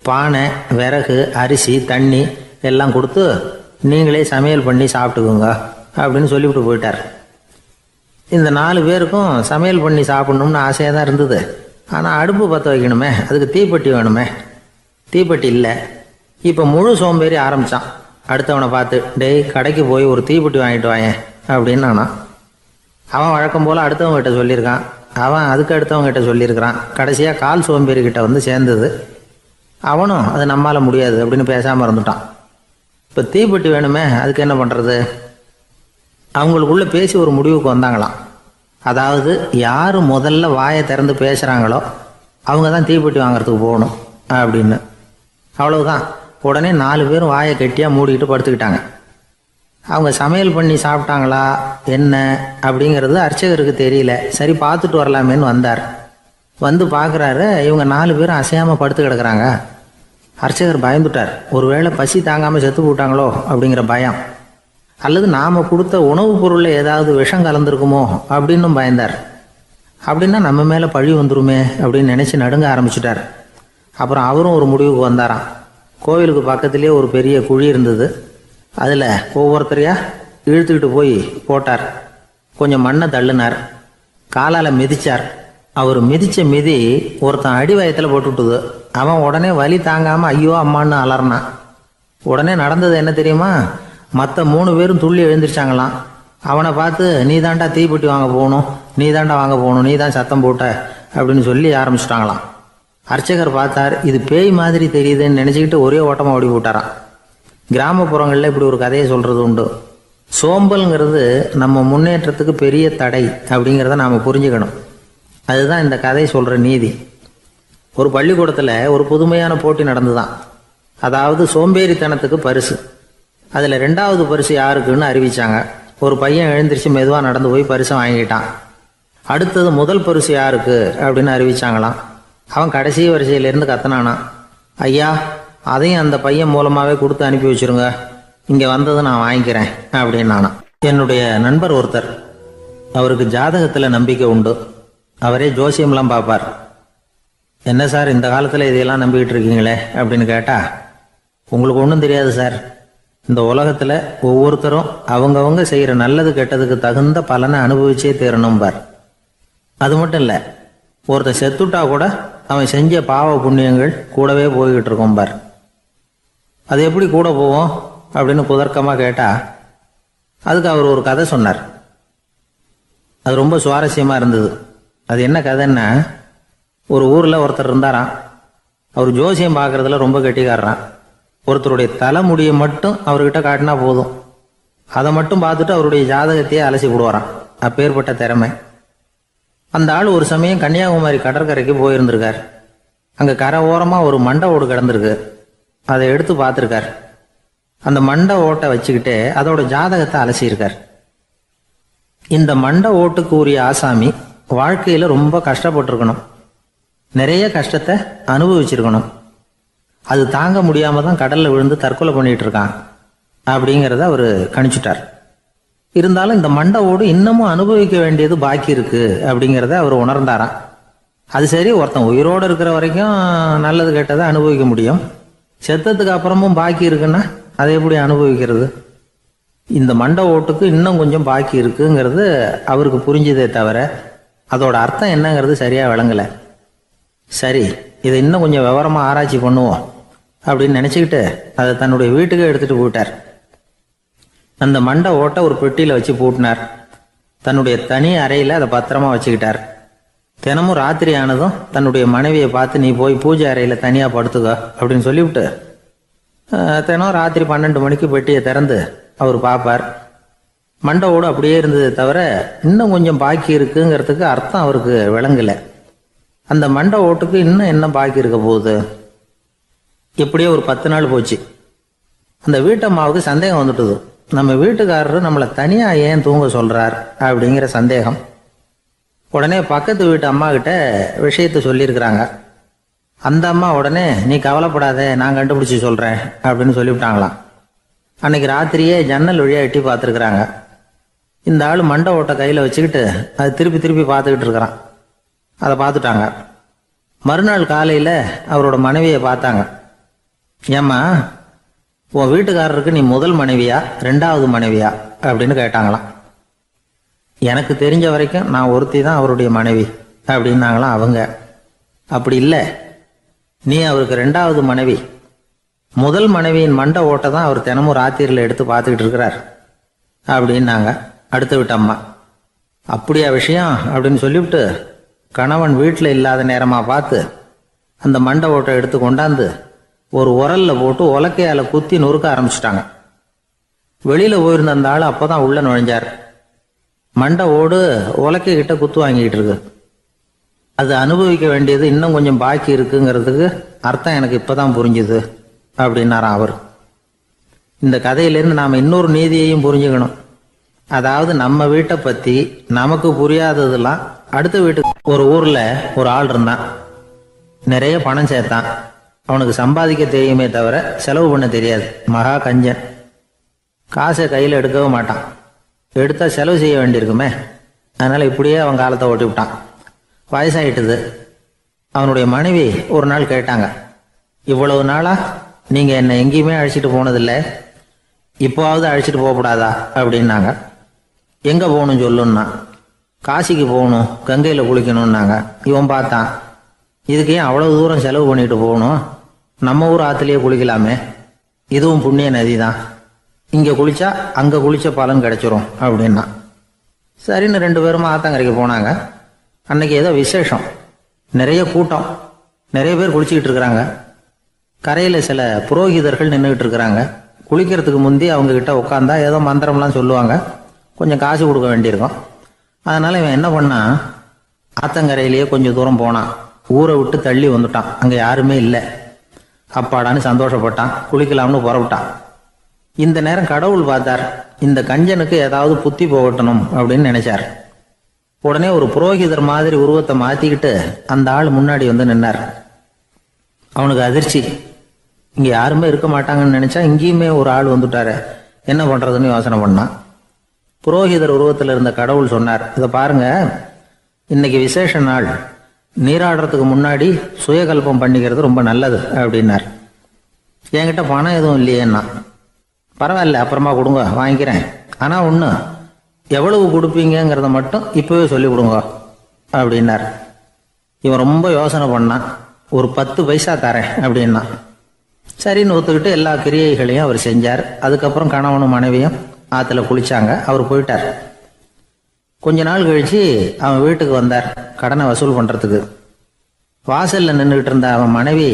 பானை, விறகு, அரிசி, தண்ணி எல்லாம் கொடுத்து நீங்களே சமையல் பண்ணி சாப்பிட்டுக்குங்க அப்படின்னு சொல்லிவிட்டு போயிட்டார். இந்த 4 பேருக்கும் சமையல் பண்ணி சாப்பிட்ணும்னு ஆசையாக தான் இருந்தது. ஆனால் அடுப்பு பற்ற வைக்கணுமே, அதுக்கு தீப்பெட்டி வேணுமே. தீப்பெட்டி இல்லை. இப்போ முழு சோம்பேறி ஆரம்பித்தான். அடுத்தவனை பார்த்து, டேய் கடைக்கு போய் ஒரு தீப்பெட்டி வாங்கிட்டு வாயேன் அப்படின்னு நானா. அவன் வழக்கம் போல் அடுத்தவங்ககிட்ட சொல்லியிருக்கான். அவன் அதுக்கு அடுத்தவங்ககிட்ட சொல்லியிருக்கிறான். கடைசியாக கால் சோம்பேறிக்கிட்ட வந்து சேர்ந்தது. அவனும் அது நம்மால் முடியாது அப்படின்னு பேசாமல் இருந்துட்டான். இப்போ தீப்பெட்டி வேணுமே, அதுக்கு என்ன பண்ணுறது? அவங்களுக்குள்ளே பேசி ஒரு முடிவுக்கு வந்தாங்களாம். அதாவது யார் முதல்ல வாயை திறந்து பேசுகிறாங்களோ அவங்க தான் தீப்பெட்டி வாங்கிறதுக்கு போகணும் அப்படின்னு. அவ்வளவுதான். உடனே 4 பேரும் வாயை கெட்டியாக மூடிக்கிட்டு படுத்துக்கிட்டாங்க. அவங்க சமையல் பண்ணி சாப்பிட்டாங்களா என்ன அப்படிங்கிறது அர்ச்சகருக்கு தெரியல. சரி பார்த்துட்டு வரலாமேன்னு வந்தார். வந்து பார்க்குறாரு, இவங்க 4 பேரும் அசையாமல் படுத்து கிடக்குறாங்க. அர்ச்சகர் பயந்துட்டார். ஒருவேளை பசி தாங்காமல் செத்து போட்டாங்களோ அப்படிங்கிற பயம், அல்லது நாம் கொடுத்த உணவுப் பொருளில் ஏதாவது விஷம் கலந்துருக்குமோ அப்படின்னும் பயந்தார். அப்படின்னா நம்ம மேலே பழி வந்துருமே அப்படின்னு நினச்சி நடுங்க ஆரம்பிச்சுட்டார். அப்புறம் அவரும் ஒரு முடிவுக்கு வந்தாராம். கோவிலுக்கு பக்கத்துலேயே ஒரு பெரிய குழி இருந்தது. அதில் ஒவ்வொருத்தரையாக இழுத்துக்கிட்டு போய் போட்டார். கொஞ்சம் மண்ணை தள்ளினார். காலால் மிதித்தார். அவர் மிதித்த மிதி ஒருத்தன் அடி வயத்தில் போட்டுவிட்டுது. அவன் உடனே வலி தாங்காமல் ஐயோ அம்மான்னு அலறினான். உடனே நடந்தது என்ன தெரியுமா? மற்ற 3 பேரும் துள்ளி எழுந்திரிச்சாங்களாம். அவனை பார்த்து நீ தாண்டா தீப்பெட்டி வாங்க போகணும், நீ தாண்டா வாங்க போகணும், நீ தான் சத்தம் போட்ட அப்படின்னு சொல்லி ஆரம்பிச்சிட்டாங்களாம். அர்ச்சகர் பார்த்தார். இது பேய் மாதிரி தெரியுதுன்னு நினச்சிக்கிட்டு ஒரே ஓட்டமாக ஓடி போட்டாராம். கிராமப்புறங்களில் இப்படி ஒரு கதையை சொல்கிறது உண்டு. சோம்பல்ங்கிறது நம்ம முன்னேற்றத்துக்கு பெரிய தடை அப்படிங்கிறத நாம் புரிஞ்சுக்கணும். அதுதான் இந்த கதை சொல்கிற நீதி. ஒரு பள்ளிக்கூடத்தில் ஒரு புதுமையான போட்டி நடந்துதான். அதாவது சோம்பேறித்தனத்துக்கு பரிசு. அதில் 2வது பரிசு யாருக்குன்னு அறிவிச்சாங்க. ஒரு பையன் எழுந்திரிச்சு மெதுவாக நடந்து போய் பரிசை வாங்கிட்டான். அடுத்தது முதல் பரிசு யாருக்கு அப்படின்னு அறிவிச்சாங்களாம். அவன் கடைசி வரிசையிலேருந்து கத்தனானா, ஐயா அதையும் அந்த பையன் மூலமாகவே கொடுத்து அனுப்பி வச்சுருங்க, இங்கே வந்ததை நான் வாங்கிக்கிறேன் அப்படின்னானா. என்னுடைய நண்பர் ஒருத்தர், அவருக்கு ஜாதகத்தில் நம்பிக்கை உண்டு. அவரே ஜோசியம்லாம் பார்ப்பார். என்ன சார் இந்த காலத்தில் இதையெல்லாம் நம்பிக்கிட்டு இருக்கீங்களே அப்படின்னு கேட்டால், உங்களுக்கு ஒன்றும் தெரியாது சார். இந்த உலகத்தில் ஒவ்வொருத்தரும் அவங்கவங்க செய்கிற நல்லது கெட்டதுக்கு தகுந்த பலனை அனுபவிச்சே தீரணும்பார். அது மட்டும் இல்லை, ஒருத்தன் செத்துட்டா கூட அவன் செஞ்ச பாவ புண்ணியங்கள் கூடவே போய்கிட்டு இருக்கோம்பார். அது எப்படி கூட போவோம் அப்படின்னு குதர்க்கமாக கேட்டால், அதுக்கு அவர் ஒரு கதை சொன்னார். அது ரொம்ப சுவாரஸ்யமாக இருந்தது. அது என்ன கதைன்னா, ஒரு ஊரில் ஒருத்தர் இருந்தாராம். அவர் ஜோசியம் பார்க்குறதுல ரொம்ப கெட்டிக்காரரான். ஒருத்தருடைய தலைமுடியை மட்டும் அவர்கிட்ட காட்டினா போதும், அதை மட்டும் பார்த்துட்டு அவருடைய ஜாதகத்தையே அலசி விடுவாராம். அப்பேற்பட்ட திறமை. அந்த ஆள் ஒரு சமயம் கன்னியாகுமரி கடற்கரைக்கு போயிருந்திருக்கார். அங்கே கரை ஓரமாக ஒரு மண்டை ஓடு கிடந்திருக்கு. அதை எடுத்து பார்த்துருக்கார். அந்த மண்டை ஓட்டை வச்சுக்கிட்டே அதோட ஜாதகத்தை அலசியிருக்கார். இந்த மண்டை ஓட்டுக்கு உரிய ஆசாமி வாழ்க்கையில் ரொம்ப கஷ்டப்பட்டிருக்கணும், நிறைய கஷ்டத்தை அனுபவிச்சிருக்கணும். அது தாங்க முடியாமல் தான் கடலில் விழுந்து தற்கொலை பண்ணிகிட்டு இருக்கான் அப்படிங்கிறத அவர் கணிச்சுட்டார். இருந்தாலும் இந்த மண்டை ஓடு இன்னமும் அனுபவிக்க வேண்டியது பாக்கி இருக்கு அப்படிங்கிறத அவர் உணர்ந்தாராம். அது சரி, ஒருத்தன் உயிரோடு இருக்கிற வரைக்கும் நல்லது கெட்டதை அனுபவிக்க முடியும். செத்ததுக்கு அப்புறமும் பாக்கி இருக்குன்னா அதை எப்படி அனுபவிக்கிறது? இந்த மண்டை ஓட்டுக்கு இன்னும் கொஞ்சம் பாக்கி இருக்குங்கிறது அவருக்கு புரிஞ்சதே தவிர அதோட அர்த்தம் என்னங்கிறது சரியா விளங்கல. சரி, இதை இன்னும் கொஞ்சம் விவரமா ஆராய்ச்சி பண்ணுவோம் அப்படின்னு நினைச்சுக்கிட்டு அதை தன்னுடைய வீட்டுக்கு எடுத்துட்டு போயிட்டார். அந்த மண்டை ஓட்டை ஒரு பெட்டியில வச்சு பூட்டினார். தன்னுடைய தனி அறையில அதை பத்திரமா வச்சுக்கிட்டார். தினமும் ராத்திரி ஆனதும் தன்னுடைய மனைவியை பார்த்து, நீ போய் பூஜை அறையில தனியா படுத்துக்க அப்படின்னு சொல்லிவிட்டு தினம் ராத்திரி 12 மணிக்கு பெட்டியை திறந்து அவர் பார்ப்பார். மண்டை ஓடு அப்படியே இருந்தது தவிர இன்னும் கொஞ்சம் பாக்கி இருக்குங்கிறதுக்கு அர்த்தம் அவருக்கு விளங்கல. அந்த மண்டை ஓட்டுக்கு இன்னும் என்ன பாக்கி இருக்க போகுது? எப்படியோ ஒரு 10 நாள் போச்சு. அந்த வீட்டம்மாவுக்கு சந்தேகம் வந்துட்டுது. நம்ம வீட்டுக்காரரு நம்மளை தனியா ஏன் தூங்க சொல்றார் அப்படிங்கிற சந்தேகம். உடனே பக்கத்து வீட்டு அம்மா கிட்ட விஷயத்த சொல்லியிருக்கிறாங்க. அந்த அம்மா உடனே, நீ கவலைப்படாத, நான் கண்டுபிடிச்சி சொல்றேன் அப்படின்னு சொல்லிவிட்டாங்களாம். அன்னைக்கு ராத்திரியே ஜன்னல் வழியா எட்டி பார்த்துருக்குறாங்க. இந்த ஆள் மண்டை ஓட்டை கையில வச்சுக்கிட்டு அது திருப்பி திருப்பி பார்த்துக்கிட்டு இருக்கிறான். அதை பார்த்துட்டாங்க. மறுநாள் காலையில அவரோட மனைவியை பார்த்தாங்க. ஏம்மா, உன் வீட்டுக்காரருக்கு நீ முதல் மனைவியா 2வது மனைவியா அப்படின்னு கேட்டாங்களாம். எனக்கு தெரிஞ்ச வரைக்கும் நான் ஒருத்தி தான் அவருடைய மனைவி அப்படின்னாங்களாம் அவங்க. அப்படி இல்லை, நீ அவருக்கு 2வது மனைவி. முதல் மனைவியின் மண்டை ஓட்டை தான் அவர் தினமும் ராத்திரியில் எடுத்து பார்த்துக்கிட்டு இருக்கிறார் அப்படின்னாங்க அடுத்த வீட்டு அம்மா. அப்படியா விஷயம் அப்படின்னு சொல்லிவிட்டு கணவன் வீட்டில் இல்லாத நேரமாக பார்த்து அந்த மண்டை ஓட்டை எடுத்து கொண்டாந்து ஒரு உரல்ல போட்டு உலக்கையால குத்தி நொறுக்க ஆரம்பிச்சிட்டாங்க. வெளியில போயிருந்த அந்த ஆள் அப்பதான் உள்ள நுழைஞ்சார். மண்டை ஓடு உலக்கை கிட்ட குத்து வாங்கிட்டு இருக்கு. அது அனுபவிக்க வேண்டியது இன்னும் கொஞ்சம் பாக்கி இருக்குங்கிறதுக்கு அர்த்தம் எனக்கு இப்பதான் புரிஞ்சுது அப்படின்னாராம் அவர். இந்த கதையிலேருந்து நாம இன்னொரு நீதியையும் புரிஞ்சுக்கணும். அதாவது நம்ம வீட்டை பத்தி நமக்கு புரியாததெல்லாம் அடுத்த வீட்டுக்கு. ஒரு ஊர்ல ஒரு ஆள் இருந்தான். நிறைய பணம் சேர்த்தான். அவனுக்கு சம்பாதிக்க தெரியுமே தவிர செலவு பண்ண தெரியாது. மகா கஞ்சன். காசை கையில் எடுக்கவே மாட்டான். எடுத்தா செலவு செய்ய வேண்டியிருக்குமே. அதனால இப்படியே அவன் காலத்தை ஓட்டி விட்டான். வயசாயிட்டுது. அவனுடைய மனைவி ஒரு நாள் கேட்டாங்க, இவ்வளவு நாளா நீங்க என்னை எங்கேயுமே அழைச்சிட்டு போனதில்லை, இப்போவாவது அழைச்சிட்டு போகக்கூடாதா அப்படின்னாங்க. எங்க போகணும் சொல்லுன்னா. காசிக்கு போகணும், கங்கையில குளிக்கணும்னாங்க. இவன் பார்த்தான், இதுக்கு ஏன் அவ்வளவு தூரம் செலவு பண்ணிட்டு போகணும், நம்ம ஊர் ஆத்துலயே குளிக்கலாமே, இதுவும் புண்ணிய நதி தான், இங்க குளிச்சா அங்க குளிச்ச பலன் கிடைச்சிரும் அப்படின்னா. சரின்னு 2 பேரும் ஆத்தங்கரைக்கு போனாங்க. அன்னைக்கு ஏதோ விசேஷம், நிறைய கூட்டம், நிறைய பேர் குளிச்சுக்கிட்டு இருக்கிறாங்க. கரையில சில புரோகிதர்கள் நின்றுகிட்டு இருக்கிறாங்க. குளிக்கிறதுக்கு முந்தி அவங்க கிட்ட உட்காந்தா ஏதோ மந்திரம்லாம் சொல்லுவாங்க, கொஞ்சம் காசு கொடுக்க வேண்டியிருக்கும். அதனால இவன் என்ன பண்ணான், ஆத்தங்கரையிலேயே கொஞ்சம் தூரம் போனான். ஊரை விட்டு தள்ளி வந்துட்டான். அங்க யாருமே இல்லை. அப்பாடான்னு சந்தோஷப்பட்டான். குளிக்கலாம்னு புறப்பட்டான். இந்த நேரம் கடவுள் பார்த்தார், இந்த கஞ்சனுக்கு ஏதாவது புத்தி போகட்டணும் அப்படின்னு நினைச்சார். உடனே ஒரு புரோகிதர் மாதிரி உருவத்தை மாத்திக்கிட்டு அந்த ஆள் முன்னாடி வந்து நின்னார். அவனுக்கு அதிர்ச்சி. இங்க யாருமே இருக்க மாட்டாங்கன்னு நினைச்சா இங்கேயுமே ஒரு ஆள் வந்துட்டாரு, என்ன பண்றதுன்னு யோசனை பண்ணான். புரோகிதர் உருவத்தில் இருந்த கடவுள் சொன்னார், இதை பாருங்க, இன்னைக்கு விசேஷ நாள், நீராடுறதுக்கு முன்னாடி சுயகல்பம் பண்ணிக்கிறது ரொம்ப நல்லது அப்படின்னார். என்கிட்ட பணம் எதுவும் இல்லையேன்னா. பரவாயில்ல, அப்புறமா கொடுங்க, வாங்கிக்கிறேன். ஆனா ஒண்ணு, எவ்வளவு கொடுப்பீங்கிறத மட்டும் இப்பவே சொல்லி கொடுங்க அப்படின்னார். இவன் ரொம்ப யோசனை பண்ணான். ஒரு 10 பைசா தரேன் அப்படின்னா. சரின்னு ஒத்துக்கிட்டு எல்லா கிரியைகளையும் அவர் செஞ்சார். அதுக்கப்புறம் கணவனும் மனைவியும் ஆத்துல குளிச்சாங்க. அவர் போயிட்டார். கொஞ்ச நாள் கழிச்சு அவன் வீட்டுக்கு வந்தார் கடனை வசூல் பண்றதுக்கு. வாசல்ல நின்றுகிட்டு இருந்த அவன் மனைவி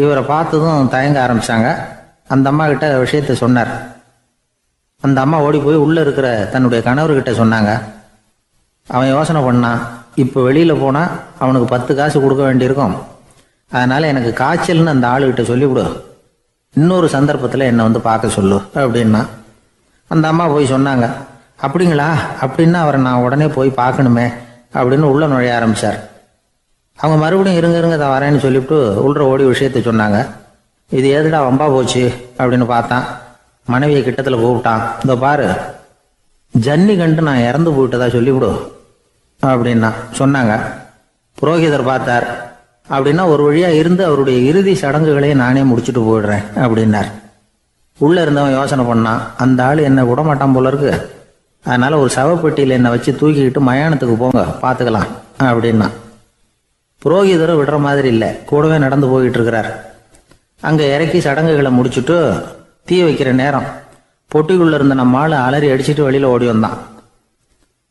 இவரை பார்த்ததும் தயங்க ஆரம்பிச்சாங்க. அந்த அம்மா கிட்ட விஷயத்த சொன்னார். அந்த அம்மா ஓடி போய் உள்ள இருக்கிற தன்னுடைய கணவர்கிட்ட சொன்னாங்க. அவன் யோசனை பண்ணான், இப்போ வெளியில போனா அவனுக்கு 10 காசு கொடுக்க வேண்டியிருக்கும், அதனால எனக்கு காய்ச்சல்னு அந்த ஆளுகிட்ட சொல்லிவிடு, இன்னொரு சந்தர்ப்பத்தில் என்னை வந்து பார்க்க சொல்லு அப்படின்னா. அந்த அம்மா போய் சொன்னாங்க. அப்படிங்களா, அப்படின்னா அவரை நான் உடனே போய் பார்க்கணுமே அப்படின்னு உள்ள நுழைய ஆரம்பிச்சார். அவங்க மறுபடியும் இருங்க தான் வரேன்னு சொல்லிவிட்டு உள்ள ஓடி விஷயத்த சொன்னாங்க. இது எதுடா வம்பா போச்சு அப்படின்னு பார்த்தான். மனைவியை கிட்டத்தில் கூப்பிட்டான். இதோ பாரு, ஜன்னி கண்டு நான் இறந்து போயிட்டதா சொல்லிவிடு அப்படின்னா சொன்னாங்க. புரோகிதர் பார்த்தார். அப்படின்னா ஒரு வழியா இருந்து அவருடைய இறுதி சடங்குகளையும் நானே முடிச்சுட்டு போயிடுறேன் அப்படின்னார். உள்ள இருந்தவன் யோசனை பண்ணான், அந்த ஆள் என்னை விடமாட்டான் போல இருக்கு, அதனால ஒரு சவப்பெட்டியில் என்னை வச்சு தூக்கிக்கிட்டு மயானத்துக்கு போங்க பார்த்துக்கலாம் அப்படின்னா. புரோகிதரும் விடுற மாதிரி இல்லை, கூடவே நடந்து போயிட்டு இருக்கிறார். அங்கே இறக்கி சடங்குகளை முடிச்சுட்டு தீ வைக்கிற நேரம் பொட்டிக்குள்ள இருந்த நம்ம ஆளு அலறி அடிச்சுட்டு வெளியில ஓடி வந்தான்.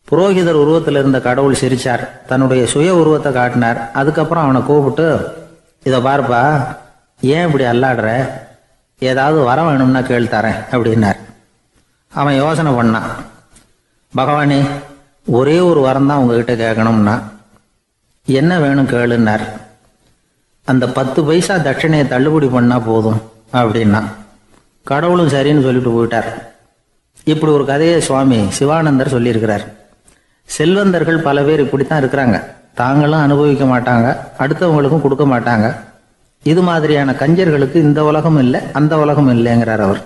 புரோகிதர் உருவத்தில் இருந்த கடவுள் சிரிச்சார், தன்னுடைய சுய உருவத்தை காட்டினார். அதுக்கப்புறம் அவனை கூப்பிட்டு, இதை பாருப்பா, ஏன் இப்படி அல்லாடுற, ஏதாவது வரம் வேணும்னா கேள் தரேன் அப்படின்னார். அவன் யோசனை பண்ணான், பகவானே ஒரே ஒரு வரம் தான் உங்ககிட்ட கேட்கணும்னா. என்ன வேணும் கேளுன்னார். அந்த 10 பைசா தட்சணையை தள்ளுபடி பண்ணா போதும் அப்படின்னா. கடவுளும் சரின்னு சொல்லிட்டு போயிட்டார். இப்படி ஒரு கதையை சுவாமி சிவானந்தர் சொல்லியிருக்கிறார். செல்வந்தர்கள் பல பேர் இப்படித்தான் இருக்கிறாங்க. தாங்களும் அனுபவிக்க மாட்டாங்க, அடுத்தவங்களுக்கும் கொடுக்க மாட்டாங்க. இது மாதிரியான கஞ்சர்களுக்கு இந்த உலகம் இல்லை அந்த உலகம் இல்லைங்கிறார் அவர்.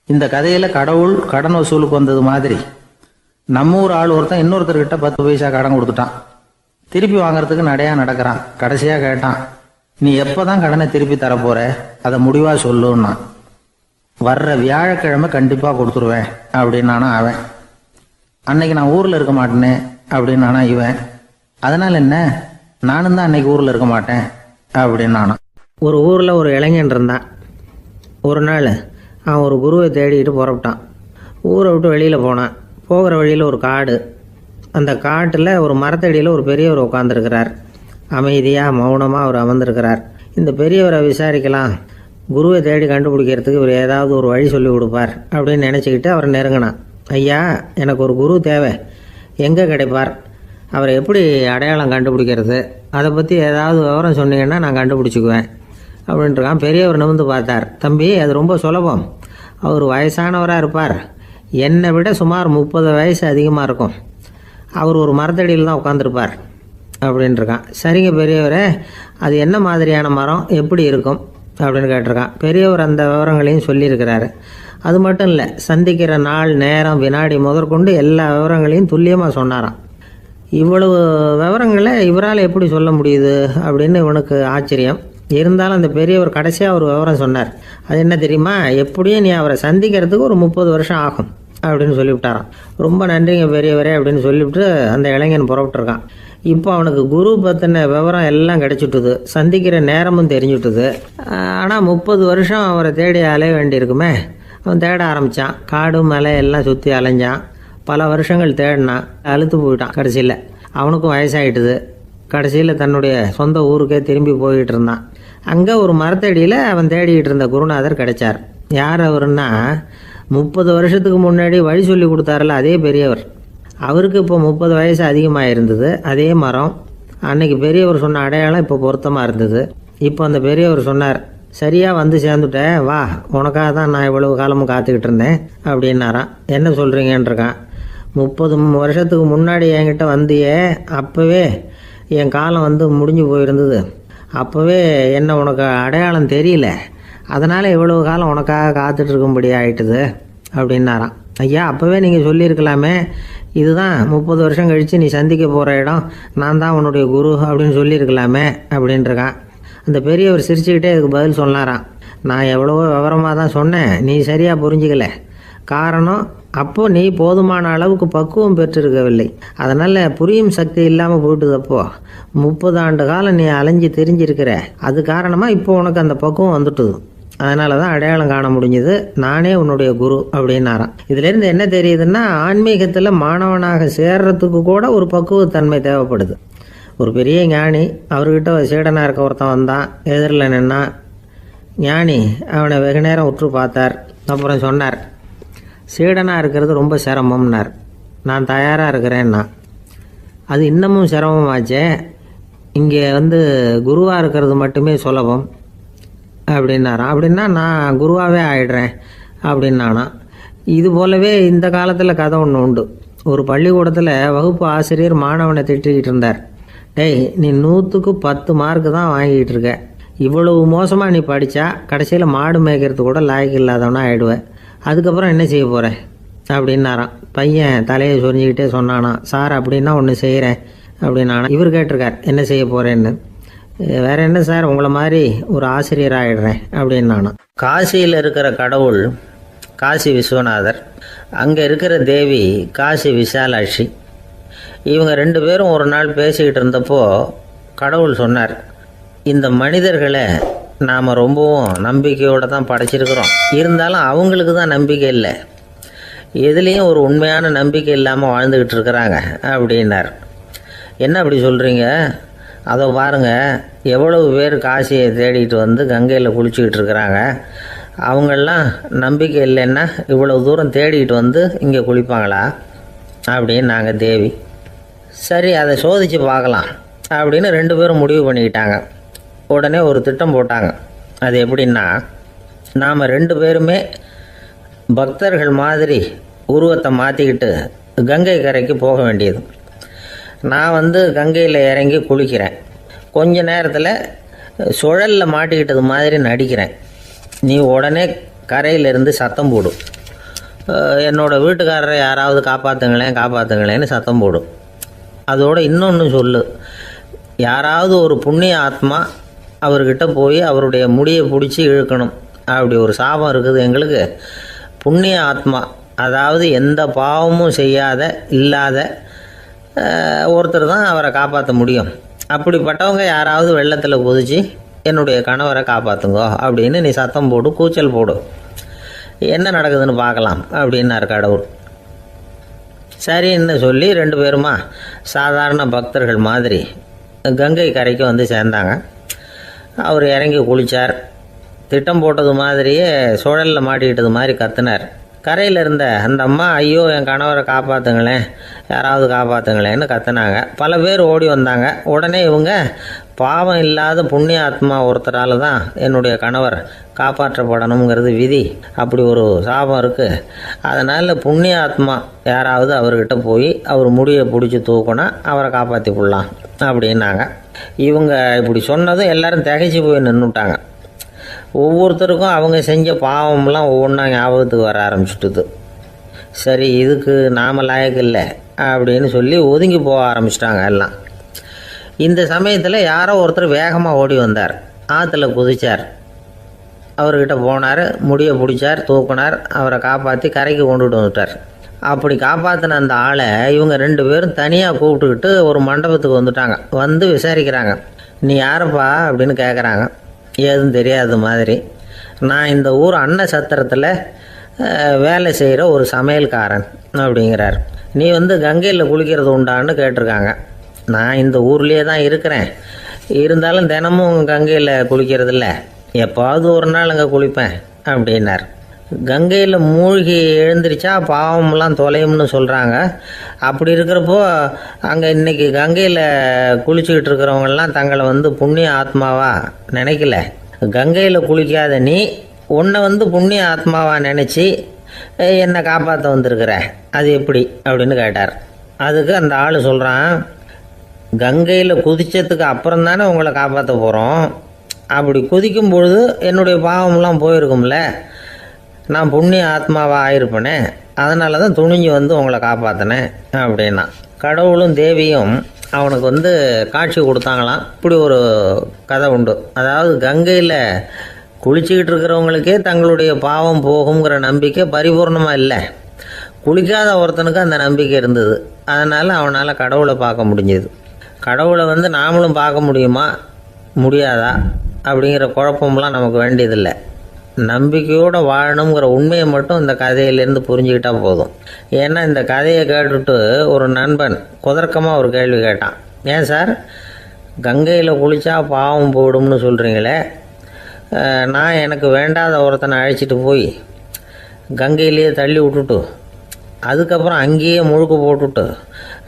இந்த கதையில கடவுள் கடன் வசூலுக்கு வந்தது மாதிரி நம்ம ஊர் ஆள் ஒருத்தன் இன்னொருத்தர்கிட்ட 10 பைசா கடன் கொடுத்துட்டான். திருப்பி வாங்கறதுக்கு நடையா நடக்கிறான். கடைசியா கேட்டான், நீ எப்பதான் கடனை திருப்பி தரப்போற, அதை முடிவா சொல்லுன்னா. வர்ற வியாழக்கிழமை கண்டிப்பா கொடுத்துருவேன் அப்படின்னானா அவன். அன்னைக்கு நான் ஊர்ல இருக்க மாட்டேனே அப்படின்னானா இவன். அதனால என்ன, நானும் தான் அன்னைக்கு ஊர்ல இருக்க மாட்டேன் அப்படின்னானா. ஒரு ஊரில் ஒரு இளைஞன் இருந்தான். ஒரு நாள் அவன் ஒரு குருவை தேடிட்டு புறப்பட்டான். ஊரை விட்டு வெளியில் போனான். போகிற வழியில் ஒரு காடு. அந்த காட்டில் ஒரு மரத்தடியில் ஒரு பெரியவர் உட்காந்துருக்கிறார். அமைதியாக மௌனமாக அவர் அமர்ந்திருக்கிறார். இந்த பெரியவரை விசாரிக்கலாம், குருவை தேடி கண்டுபிடிக்கிறதுக்கு இவர் ஏதாவது ஒரு வழி சொல்லி கொடுப்பார் அப்படின்னு நினச்சிக்கிட்டு அவரை நெருங்கினான். ஐயா, எனக்கு ஒரு குரு தேவை, எங்கே கிடைப்பார், அவரை எப்படி அடையாளம் கண்டுபிடிக்கிறது, அதை பற்றி ஏதாவது விவரம் சொன்னீங்கன்னா நான் கண்டுபிடிச்சிக்குவேன் அப்படின்ட்டுருக்கான். பெரியவர் நிமிர்ந்து பார்த்தார். தம்பி, அது ரொம்ப சுலபம். அவர் வயசானவராக இருப்பார், என்னை விட சுமார் 30 வயசு அதிகமாக இருக்கும். அவர் ஒரு மரத்தடியில் தான் உட்காந்துருப்பார் அப்படின்ட்டுருக்கான். சரிங்க பெரியவரே, அது என்ன மாதிரியான மரம், எப்படி இருக்கும் அப்படின்னு கேட்டிருக்கான். பெரியவர் அந்த விவரங்களையும் சொல்லியிருக்கிறாரு. அது மட்டும் இல்லை, சந்திக்கிற நாள், நேரம், வினாடி முதற்கொண்டு எல்லா விவரங்களையும் துல்லியமாக சொன்னாராம். இவ்வளவு விவரங்களை இவரால் எப்படி சொல்ல முடியுது அப்படின்னு இவனுக்கு ஆச்சரியம். இருந்தாலும் அந்த பெரியவர் கடைசியாக ஒரு விவரம் சொன்னார். அது என்ன தெரியுமா, எப்படியும் நீ அவரை சந்திக்கிறதுக்கு ஒரு 30 வருஷம் ஆகும் அப்படின்னு சொல்லிவிட்டாராம். ரொம்ப நன்றிங்க பெரியவரே அப்படின்னு சொல்லிவிட்டு அந்த இளைஞன் புறப்பட்டுருக்கான். இப்போ அவனுக்கு குரு பற்றின விவரம் எல்லாம் கிடைச்சிட்டுது, சந்திக்கிற நேரமும் தெரிஞ்சுட்டுது. ஆனால் 30 வருஷம் அவரை தேடி அலைய வேண்டியிருக்குமே. அவன் தேட ஆரம்பித்தான். காடு மலை எல்லாம் சுற்றி அலைஞ்சான். பல வருஷங்கள் தேடினான், அழுத்து போயிட்டான். கடைசியில் அவனுக்கும் வயசாகிட்டுது. கடைசியில் தன்னுடைய சொந்த ஊருக்கே திரும்பி போய்கிட்டு இருந்தான். அங்கே ஒரு மரத்தடியில் அவன் தேடிக்கிட்டு இருந்த குருநாதர் கிடைச்சார். யார் அவருன்னா, 30 வருஷத்துக்கு முன்னாடி வழி சொல்லி கொடுத்தாருல அதே பெரியவர். அவருக்கு இப்போ 30 வயசு அதிகமாக இருந்தது. அதே மரம், அன்னைக்கு பெரியவர் சொன்ன அடையாளம் இப்போ பொருத்தமாக இருந்தது. இப்போ அந்த பெரியவர் சொன்னார், சரியாக வந்து சேர்ந்துட்டேன், வா, உனக்காக தான் நான் இவ்வளவு காலமும் காத்துக்கிட்டு இருந்தேன் அப்படின்னாரான். என்ன சொல்கிறீங்கன்றிருக்கான். 30 வருஷத்துக்கு முன்னாடி என்கிட்ட வந்தியே, அப்போவே என் காலம் வந்து முடிஞ்சு போயிருந்தது. அப்போவே என்ன உனக்கு அடையாளம் தெரியல, அதனால் இவ்வளவு காலம் உனக்காக காத்துட்டு இருக்கும்படி ஆயிட்டுது அப்படின்னாராம். ஐயா, அப்போவே நீங்கள் சொல்லியிருக்கலாமே, இதுதான் 30 வருஷம் கழித்து நீ சந்திக்க போகிற இடம், நான் தான் உன்னுடைய குரு அப்படின்னு சொல்லியிருக்கலாமே அப்படின்ட்டுருக்கான். அந்த பெரியவர் சிரிச்சுக்கிட்டே இதுக்கு பதில் சொன்னாராம். நான் எவ்வளவோ விவரமாக தான் சொன்னேன், நீ சரியாக புரிஞ்சிக்கல. காரணம், அப்போ நீ போதுமான அளவுக்கு பக்குவம் பெற்றிருக்கவில்லை, அதனால் புரியும் சக்தி இல்லாமல் போயிட்டுது. அப்போ 30 ஆண்டு காலம் நீ அலைஞ்சி தெரிஞ்சிருக்கிற, அது காரணமாக இப்போ உனக்கு அந்த பக்குவம் வந்துட்டுது. அதனால தான் அடையாளம் காண முடிஞ்சது, நானே உன்னுடைய குரு அப்படின்னாராம். இதுலேருந்து என்ன தெரியுதுன்னா, ஆன்மீகத்தில் மாணவனாக சேர்றதுக்கு கூட ஒரு பக்குவத்தன்மை தேவைப்படுது. ஒரு பெரிய ஞானி, அவர்கிட்ட சீடனாக இருக்க ஒருத்தன் வந்தான், எதிரில் நின்னான். ஞானி அவனை வெகு நேரம் உற்று பார்த்தார். அப்புறம் சொன்னார், சீடனாக இருக்கிறது ரொம்ப சிரமம்னார். நான் தயாராக இருக்கிறேன்னா. அது இன்னமும் சிரமமாச்சே, இங்கே வந்து குருவாக இருக்கிறது மட்டுமே சுலபம் அப்படின்னாராம். அப்படின்னா நான் குருவாகவே ஆயிடுறேன் அப்படின்னானா. இது போலவே இந்த காலத்தில் கதை ஒன்று உண்டு. ஒரு பள்ளிக்கூடத்தில் வகுப்பு ஆசிரியர் மாணவனை திட்டிக்கிட்டு இருந்தார். டேய், நீ 100க்கு 10 மார்க்கு தான் வாங்கிக்கிட்டு இருக்க, இவ்வளவு மோசமாக நீ படித்தா கடைசியில் மாடு மேய்க்கிறது கூட லாய்க்கு இல்லாதவனா ஆகிடுவேன், அதுக்கப்புறம் என்ன செய்ய போகிறேன் அப்படின்னாராம். பையன் தலையை சொரிஞ்சுக்கிட்டே சொன்னானா, சார் அப்படின்னா ஒன்று செய்கிறேன் அப்படின்னானா. இவர் கேட்டிருக்கார் என்ன செய்ய போகிறேன்னு. வேற என்ன சார், உங்களை மாதிரி ஒரு ஆசிரியர் ஆகிடுறேன் அப்படின்னானா. காசியில் இருக்கிற கடவுள் காசி விஸ்வநாதர், அங்கே இருக்கிற தேவி காசி விசாலாட்சி. இவங்க 2 பேரும் ஒரு நாள் பேசிக்கிட்டு இருந்தப்போ கடவுள் சொன்னார், இந்த மனிதர்களை நாம் ரொம்பவும் நம்பிக்கையோடு தான் படைச்சிருக்கிறோம், இருந்தாலும் அவங்களுக்கு தான் நம்பிக்கை இல்லை, எதுலேயும் ஒரு உண்மையான நம்பிக்கை இல்லாமல் வாழ்ந்துக்கிட்டு இருக்கிறாங்க அப்படின்னார். என்ன அப்படி சொல்கிறீங்க? அதை பாருங்கள், எவ்வளவு பேர் காசியை தேடிட்டு வந்து கங்கையில் குளிச்சுக்கிட்டு இருக்கிறாங்க, அவங்களெலாம் நம்பிக்கை இல்லைன்னா இவ்வளவு தூரம் தேடிட்டு வந்து இங்கே குளிப்பாங்களா அப்படின்னு நாங்கள் தேவி. சரி, அதை சோதித்து பார்க்கலாம் அப்படின்னு 2 பேரும் முடிவு பண்ணிக்கிட்டாங்க. உடனே ஒரு திட்டம் போட்டாங்க. அது எப்படின்னா, நாம் 2 பேருமே பக்தர்கள் மாதிரி உருவத்தை மாற்றிக்கிட்டு கங்கை கரைக்கு போக வேண்டியது. நான் வந்து கங்கையில் இறங்கி குளிக்கிறேன், கொஞ்ச நேரத்தில் சுழலில் மாட்டிக்கிட்டது மாதிரி நடிக்கிறேன். நீ உடனே கரையிலிருந்து சத்தம் போடும், என்னோடய வீட்டுக்காரரை யாராவது காப்பாற்றுங்களேன்னு சத்தம் போடும். அதோடு இன்னொன்று சொல்லு, யாராவது ஒரு புண்ணிய ஆத்மா அவர்கிட்ட போய் அவருடைய முடியை பிடிச்சி இழுக்கணும். அப்படி ஒரு சாபம் இருக்குது எங்களுக்கு. புண்ணிய ஆத்மா, அதாவது எந்த பாவமும் செய்யாத இல்லாத ஒருத்தர் தான் அவரை காப்பாற்ற முடியும். அப்படிப்பட்டவங்க யாராவது வெள்ளத்தில் குதிச்சு என்னுடைய கணவரை காப்பாற்றுங்கோ அப்படின்னு நீ சத்தம் போடு, கூச்சல் போடு, என்ன நடக்குதுன்னு பார்க்கலாம் அப்படின்னார் கடவுள். சரின்னு சொல்லி 2 பேருமா சாதாரண பக்தர்கள் மாதிரி கங்கை கரைக்கு வந்து சேர்ந்தாங்க. அவர் இறங்கி குளித்தார். திட்டம் போட்டது மாதிரியே சுழலில் மாட்டிக்கிட்டது மாதிரி கத்துனார். கரையில் இருந்த அந்த அம்மா, ஐயோ என் கணவரை காப்பாற்றுங்களேன், யாராவது காப்பாற்றுங்களேன்னு கத்துனாங்க. பல பேர் ஓடி வந்தாங்க. உடனே இவங்க, பாவம் இல்லாத புண்ணிய ஆத்மா ஒருத்தரால் தான் என்னுடைய கணவர் காப்பாற்றப்படணுங்கிறது விதி, அப்படி ஒரு சாபம் இருக்குது, அதனால் புண்ணிய ஆத்மா யாராவது அவர்கிட்ட போய் அவர் முடியை பிடிச்சி தூக்குனா அவரை காப்பாற்றி கொள்ளலாம் அப்படின்னாங்க. இவங்க இப்படி சொன்னதும் எல்லாரும் திகைச்சு போய் நின்றுட்டாங்க. ஒவ்வொருத்தருக்கும் அவங்க செஞ்ச பாவம்லாம் ஒவ்வொன்றா ஞாபகத்துக்கு வர ஆரம்பிச்சுட்டுது. சரி, இதுக்கு நாம் லாயக்கு இல்லை அப்படின்னு சொல்லி ஒதுங்கி போக ஆரம்பிச்சிட்டாங்க எல்லாம். இந்த சமயத்தில் யாரோ ஒருத்தர் வேகமாக ஓடி வந்தார், ஆற்றுல குதிச்சார். அவர்கிட்ட போனார், முடியை பிடிச்சார், தூக்குனார், அவரை காப்பாற்றி கரைக்கு கொண்டுட்டு வந்துட்டார். அப்படி காப்பாற்றின அந்த ஆளை இவங்க 2 பேரும் தனியாக கூப்பிட்டுக்கிட்டு ஒரு மண்டபத்துக்கு வந்துட்டாங்க. வந்து விசாரிக்கிறாங்க. நீ யாரப்பா அப்படின்னு கேட்குறாங்க. ஏதும் தெரியாத மாதிரி. நான் இந்த ஊர் அன்ன சத்திரத்தில் வேலை செய்கிற ஒரு சமையல்காரன் அப்படிங்கிறார். நீ வந்து கங்கையில் குளிக்கிறது உண்டான்னு கேட்டிருக்காங்க. நான் இந்த ஊர்லேயே தான் இருக்கிறேன், இருந்தாலும் தினமும் கங்கையில் குளிக்கிறதில்ல, எப்பாவது ஒரு நாள் அங்கே குளிப்பேன் அப்படின்னார். கங்கையில் மூழ்கி எழுந்திரிச்சா பாவமெல்லாம் தொலையும்னு சொல்கிறாங்க. அப்படி இருக்கிறப்போ அங்கே இன்றைக்கி கங்கையில் குளிச்சுக்கிட்டு இருக்கிறவங்கெல்லாம் தங்களை வந்து புண்ணிய ஆத்மாவா நினைக்கல. கங்கையில் குளிக்காத நீ உன்னை வந்து புண்ணிய ஆத்மாவா நினச்சி என்னை காப்பாற்ற வந்திருக்கிற, அது எப்படி அப்படின்னு கேட்டார். அதுக்கு அந்த ஆள் சொல்கிறான், கங்கையில் குதித்ததுக்கு அப்புறம் தானே உங்களை காப்பாற்ற போகிறோம், அப்படி குதிக்கும் பொழுது என்னுடைய பாவமெல்லாம் போயிருக்கும்ல, நான் புண்ணிய ஆத்மாவாக ஆயிருப்பேனே, அதனால தான் துணிஞ்சு வந்து உங்களை காப்பாற்றினேன் அப்படின்னா. கடவுளும் தேவியும் அவனுக்கு வந்து காட்சி கொடுத்தாங்களாம். இப்படி ஒரு கதை உண்டு. அதாவது கங்கையில் குளிச்சுக்கிட்டு இருக்கிறவங்களுக்கே தங்களுடைய பாவம் போகுங்கிற நம்பிக்கை பரிபூர்ணமாக இல்லை, குளிக்காத ஒருத்தனுக்கு அந்த நம்பிக்கை இருந்தது. அதனால் அவனால் கடவுளை பார்க்க முடிஞ்சது. கடவுளை வந்து நாமளும் பார்க்க முடியுமா முடியாதா அப்படிங்கிற குழப்பம்லாம் நமக்கு வேண்டியதில்லை. நம்பிக்கையோடு வாழணுங்கிற உண்மையை மட்டும் இந்த கதையிலேருந்து புரிஞ்சுக்கிட்டால் போதும். ஏன்னா இந்த கதையை கேட்டுட்டு ஒரு நண்பன் குதர்க்கமாக ஒரு கேள்வி கேட்டான். ஏன் சார், கங்கையில் குளித்தா பாவம் போயிடும்னு சொல்கிறீங்களே, நான் எனக்கு வேண்டாத ஒருத்தனை அழைச்சிட்டு போய் கங்கையிலேயே தள்ளி விட்டுட்டு அதுக்கப்புறம் அங்கேயே முழுக்க போட்டுட்டு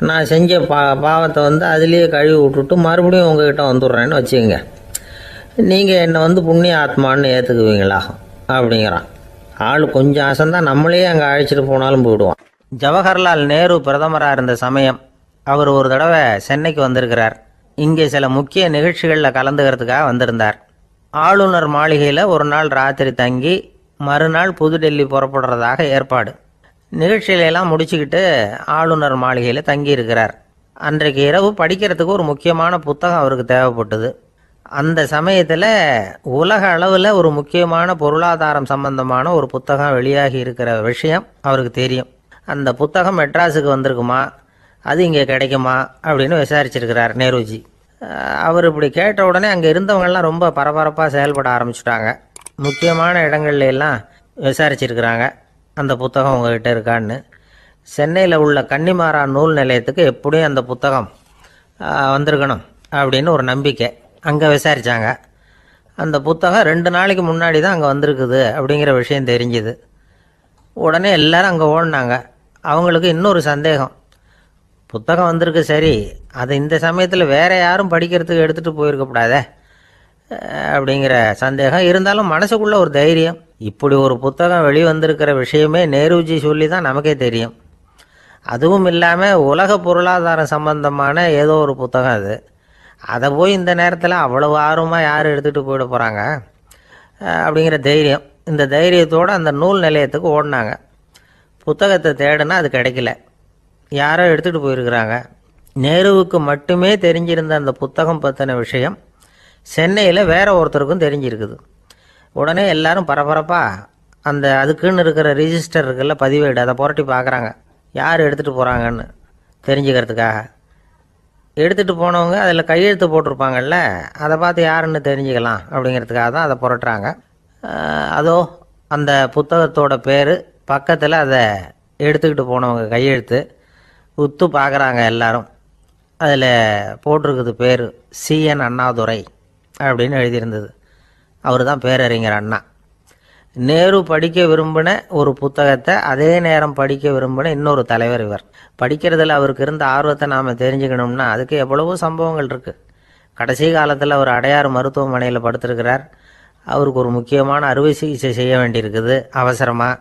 நான் செஞ்ச பாவத்தை வந்து அதுலேயே கழுவி விட்டுட்டு மறுபடியும் உங்ககிட்ட வந்துடுறேன்னு வச்சுக்கோங்க, நீங்கள் என்னை வந்து புண்ணிய ஆத்மான்னு ஏற்றுக்குவீங்களா அப்படிங்கிறான். ஆள் கொஞ்சம் ஆசைந்தான், நம்மளே அங்கே அழைச்சிட்டு போனாலும் போயிடுவான். ஜவஹர்லால் நேரு பிரதமராக இருந்த சமயம் அவர் ஒரு தடவை சென்னைக்கு வந்திருக்கிறார். இங்கே சில முக்கிய நிகழ்ச்சிகளில் கலந்துக்கிறதுக்காக வந்திருந்தார். ஆளுநர் மாளிகையில் ஒரு நாள் ராத்திரி தங்கி மறுநாள் புதுடெல்லி புறப்படுறதாக ஏற்பாடு. நிகழ்ச்சியிலெல்லாம் முடிச்சுக்கிட்டு ஆளுநர் மாளிகையில் தங்கியிருக்கிறார். அன்றைக்கு இரவு படிக்கிறதுக்கு ஒரு முக்கியமான புத்தகம் அவருக்கு தேவைப்பட்டது. அந்த சமயத்தில் உலக அளவில் ஒரு முக்கியமான பொருளாதாரம் சம்பந்தமான ஒரு புத்தகம் வெளியாகி இருக்கிற விஷயம் அவருக்கு தெரியும். அந்த புத்தகம் மெட்ராஸுக்கு வந்திருக்குமா, அது இங்கே கிடைக்குமா அப்படின்னு விசாரிச்சிருக்கிறார் நேருஜி. அவர் இப்படி கேட்ட உடனே அங்கே இருந்தவங்கெல்லாம் ரொம்ப பரபரப்பாக செயல்பட ஆரம்பிச்சுட்டாங்க. முக்கியமான இடங்கள்ல எல்லாம் விசாரிச்சிருக்கிறாங்க அந்த புத்தகம் உங்ககிட்ட இருக்கான்னு. சென்னையில் உள்ள கன்னிமாரா நூல் நிலையத்துக்கு எப்படியும் அந்த புத்தகம் வந்திருக்கணும் அப்படின்னு ஒரு நம்பிக்கை. அங்கே விசாரித்தாங்க. அந்த புத்தகம் 2 நாளைக்கு முன்னாடி தான் அங்கே வந்திருக்குது அப்படிங்கிற விஷயம் தெரிஞ்சுது. உடனே எல்லாரும் அங்கே ஓடினாங்க. அவங்களுக்கு இன்னொரு சந்தேகம், புத்தகம் வந்திருக்கு சரி, அது இந்த சமயத்தில் வேற யாரும் படிக்கிறதுக்கு எடுத்துகிட்டு போயிருக்கக்கூடாதே அப்படிங்கிற சந்தேகம் இருந்தாலும் மனசுக்குள்ள ஒரு தைரியம். இப்படி ஒரு புத்தகம் வெளிவந்திருக்கிற விஷயமே நேருஜி சொல்லி தான் நமக்கே தெரியும். அதுவும் இல்லாமல் உலக பொருளாதாரம் சம்பந்தமான ஏதோ ஒரு புத்தகம் அது. அதை போய் இந்த நேரத்தில் அவ்வளவு ஆர்வமாக யார் எடுத்துகிட்டு போயிட போகிறாங்க அப்படிங்கிற தைரியம். இந்த தைரியத்தோடு அந்த நூல் நிலையத்துக்கு ஓடினாங்க. புத்தகத்தை தேடினா அது கிடைக்கல. யாரோ எடுத்துகிட்டு போயிருக்கிறாங்க. நேருவுக்கு மட்டுமே தெரிஞ்சிருந்த அந்த புத்தகம் பற்றின விஷயம் சென்னையில் வேற ஒருத்தருக்கும் தெரிஞ்சிருக்குது. உடனே எல்லாரும் பரபரப்பாக அந்த அதுக்குன்னு இருக்கிற ரிஜிஸ்டர் இருக்குல்ல, பதிவேடு, அதை புரட்டி பார்க்குறாங்க யார் எடுத்துகிட்டு போகிறாங்கன்னு தெரிஞ்சுக்கிறதுக்காக. எடுத்துகிட்டு போனவங்க அதில் கையெழுத்து போட்டிருப்பாங்கல்ல, அதை பார்த்து யாருன்னு தெரிஞ்சுக்கலாம் அப்படிங்கிறதுக்காக தான் அதை புரட்டுறாங்க. அதோ அந்த புத்தகத்தோட பேர் பக்கத்தில் அதை எடுத்துக்கிட்டு போனவங்க கையெழுத்து உத்து பார்க்குறாங்க எல்லாரும். அதில் போட்டிருக்குது பேர் CN அண்ணாதுரை அப்படின்னு எழுதியிருந்தது. அவர் தான் பேரறிஞர் அண்ணா. நேரு படிக்க விரும்பின ஒரு புத்தகத்தை அதே நேரம் படிக்க விரும்பின இன்னொரு தலைவர் இவர். படிக்கிறதுல அவருக்கு இருந்த ஆர்வத்தை நாம் தெரிஞ்சுக்கணும்னா அதுக்கு எவ்வளவோ சம்பவங்கள் இருக்குது. கடைசி காலத்தில் அவர் அடையாறு மருத்துவமனையில் படுத்திருக்கிறார். அவருக்கு ஒரு முக்கியமான அறுவை சிகிச்சை செய்ய வேண்டியிருக்குது அவசரமாக.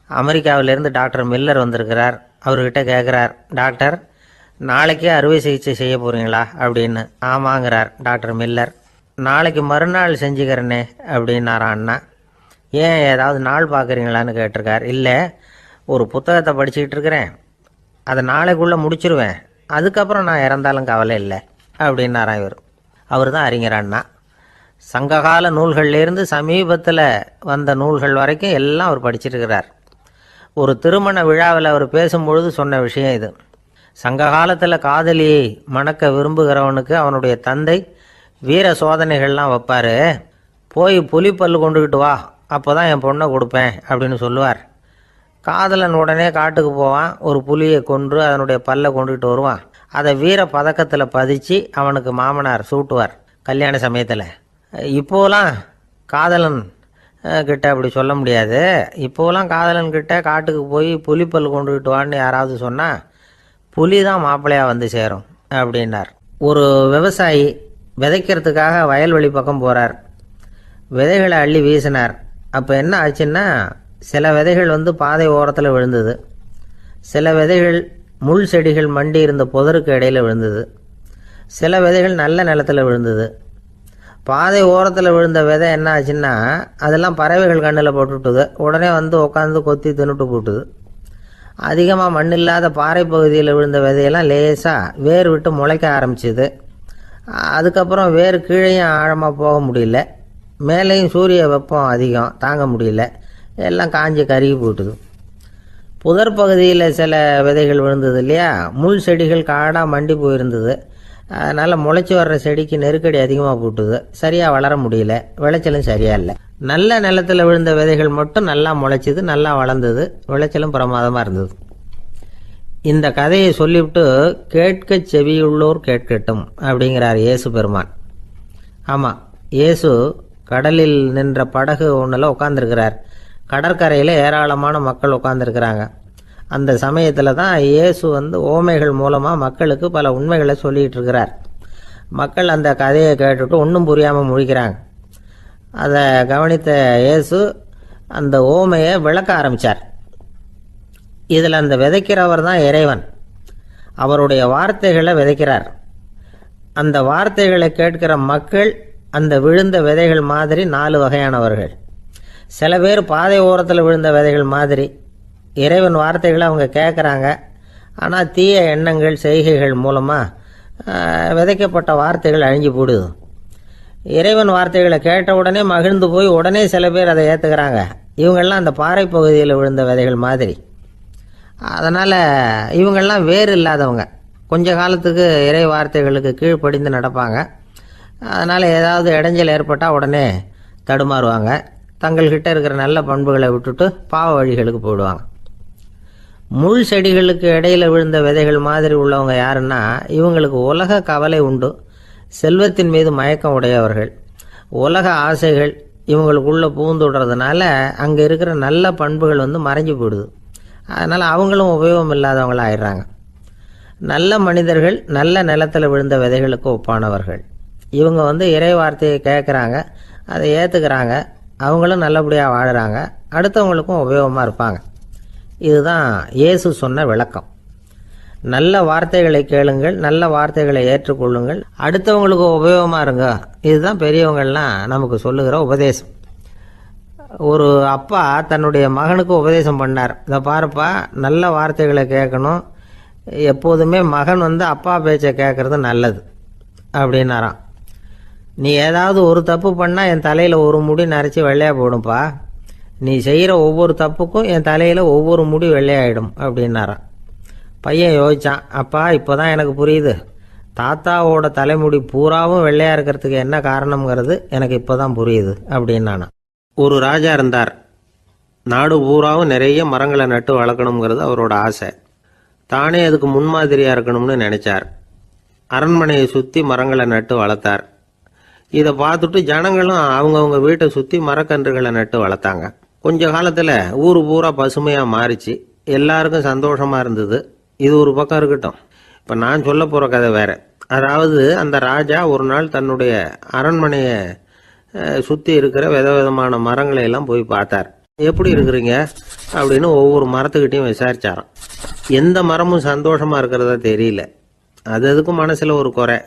அமெரிக்காவிலேருந்து டாக்டர் மில்லர் வந்திருக்கிறார். அவர்கிட்ட கேட்குறார், டாக்டர் நாளைக்கே அறுவை சிகிச்சை செய்ய போகிறீங்களா அப்படின்னு. ஆமாங்கிறார் டாக்டர் மில்லர். நாளைக்கு மறுநாள் செஞ்சுக்கிறேனே அப்படின்னாரான் அண்ணா. ஏன் ஏதாவது நாள் பார்க்குறீங்களான்னு கேட்டிருக்கார். இல்லை, ஒரு புத்தகத்தை படிச்சுக்கிட்டு இருக்கிறேன், அதை நாளைக்குள்ளே முடிச்சிருவேன், அதுக்கப்புறம் நான் இறந்தாலும் கவலை இல்லை அப்படின்னாரான் இவர். அவர் தான் அறிஞர் அண்ணா. சங்ககால நூல்கள்லேருந்து சமீபத்தில் வந்த நூல்கள் வரைக்கும் எல்லாம் அவர் படிச்சிருக்கிறார். ஒரு திருமண விழாவில் அவர் பேசும்பொழுது சொன்ன விஷயம் இது. சங்க காலத்தில் காதலியை மணக்க விரும்புகிறவனுக்கு அவனுடைய தந்தை வீர சோதனைகள்லாம் வைப்பார். போய் புலிப்பல் கொண்டுக்கிட்டு வா, அப்போ தான் என் பொண்ணை கொடுப்பேன் அப்படின்னு சொல்லுவார். காதலன் உடனே காட்டுக்கு போவான், ஒரு புலியை கொன்று அதனுடைய பல்லை கொண்டுக்கிட்டு வருவான். அதை வீர பதக்கத்தில் பதிச்சு அவனுக்கு மாமனார் சூட்டுவார் கல்யாண சமயத்தில். இப்போலாம் காதலன் கிட்ட அப்படி சொல்ல முடியாது. இப்போலாம் காதலன் கிட்ட காட்டுக்கு போய் புலிப்பல் கொண்டுக்கிட்டு வான்னு யாராவது சொன்னால் புலி தான் மாப்பிள்ளையாக வந்து சேரும் அப்படின்னார். ஒரு விவசாயி விதைக்கிறதுக்காக வயல்வெளி பக்கம் போகிறார். விதைகளை அள்ளி வீசினார். அப்போ என்ன ஆச்சுன்னா, சில விதைகள் பாதை ஓரத்தில் விழுந்தது, சில விதைகள் முள் செடிகள் மண்டி இருந்த புதருக்கு இடையில் விழுந்தது, சில விதைகள் நல்ல நிலத்தில் விழுந்தது. பாதை ஓரத்தில் விழுந்த விதை என்ன ஆச்சுன்னா, அதெல்லாம் பறவைகள் கண்ணில் போட்டுவிட்டுது. உடனே உட்காந்து கொத்தி தின்னுட்டு போட்டுது. அதிகமாக மண் இல்லாத பாறை பகுதியில் விழுந்த விதையெல்லாம் லேசாக வேர் விட்டு முளைக்க ஆரம்பிச்சிது. அதுக்கப்புறம் வேர் கீழேயும் ஆழமாக போக முடியல, மேலேயும் சூரிய வெப்பம் அதிகம் தாங்க முடியல, எல்லாம் காஞ்சி கருகி போட்டுது. புதர் பகுதியில் சில விதைகள் விழுந்தது இல்லையா, முள் செடிகள் காடாக மண்டி போயிருந்தது. அதனால் முளைச்சி வர்ற செடிக்கு நெருக்கடி அதிகமாக போட்டுது, சரியாக வளர முடியல, விளைச்சலும் சரியாக இல்லை. நல்ல நிலத்தில் விழுந்த விதைகள் மட்டும் நல்லா முளைச்சிது, நல்லா வளர்ந்தது, விளைச்சலும் பிரமாதமாக இருந்தது. இந்த கதையை சொல்லிவிட்டு கேட்க செவியுள்ளோர் கேட்கட்டும் அப்படிங்கிறார் இயேசு பெருமான். ஆமாம், இயேசு கடலில் நின்ற படகு ஒன்றில் உட்காந்துருக்கிறார். கடற்கரையில் ஏராளமான மக்கள் உட்காந்துருக்கிறாங்க. அந்த சமயத்தில் தான் இயேசு ஓமைகள் மூலமாக மக்களுக்கு பல உண்மைகளை சொல்லிகிட்டு இருக்கிறார். மக்கள் அந்த கதையை கேட்டுட்டு ஒன்றும் புரியாமல் முழிக்கிறாங்க. அதை கவனித்த இயேசு அந்த ஓமையை விளக்க ஆரம்பித்தார். இதில் அந்த விதைக்கிறவர் தான் இறைவன். அவருடைய வார்த்தைகளை விதைக்கிறார். அந்த வார்த்தைகளை கேட்கிற மக்கள் அந்த விழுந்த விதைகள் மாதிரி 4 வகையானவர்கள். சில பேர் பாதை ஓரத்தில் விழுந்த விதைகள் மாதிரி, இறைவன் வார்த்தைகளை அவங்க கேட்குறாங்க. ஆனால் தீய எண்ணங்கள் செய்கைகள் மூலமாக விதைக்கப்பட்ட வார்த்தைகள் அழிஞ்சு போடுது. இறைவன் வார்த்தைகளை கேட்ட உடனே மகிழ்ந்து போய் உடனே சில பேர் அதை ஏற்றுக்கிறாங்க. இவங்கெல்லாம் அந்த பாறை பகுதியில் விழுந்த விதைகள் மாதிரி. அதனால் இவங்கெல்லாம் வேறு இல்லாதவங்க. கொஞ்ச காலத்துக்கு இறை வார்த்தைகளுக்கு கீழ்ப்படிந்து நடப்பாங்க. அதனால் ஏதாவது இடைஞ்சல் ஏற்பட்டால் உடனே தடுமாறுவாங்க. தங்கள்கிட்ட இருக்கிற நல்ல பண்புகளை விட்டுட்டு பாவ வழிகளுக்கு போயிடுவாங்க. முள் செடிகளுக்கு இடையில் விழுந்த விதைகள் மாதிரி உள்ளவங்க யாருன்னா, இவங்களுக்கு உலக கவலை உண்டு, செல்வத்தின் மீது மயக்கம் உடையவர்கள், உலக ஆசைகள் இவங்களுக்குள்ளே பூந்துடுறதுனால அங்கே இருக்கிற நல்ல பண்புகள் மறைஞ்சு போயிடுது. அதனால் அவங்களும் உபயோகம் இல்லாதவங்களாக ஆயிடுறாங்க. நல்ல மனிதர்கள் நல்ல நிலத்தில் விழுந்த விதைகளுக்கு ஒப்பானவர்கள். இவங்க இறை வார்த்தையை கேட்குறாங்க, அதை ஏற்றுக்கிறாங்க, அவங்களும் நல்லபடியாக வாழுறாங்க, அடுத்தவங்களுக்கும் உபயோகமாக இருப்பாங்க. இதுதான் இயேசு சொன்ன விளக்கம். நல்ல வார்த்தைகளை கேளுங்கள், நல்ல வார்த்தைகளை ஏற்றுக்கொள்ளுங்கள், அடுத்தவங்களுக்கு உபயோகமாக இருங்க. இதுதான் பெரியவங்கள்லாம் நமக்கு சொல்லுகிற உபதேசம். ஒரு அப்பா தன்னுடைய மகனுக்கு உபதேசம் பண்ணார். இதை பாருப்பா, நல்ல வார்த்தைகளை கேட்கணும், எப்போதுமே மகன் அப்பா பேச்சை கேட்கறது நல்லது அப்படின்னாராம். நீ ஏதாவது ஒரு தப்பு பண்ணால் என் தலையில் ஒரு முடி நரைச்சி வெள்ளையாக போடும்பா, நீ செய்கிற ஒவ்வொரு தப்புக்கும் என் தலையில் ஒவ்வொரு முடி வெள்ளையாயிடும் அப்படின்னாராம். பையன் யோசிச்சான், அப்பா இப்போ தான் எனக்கு புரியுது, தாத்தாவோட தலைமுடி பூராவும் வெள்ளையாக இருக்கிறதுக்கு என்ன காரணம்ங்கிறது எனக்கு இப்போ தான் புரியுது அப்படின்னானா. ஒரு ராஜா இருந்தார். நாடு பூராவும் நிறைய மரங்களை நட்டு வளர்க்கணுங்கிறது அவரோட ஆசை. தானே அதுக்கு முன்மாதிரியாக இருக்கணும்னு நினைச்சார். அரண்மனையை சுற்றி மரங்களை நட்டு வளர்த்தார். இதை பார்த்துட்டு ஜனங்களும் அவங்கவுங்க வீட்டை சுற்றி மரக்கன்றுகளை நட்டு வளர்த்தாங்க. கொஞ்ச காலத்தில் ஊர் பூரா பசுமையாக மாறிச்சு. எல்லாருக்கும் சந்தோஷமாக இருந்தது. இது ஒரு பக்கம் இருக்கட்டும். இப்போ நான் சொல்ல போகிற கதை வேற. அதாவது அந்த ராஜா ஒரு நாள் தன்னுடைய அரண்மனையை சுற்றி இருக்கிற விதவிதமான மரங்களை எல்லாம் போய் பார்த்தார். எப்படி இருக்கிறீங்க அப்படின்னு ஒவ்வொரு மரத்துக்கிட்டையும் விசாரிச்சாராம். எந்த மரமும் சந்தோஷமாக இருக்கிறதா தெரியல. அதுக்கும் மனசில் ஒரு குறை.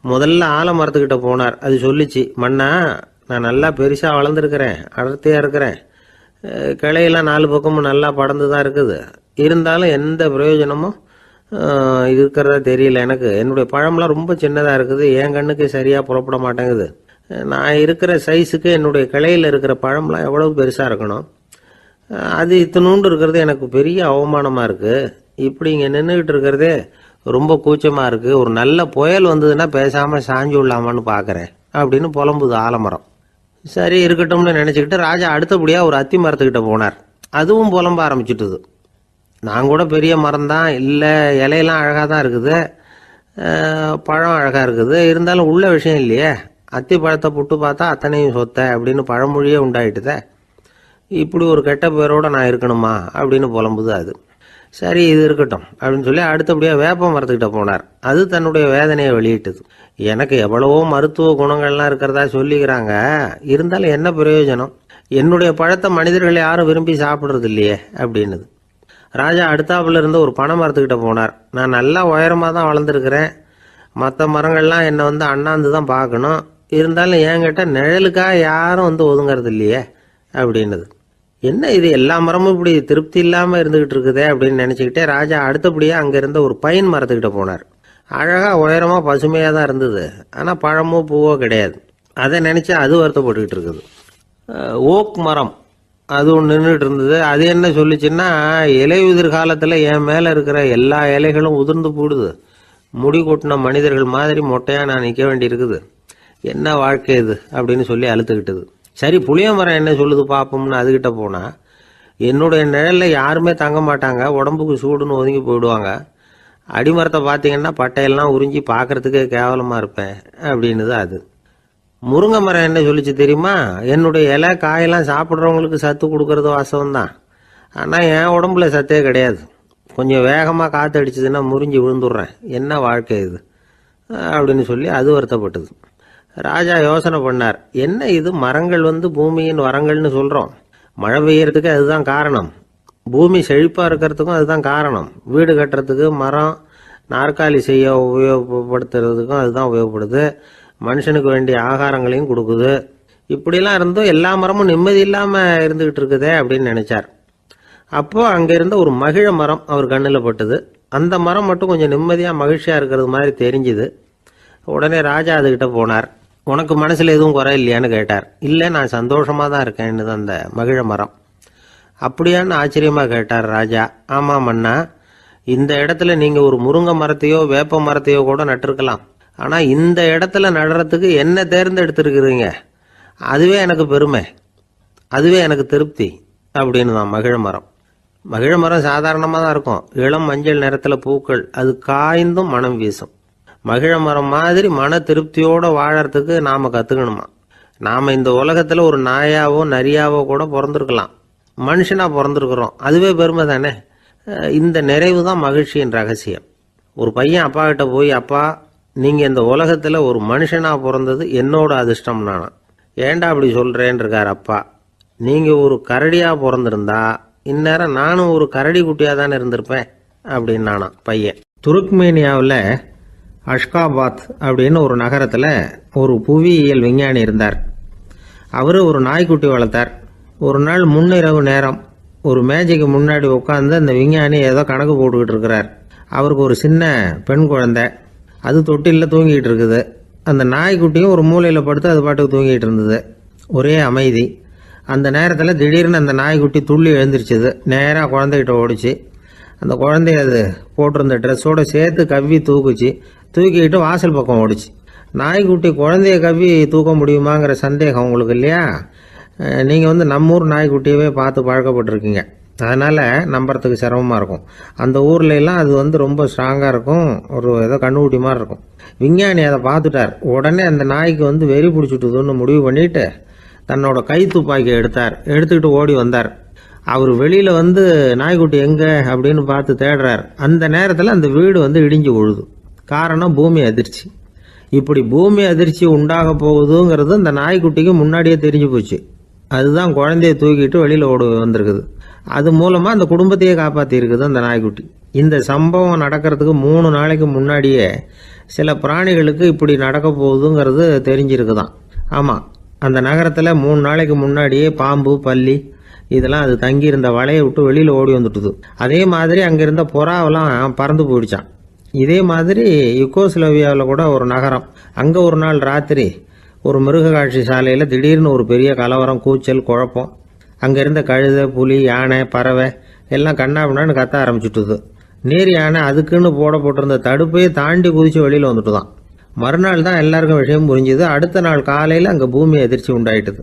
முதல்ல ஆலமரத்துக்கிட்ட போனார். அது சொல்லிச்சு, மண்ணா நான் நல்லா பெருசாக வளர்ந்துருக்கிறேன், அடர்த்தியாக இருக்கிறேன், கிளையெல்லாம் 4 பக்கமும் நல்லா படர்ந்து தான் இருக்குது, இருந்தாலும் எந்த பிரயோஜனமும் இருக்கிறதா தெரியல எனக்கு. என்னுடைய பழம்லாம் ரொம்ப சின்னதாக இருக்குது, என் கண்ணுக்கு சரியாக புறப்பட மாட்டேங்குது. நான் இருக்கிற சைஸுக்கு என்னுடைய கிளையில் இருக்கிற பழம்லாம் எவ்வளவு பெருசாக இருக்கணும், அது இத்தினூண்டு இருக்கிறது எனக்கு பெரிய அவமானமாக இருக்குது. இப்படி இங்கே நின்றுக்கிட்டு இருக்கிறதே ரொம்ப கூச்சமாக இருக்குது. ஒரு நல்ல புயல் வந்ததுன்னா பேசாமல் சாஞ்சு விடலாமான்னு பார்க்குறேன் அப்படின்னு புலம்புது ஆலமரம். சரி இருக்கட்டும்னு நினச்சிக்கிட்டு ராஜா அடுத்தபடியாக ஒரு அத்தி மரத்துக்கிட்ட போனார். அதுவும் புலம்ப ஆரம்பிச்சுட்டுது. நான் கூட பெரிய மரம் தான், இல்லை இலையெல்லாம் அழகாக தான் இருக்குது, பழம் அழகாக இருக்குது, இருந்தாலும் உள்ள விஷயம் இல்லையே, அத்தி பழத்தை புட்டு பார்த்தா அத்தனையும் சொத்தை அப்படின்னு பழமொழியே உண்டாயிட்டுதே, இப்படி ஒரு கெட்ட பேரோடு நான் இருக்கணுமா அப்படின்னு புலம்புது அது. சரி இது இருக்கட்டும் அப்படின்னு சொல்லி அடுத்தபடியாக வேப்ப மரத்துக்கிட்ட போனார். அது தன்னுடைய வேதனையை வெளியிட்டது. எனக்கு எவ்வளவோ மருத்துவ குணங்கள்லாம் இருக்கிறதா சொல்லிக்கிறாங்க, இருந்தாலும் என்ன பிரயோஜனம், என்னுடைய பழத்தை மனிதர்கள் யாரும் விரும்பி சாப்பிட்றது இல்லையே அப்படின்னுது. ராஜா அடுத்தாப்புல இருந்து ஒரு பனை மரத்துக்கிட்ட போனார். நான் நல்லா உயரமாக தான் வளர்ந்துருக்கிறேன், மற்ற மரங்கள்லாம் என்னை அண்ணாந்து தான் பார்க்கணும், இருந்தாலும் என்கிட்ட நிழலுக்காக யாரும் ஒதுங்கிறது இல்லையே அப்படின்னுது. என்ன இது எல்லா மரமும் இப்படி திருப்தி இல்லாமல் இருந்துகிட்டு இருக்குதே அப்படின்னு நினச்சிக்கிட்டே ராஜா அடுத்தபடியாக அங்கே இருந்த ஒரு பைன் மரத்துக்கிட்ட போனார். அழகாக உயரமாக பசுமையாக தான் இருந்தது, ஆனால் பழமோ பூவோ கிடையாது. அதை நினச்சி அது வருத்தப்பட்டுக்கிட்டு இருக்குது. ஓக் மரம் அது ஒன்று நின்றுட்டு இருந்தது. அது என்ன சொல்லிச்சுன்னா, இலையுதிர் காலத்தில் என் மேலே இருக்கிற எல்லா இலைகளும் உதிர்ந்து போடுது, முடி கொட்டின மனிதர்கள் மாதிரி மொட்டையாக நான் நிற்க வேண்டி இருக்குது, என்ன வாழ்க்கை இது அப்படின்னு சொல்லி அழுத்துக்கிட்டது. சரி புளிய மரம் என்ன சொல்லுது பார்ப்போம்னு அதுகிட்ட போனால், என்னுடைய நிழலில் யாருமே தங்க மாட்டாங்க, உடம்புக்கு சூடுன்னு ஒதுங்கி போயிடுவாங்க, அடிமரத்தை பார்த்தீங்கன்னா பட்டையெல்லாம் உறிஞ்சி பார்க்கறதுக்கே கேவலமாக இருப்பேன் அப்படின்னுது அது. முருங்கை மரம் என்ன சொல்லிச்சு தெரியுமா, என்னுடைய இலை காயெல்லாம் சாப்பிட்றவங்களுக்கு சத்து கொடுக்கறது வாசம்தான், ஆனால் என் உடம்புல சத்தே கிடையாது, கொஞ்சம் வேகமாக காற்று அடிச்சதுன்னா முறிஞ்சி விழுந்துடுறேன், என்ன வாழ்க்கை இது அப்படின்னு சொல்லி அது வருத்தப்பட்டது. ராஜா யோசனை பண்ணார், என்ன இது மரங்கள் பூமியின் வரங்கள்னு சொல்கிறோம், மழை பெய்யறதுக்கு அதுதான் காரணம், பூமி செழிப்பாக இருக்கிறதுக்கும் அதுதான் காரணம், வீடு கட்டுறதுக்கு மரம், நாற்காலி செய்ய உபயோகப்படுத்துறதுக்கும் அதுதான் உபயோகப்படுது, மனுஷனுக்கு வேண்டிய ஆகாரங்களையும் கொடுக்குது, இப்படிலாம் இருந்தும் எல்லா மரமும் நிம்மதி இல்லாமல் இருந்துகிட்டு இருக்குதே அப்படின்னு நினைச்சார். அப்போ அங்கே இருந்த ஒரு மகிழ மரம் அவர் கண்ணில் பட்டுது. அந்த மரம் மட்டும் கொஞ்சம் நிம்மதியாக மகிழ்ச்சியாக இருக்கிறது மாதிரி தெரிஞ்சுது. உடனே ராஜா அதுகிட்ட போனார். உனக்கு மனசில் எதுவும் குறை இல்லையான்னு கேட்டார். இல்லை, நான் சந்தோஷமாக தான் இருக்கேன்னு அந்த மகிழ மரம். அப்படியான்னு ஆச்சரியமாக கேட்டார் ராஜா. ஆமாம் மன்னா, இந்த இடத்துல நீங்கள் ஒரு முருங்கை மரத்தையோ வேப்ப மரத்தையோ கூட நட்டிருக்கலாம். ஆனால் இந்த இடத்துல நடுறதுக்கு என்ன தேர்ந்தெடுத்திருக்கிறீங்க, அதுவே எனக்கு பெருமை, அதுவே எனக்கு திருப்தி அப்படின்னு தான் மகிழ மரம். மகிழ மரம் சாதாரணமாக தான் இருக்கும். இளம் மஞ்சள் நிறத்தில் பூக்கள், அது காய்ந்தும் மனம் வீசும். மகிழ மரம் மாதிரி மன திருப்தியோடு வாழறதுக்கு நாம் கற்றுக்கணுமா. நாம் இந்த உலகத்தில் ஒரு நாயாவோ நரியாவோ கூட பிறந்திருக்கலாம். மனுஷனாக பிறந்திருக்கிறோம், அதுவே பெருமை தானே. இந்த நிறைவு தான் மகிழ்ச்சியின் ரகசியம். ஒரு பையன் அப்பா கிட்ட போய், அப்பா நீங்கள் இந்த உலகத்தில் ஒரு மனுஷனாக பிறந்தது என்னோட அதிர்ஷ்டம் நானா. ஏண்டா அப்படி சொல்கிறேன்னு இருக்கார் அப்பா. நீங்கள் ஒரு கரடியாக பிறந்திருந்தா இந்நேரம் நானும் ஒரு கரடி குட்டியாக தானே இருந்திருப்பேன் அப்படின்னு நானா பையன். துருக்மேனியாவில் அஷ்காபாத் அப்படின்னு ஒரு நகரத்தில் ஒரு புவியியல் விஞ்ஞானி இருந்தார். அவர் ஒரு நாய்க்குட்டி வளர்த்தார். ஒரு நாள் முன்னிரவு நேரம் ஒரு மேஜைக்கு முன்னாடி உட்காந்து அந்த விஞ்ஞானி ஏதோ கணக்கு போட்டுக்கிட்டு இருக்கிறார். அவருக்கு ஒரு சின்ன பெண் குழந்தை, அது தொட்டிலில் தூங்கிட்டு இருக்குது. அந்த நாய்க்குட்டியும் ஒரு மூலையில் படுத்து அது பாட்டுக்கு தூங்கிட்டு இருந்தது. ஒரே அமைதி. அந்த நேரத்தில் திடீர்னு அந்த நாய்க்குட்டி துள்ளி எழுந்திரிச்சிது. நேராக குழந்தைகிட்ட ஓடிச்சு. அந்த குழந்தைய அது போட்டிருந்த ட்ரெஸ்ஸோடு சேர்த்து கவ்வி தூக்குச்சு. தூக்கிக்கிட்டு வாசல் பக்கம் ஓடிச்சு. நாய்க்குட்டி குழந்தைய கவ்வி தூக்க முடியுமாங்கிற சந்தேகம் உங்களுக்கு இல்லையா? நீங்கள் நம்ம ஊர் நாய்க்குட்டியவே பார்த்து பழக்கப்பட்டிருக்கீங்க, அதனால் நம்புறதுக்கு சிரமமாக இருக்கும். அந்த ஊர்லெலாம் அது ரொம்ப ஸ்ட்ராங்காக இருக்கும், ஒரு ஏதோ கண்ணுக்குட்டி மாதிரி இருக்கும். விஞ்ஞானி அதை பார்த்துட்டார். உடனே அந்த நாய்க்கு வெறி பிடிச்சிட்டுதுன்னு முடிவு பண்ணிவிட்டு தன்னோட கை துப்பாக்கி எடுத்துக்கிட்டு ஓடி வந்தார். அவர் வெளியில் நாய்க்குட்டி எங்கே அப்படின்னு பார்த்து தேடுறார். அந்த நேரத்தில் அந்த வீடு இடிஞ்சு விழுது. காரணம் பூமி அதிர்ச்சி. இப்படி பூமி அதிர்ச்சி உண்டாக போகுதுங்கிறது அந்த நாய்க்குட்டிக்கு முன்னாடியே தெரிஞ்சு போச்சு. அதுதான் குழந்தைய தூக்கிட்டு வெளியில் ஓடி வந்திருக்குது. அது மூலமாக அந்த குடும்பத்தையே காப்பாற்றிருக்குது அந்த நாய்க்குட்டி. இந்த சம்பவம் நடக்கிறதுக்கு 3 நாளைக்கு முன்னாடியே சில பிராணிகளுக்கு இப்படி நடக்க போகுதுங்கிறது தெரிஞ்சிருக்குதான். ஆமாம், அந்த நகரத்தில் 3 நாளைக்கு முன்னாடியே பாம்பு, பல்லி இதெல்லாம் அது தங்கியிருந்த வலையை விட்டு வெளியில் ஓடி வந்துட்டுது. அதே மாதிரி அங்கே இருந்த புறாவெல்லாம் பறந்து போயிடுச்சான். இதே மாதிரி யுகோஸ்லோவியாவில் கூட ஒரு நகரம், அங்கே ஒரு நாள் ராத்திரி ஒரு மிருக காட்சி சாலையில் திடீர்னு ஒரு பெரிய கலவரம், கூச்சல், குழப்பம். அங்கே இருந்த கழுதை, புலி, யானை, பறவை எல்லாம் கண்ணாபின்னான்னு கத்த ஆரம்பிச்சுட்டுது. நீர் யானை அதுக்குன்னு போட்டிருந்த தடுப்பையே தாண்டி குதித்து வெளியில் வந்துட்டு தான். மறுநாள் தான் எல்லாருக்கும் விஷயம் புரிஞ்சுது. அடுத்த நாள் காலையில் அங்கே பூமி எதிர்ச்சி உண்டாயிட்டுது.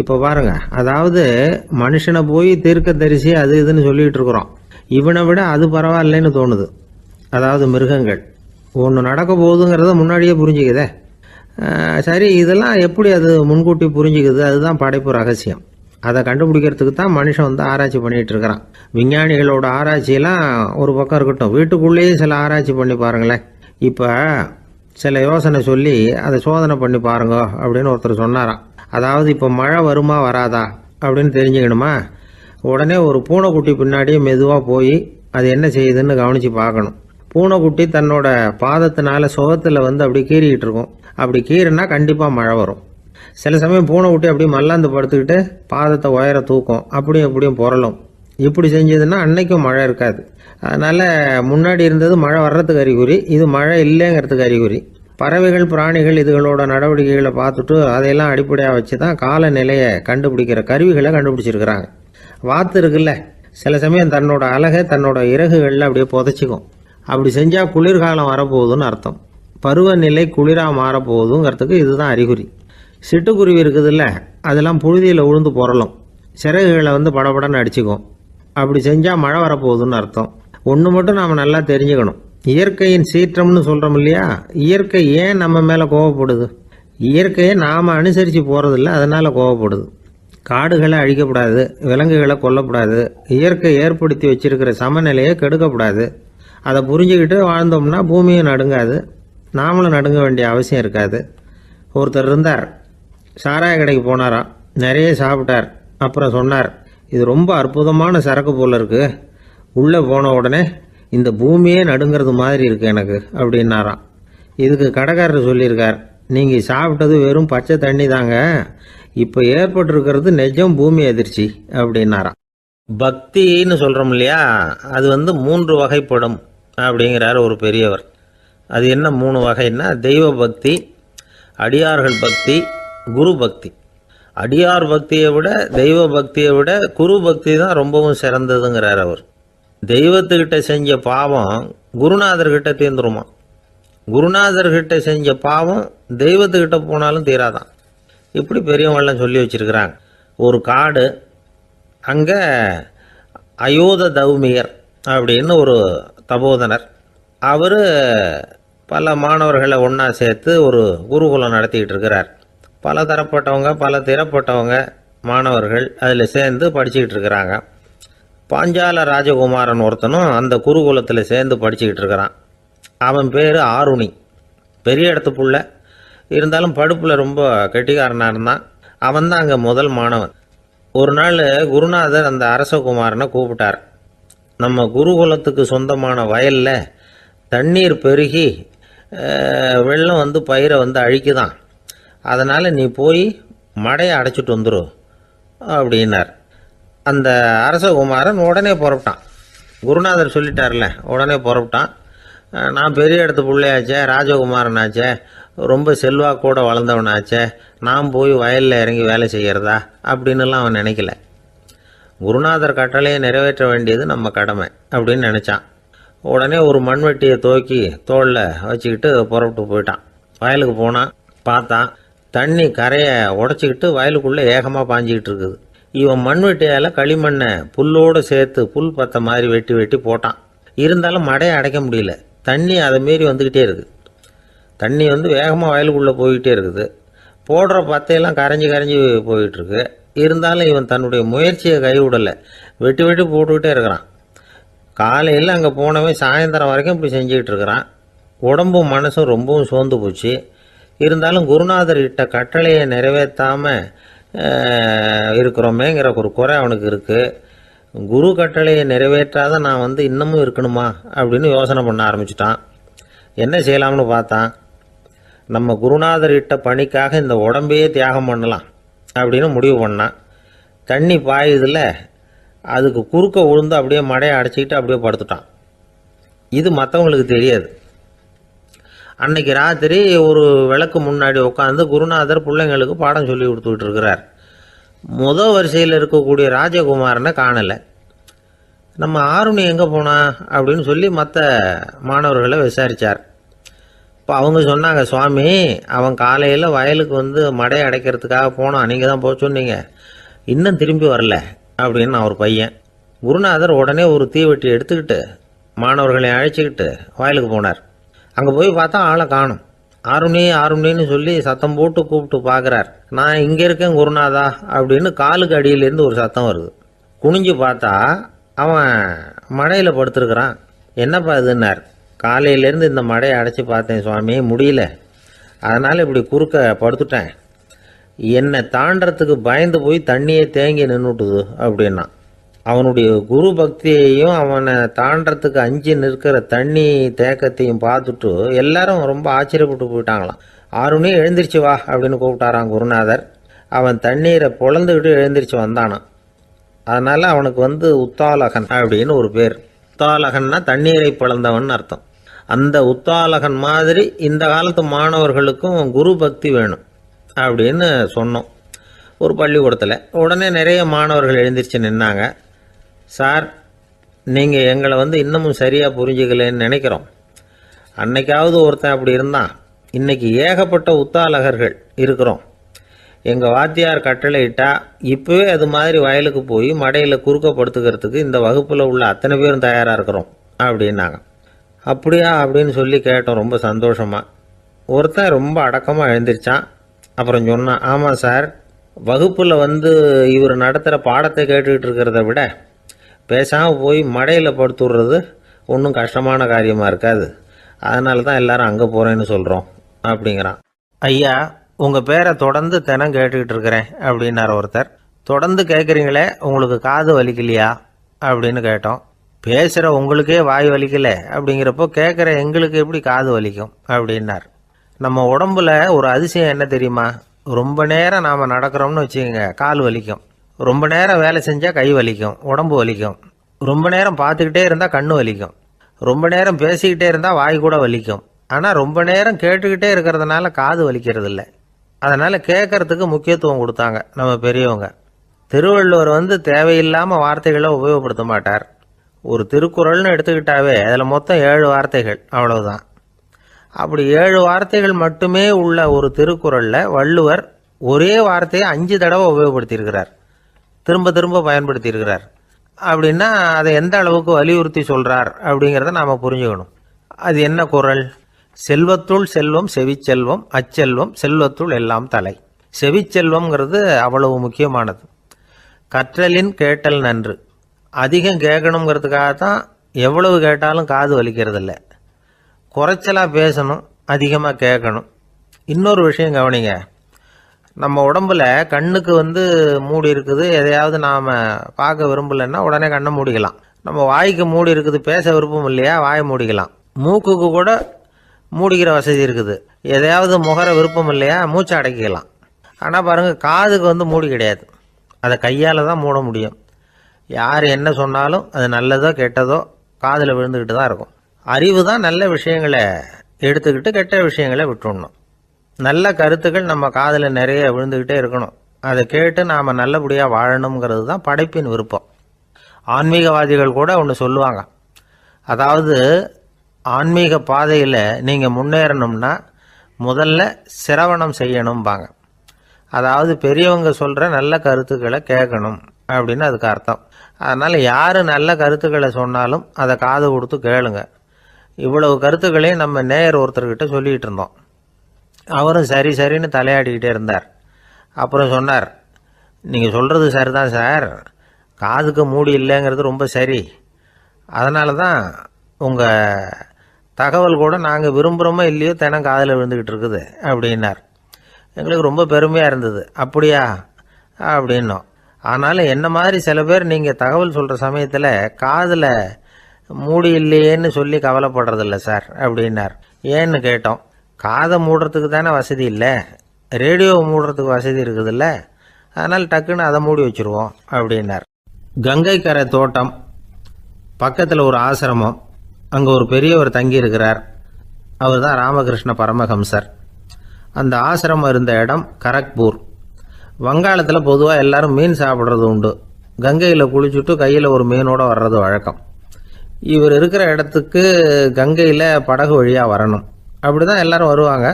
இப்போ பாருங்க, அதாவது மனுஷனை போய் தீர்க்க தரிசி அது இதுன்னு சொல்லிகிட்டு இருக்கிறோம். இவனை விட அது பரவாயில்லைன்னு தோணுது. அதாவது மிருகங்கள் ஒன்று நடக்க போகுதுங்கிறத முன்னாடியே புரிஞ்சுக்குதே. சரி, இதெல்லாம் எப்படி அது முன்கூட்டி புரிஞ்சுக்குது? அதுதான் படைப்பு ரகசியம். அதை கண்டுபிடிக்கிறதுக்கு தான் மனுஷன் ஆராய்ச்சி பண்ணிகிட்டு இருக்கிறான். விஞ்ஞானிகளோட ஆராய்ச்சியெல்லாம் ஒரு பக்கம் இருக்கட்டும், வீட்டுக்குள்ளேயே சில ஆராய்ச்சி பண்ணி பாருங்களேன். இப்போ சில யோசனை சொல்லி அதை சோதனை பண்ணி பாருங்க அப்படின்னு ஒருத்தர் சொன்னாராம். அதாவது இப்போ மழை வருமா வராதா அப்படின்னு தெரிஞ்சுக்கணுமா, உடனே ஒரு பூனைக்குட்டி பின்னாடியே மெதுவாக போய் அது என்ன செய்யுதுன்னு கவனித்து பார்க்கணும். பூனைக்குட்டி தன்னோட பாதத்தினால சுகத்தில் அப்படி கீறிக்கிட்டு இருக்கும். அப்படி கீறினா கண்டிப்பாக மழை வரும். சில சமயம் பூனைக்குட்டி அப்படி மல்லாந்து படுத்துக்கிட்டு பாதத்தை உயர தூக்கும், அப்படியும் புரளும். இப்படி செஞ்சதுன்னா அன்னைக்கும் மழை இருக்காது. அதனால் முன்னாடி இருந்தது மழை வர்றதுக்கு அறிகுறி, இது மழை இல்லைங்கிறதுக்கு அறிகுறி. பறவைகள், பிராணிகள் இதுகளோட நடவடிக்கைகளை பார்த்துட்டு அதையெல்லாம் அடிப்படையாக வச்சு தான் காலநிலையை கண்டுபிடிக்கிற கருவிகளை கண்டுபிடிச்சிருக்கிறாங்க. வாத்து இருக்குல்ல, சில சமயம் தன்னோட அழகை தன்னோட இறகுகளில் அப்படியே புதைச்சிக்கும். அப்படி செஞ்சால் குளிர்காலம் வரப்போகுதுன்னு அர்த்தம். பருவநிலை குளிராக மாறப்போகுதுங்கிறதுக்கு இதுதான் அறிகுறி. சிட்டுக்குருவி இருக்குதுல்ல, அதெல்லாம் புழுதியில் உழுந்து புரளும், சிறகுகளை படபடன்னு அடிச்சுக்கும். அப்படி செஞ்சால் மழை வரப்போகுதுன்னு அர்த்தம். ஒன்று மட்டும் நாம் நல்லா தெரிஞ்சுக்கணும், இயற்கையின் சீற்றம்னு சொல்கிறோம் இல்லையா, இயற்கை ஏன் நம்ம மேலே கோவப்படுது? இயற்கையை நாம் அனுசரித்து போகிறதில்ல, அதனால் கோவப்படுது. காடுகளை அழிக்கப்படாது, விலங்குகளை கொல்லக்கூடாது, இயற்கை ஏற்படுத்தி வச்சிருக்கிற சமநிலையை கெடுக்கக்கூடாது. அதை புரிஞ்சுக்கிட்டு வாழ்ந்தோம்னா பூமியும் நடுங்காது, நாமளும் நடுங்க வேண்டிய அவசியம் இருக்காது. ஒருத்தர் இருந்தார், சாராய கடைக்கு போனாராம், நிறைய சாப்பிட்டார். அப்புறம் சொன்னார், இது ரொம்ப அற்புதமான சரக்கு போல் இருக்குது. உள்ளே போன உடனே இந்த பூமியே நடுங்கிறது மாதிரி இருக்குது எனக்கு அப்படின்னாராம். இதுக்கு கடைக்காரர் சொல்லியிருக்கார், நீங்கள் சாப்பிட்டது வெறும் பச்சை தண்ணி தாங்க, இப்போ ஏற்பட்டிருக்கிறது நிஜம் பூமி அதிர்ச்சி அப்படின்னாராம். பக்தின்னு சொல்கிறோம் இல்லையா, அது 3 வகைப்படும் அப்படிங்கிறார் ஒரு பெரியவர். அது என்ன 3 வகைன்னா, தெய்வ பக்தி, அடியார்கள் பக்தி, குரு பக்தி. அடியார் பக்தியை விட தெய்வ பக்தியை விட குரு பக்தி தான் ரொம்பவும் சிறந்ததுங்கிறார் அவர். தெய்வத்துக்கிட்ட செஞ்ச பாவம் குருநாதர்கிட்ட தீர்ந்துருமா, குருநாதர்கிட்ட செஞ்ச பாவம் தெய்வத்துக்கிட்ட போனாலும் தீராதான். இப்படி பெரியவங்களாம் சொல்லி வச்சிருக்கிறாங்க. ஒரு காடு, அங்கே அயோத தௌமியர் அப்படின்னு ஒரு தபோதனர், அவர் பல மாணவர்களை ஒன்றா சேர்த்து ஒரு குருகுலம் நடத்திக்கிட்டு இருக்கிறார். பல தரப்பட்டவங்க பல திறப்பட்டவங்க மாணவர்கள் அதில் சேர்ந்து படிச்சுக்கிட்டு இருக்கிறாங்க. பாஞ்சால ராஜகுமாரன் ஒருத்தனும் அந்த குருகுலத்தில் சேர்ந்து படிச்சுக்கிட்டு இருக்கிறான். அவன் பேர் ஆருணி. பெரிய இடத்து புள்ள, இருந்தாலும் படுப்பில் ரொம்ப கெட்டிக்காரனாக இருந்தான். அவன் தான் அங்கே முதல் மாணவன். ஒரு நாள் குருநாதர் அந்த அரசகுமாரனை கூப்பிட்டார். நம்ம குருகுலத்துக்கு சொந்தமான வயலில் தண்ணீர் பெருகி வெள்ளம் பயிரை அழிக்குதான், அதனால் நீ போய் மடையை அடைச்சிட்டு வந்துரு அப்படின்னார். அந்த அரசகுமாரன் உடனே புறப்பட்டான். குருநாதர் சொல்லிட்டார்ல, உடனே புறப்பட்டான். நான் பெரிய இடத்து பிள்ளையாச்சே, ராஜகுமாரனாச்சே, ரொம்ப செல்வாக்கூட வளர்ந்தவனாச்சே, நான் போய் வயலில் இறங்கி வேலை செய்கிறதா அப்படின்னுலாம் அவன் நினைக்கல. குருநாதர் கட்டளையை நிறைவேற்ற வேண்டியது நம்ம கடமை அப்படின்னு நினச்சான். உடனே ஒரு மண்வெட்டியை தூக்கி தோளில் வச்சுக்கிட்டு புறப்பட்டு போயிட்டான். வயலுக்கு போனான். பார்த்தான், தண்ணி கரையை உடச்சிக்கிட்டு வயலுக்குள்ளே ஏகமாக பாஞ்சிக்கிட்டு இருக்குது. இவன் மண்வெட்டியால் களிமண்ணை புல்லோடு சேர்த்து புல் பத்த மாதிரி வெட்டி வெட்டி போட்டான். இருந்தாலும் மடையை அடைக்க முடியல. தண்ணி அதை மீறி வந்துக்கிட்டே இருக்குது. தண்ணி வேகமாக வயலுக்குள்ளே போய்கிட்டே இருக்குது. போடுற பத்தையெல்லாம் கரைஞ்சி கரைஞ்சி போயிட்டுருக்கு. இருந்தாலும் இவன் தன்னுடைய முயற்சியை கைவிடலை. வெட்டி வெட்டி போட்டுக்கிட்டே இருக்கிறான். காலையில் அங்கே போனவன் சாயந்தரம் வரைக்கும் இப்படி செஞ்சுக்கிட்டு இருக்கிறான். உடம்பும் மனசும் ரொம்பவும் சோர்ந்து போச்சு. இருந்தாலும் குருநாதர் இட்ட கட்டளையை நிறைவேற்றாமல் இருக்கிறோமேங்கிற ஒரு குறை அவனுக்கு இருக்குது. குரு கட்டளையை நிறைவேற்றாத நான் இன்னமும் இருக்கணுமா அப்படின்னு யோசனை பண்ண ஆரம்பிச்சிட்டான். என்ன செய்யலாம்னு பார்த்தான். நம்ம குருநாதர் இட்ட பணிக்காக இந்த உடம்பையே தியாகம் பண்ணலாம் அப்படின்னு முடிவு பண்ணான். தண்ணி பாயுதில்ல, அதுக்கு குறுக்க விழுந்து அப்படியே மடையை அடைச்சிக்கிட்டு அப்படியே படுத்துட்டான். இது மற்றவங்களுக்கு தெரியாது. அன்னைக்கு ராத்திரி ஒரு விளக்கு முன்னாடி உட்காந்து குருநாதர் பிள்ளைங்களுக்கு பாடம் சொல்லி கொடுத்துக்கிட்டு இருக்கிறார். முதல் வரிசையில் இருக்கக்கூடிய ராஜகுமாரனை காணலை. நம்ம ஆருணி எங்கே போனா அப்படின்னு சொல்லி மற்ற மாணவர்களை விசாரித்தார். இப்போ அவங்க சொன்னாங்க, சுவாமி அவன் காலையில் வயலுக்கு மடையை அடைக்கிறதுக்காக போனான், நீங்கள் தான் போக சொன்னீங்க, இன்னும் திரும்பி வரல அப்படின்னு அவர் பையன். குருநாதர் உடனே ஒரு தீவெட்டி எடுத்துக்கிட்டு மாணவர்களை அழைச்சிக்கிட்டு வயலுக்கு போனார். அங்கே போய் பார்த்தா ஆளை காணும். ஆருணி ஆருணின்னு சொல்லி சத்தம் போட்டு கூப்பிட்டு பார்க்குறார். நான் இங்கே இருக்கேன் குருநாதா அப்படின்னு காலுக்கு அடியிலேருந்து ஒரு சத்தம் வருது. குனிஞ்சு பார்த்தா அவன் மடையில் படுத்துருக்கிறான். என்னப்பா இதுன்னார். காலையிலேருந்து இந்த மடையை அடைச்சி பார்த்தேன் சுவாமி, முடியல, அதனால் இப்படி குறுக்க படுத்துட்டேன். என்னை தாண்டறதுக்கு பயந்து போய் தண்ணியை தேங்கி நின்றுட்டுது அப்படின்னா. அவனுடைய குரு பக்தியையும் அவனை தாண்டறதுக்கு அஞ்சு நிற்கிற தண்ணி தேக்கத்தையும் பார்த்துட்டு எல்லாரும் ரொம்ப ஆச்சரியப்பட்டு போயிட்டாங்களாம். ஆருணி எழுந்திரிச்சு வா அப்படின்னு கூப்பிட்டாரான் குருநாதர். அவன் தண்ணீரை பொழந்துக்கிட்டு எழுந்திரிச்சு வந்தானான். அதனால் அவனுக்கு உத்தாலகன் அப்படின்னு ஒரு பேர். உத்தாலகன்னா தண்ணீரை பிளந்தவன் அர்த்தம். அந்த உத்தாலகன் மாதிரி இந்த காலத்து மாணவர்களுக்கும் குரு பக்தி வேணும் அப்படின்னு சொன்னோம் ஒரு பள்ளிக்கூடத்தில். உடனே நிறைய மாணவர்கள் எழுந்திரிச்சு நின்னாங்க. சார், நீங்கள் எங்களை இன்னமும் சரியாக புரிஞ்சுக்கலன்னு நினைக்கிறோம். அன்னைக்காவது ஒருத்தன் அப்படி இருந்தான், இன்னைக்கு ஏகப்பட்ட உத்தாலகர்கள் இருக்கிறோம். எங்கள் வாத்தியார் கட்டளை இட்டா இப்போவே அது மாதிரி வயலுக்கு போய் மடையில் குறுக்கப்படுத்துக்கிறதுக்கு இந்த வகுப்பில் உள்ள அத்தனை பேரும் தயாராக இருக்கிறோம் அப்படின்னாங்க. அப்படியா அப்படின்னு சொல்லி கேட்டோம் ரொம்ப சந்தோஷமாக. ஒருத்தன் ரொம்ப அடக்கமாக எழுந்திரிச்சான். அப்புறம் சொன்னான், ஆமாம் சார், வகுப்பில் இவர் நடத்துகிற பாடத்தை கேட்டுக்கிட்டு இருக்கிறத விட பேசாமல் போய் மடையில் படுத்துடுறது ஒன்றும் கஷ்டமான காரியமாக இருக்காது, அதனால தான் எல்லாரும் அங்கே போகிறேன்னு சொல்கிறோம் அப்படிங்கிறான். ஐயா, உங்கள் பேரை தொடர்ந்து தினம் கேட்டுக்கிட்டு இருக்கிறேன் அப்படின்னார் ஒருத்தர். தொடர்ந்து கேட்குறீங்களே, உங்களுக்கு காது வலிக்கலையா அப்படின்னு கேட்டோம். பேசுகிற உங்களுக்கே வாய் வலிக்கல அப்படிங்கிறப்போ கேட்குற எங்களுக்கு எப்படி காது வலிக்கும் அப்படின்னார். நம்ம உடம்புல ஒரு அதிசயம் என்ன தெரியுமா? ரொம்ப நேரம் நாம் நடக்கிறோம்னு வச்சுக்கோங்க, கால் வலிக்கும். ரொம்ப நேரம் வேலை செஞ்சால் கை வலிக்கும், உடம்பு வலிக்கும். ரொம்ப நேரம் பார்த்துக்கிட்டே இருந்தால் கண்ணு வலிக்கும். ரொம்ப நேரம் பேசிக்கிட்டே இருந்தால் வாய் கூட வலிக்கும். ஆனால் ரொம்ப நேரம் கேட்டுக்கிட்டே இருக்கிறதுனால காது வலிக்கிறது இல்லை. அதனால் கேட்கறதுக்கு முக்கியத்துவம் கொடுத்தாங்க நம்ம பெரியவங்க. திருவள்ளுவர் தேவையில்லாமல் வார்த்தைகளை உபயோகப்படுத்த மாட்டார். ஒரு திருக்குறள்னு எடுத்துக்கிட்டாவே அதில் மொத்தம் 7 வார்த்தைகள், அவ்வளவுதான். அப்படி 7 வார்த்தைகள் மட்டுமே உள்ள ஒரு திருக்குறளில் வள்ளுவர் ஒரே வார்த்தையை 5 தடவை உபயோகப்படுத்தியிருக்கிறார், திரும்ப திரும்ப பயன்படுத்தியிருக்கிறார். அப்படின்னா அதை எந்த அளவுக்கு வலியுறுத்தி சொல்கிறார் அப்படிங்கிறத நாம் புரிஞ்சுக்கணும். அது என்ன குறள்? செல்வத்துள் செல்வம் செவிச்செல்வம், அச்செல்வம் செல்வத்துள் எல்லாம் தலை. செவிச்செல்வம்ங்கிறது அவ்வளவு முக்கியமானது. கற்றலின் கேட்டல் நன்று. அதிகம் கேட்கணுங்கிறதுக்காகத்தான் எவ்வளவு கேட்டாலும் காது வலிக்கிறதில்ல. குறைச்சலாக பேசணும், அதிகமாக கேட்கணும். இன்னொரு விஷயம் கவனிங்க. நம்ம உடம்புல கண்ணுக்கு மூடி இருக்குது, எதையாவது நாம் பார்க்க விரும்பலைன்னா உடனே கண்ணை மூடிக்கலாம். நம்ம வாய்க்கு மூடி இருக்குது, பேச விருப்பம் இல்லையா, வாயை மூடிக்கலாம். மூக்குக்கு கூட மூடிக்கிற வசதி இருக்குது, எதையாவது முகர விருப்பம் இல்லையா, மூச்சை அடக்கிக்கலாம். ஆனால் பாருங்கள், காதுக்கு மூடி கிடையாது. அதை கையால் தான் மூட முடியும். யார் என்ன சொன்னாலும் அது நல்லதோ கெட்டதோ காதில் விழுந்துக்கிட்டு தான் இருக்கும். அறிவு தான் நல்ல விஷயங்களை எடுத்துக்கிட்டு கெட்ட விஷயங்களை விட்டுடணும். நல்ல கருத்துக்கள் நம்ம காதில் நிறைய விழுந்துக்கிட்டே இருக்கணும். அதை கேட்டு நாம் நல்லபடியாக வாழணுங்கிறது தான் படைப்பின் விருப்பம். ஆன்மீகவாதிகள் கூட ஒன்று சொல்லுவாங்க. அதாவது ஆன்மீக பாதையில் நீங்கள் முன்னேறணும்னா முதல்ல சிரவணம் செய்யணும்பாங்க. அதாவது பெரியவங்க சொல்கிற நல்ல கருத்துக்களை கேட்கணும் அப்படின்னு அதுக்கு அர்த்தம். அதனால் யார் நல்ல கருத்துக்களை சொன்னாலும் அதை காது கொடுத்து கேளுங்க. இவ்வளவு கருத்துக்களையும் நம்ம நேயர் ஒருத்தர்கிட்ட சொல்லிகிட்டு இருந்தோம். அவரும் சரி சரின்னு தலையாடிக்கிட்டே இருந்தார். அப்புறம் சொன்னார், நீங்கள் சொல்கிறது சரிதான் சார், காதுக்கு மூடி இல்லைங்கிறது ரொம்ப சரி. அதனால தான் உங்கள் தகவல் கூட நாங்கள் விரும்புகிறோமோ இல்லையோ தினம் காதில் விழுந்துக்கிட்டு இருக்குது அப்படின்னார். எங்களுக்கு ரொம்ப பெருமையாக இருந்தது. அப்படியா அப்படின்னோம். ஆனாலும் என்ன மாதிரி சில பேர் நீங்கள் தகவல் சொல்கிற சமயத்தில் காதில் மூடி இல்லையேன்னு சொல்லி கவலைப்படுறதில்ல சார் அப்படின்னார். ஏன்னு கேட்டோம். காதை மூடுறதுக்கு தானே வசதி இல்லை, ரேடியோவை மூடுறதுக்கு வசதி இருக்குதுல்ல, அதனால் டக்குன்னு அதை மூடி வச்சுருவோம் அப்படின்னார். கங்கை கரை தோட்டம் பக்கத்தில் ஒரு ஆசிரமம், அங்கே ஒரு பெரியவர் தங்கியிருக்கிறார். அவர் தான் ராமகிருஷ்ண பரமஹம்சர். அந்த ஆசிரமம் இருந்த இடம் கரக்பூர். வங்காளத்தில் பொதுவாக எல்லாரும் மீன் சாப்பிட்றது உண்டு. கங்கையில் குளிச்சுட்டு கையில் ஒரு மீனோடு வர்றது வழக்கம். இவர் இருக்கிற இடத்துக்கு கங்கையில் படகு வழியாக வரணும். அப்படி தான் எல்லோரும் வருவாங்க.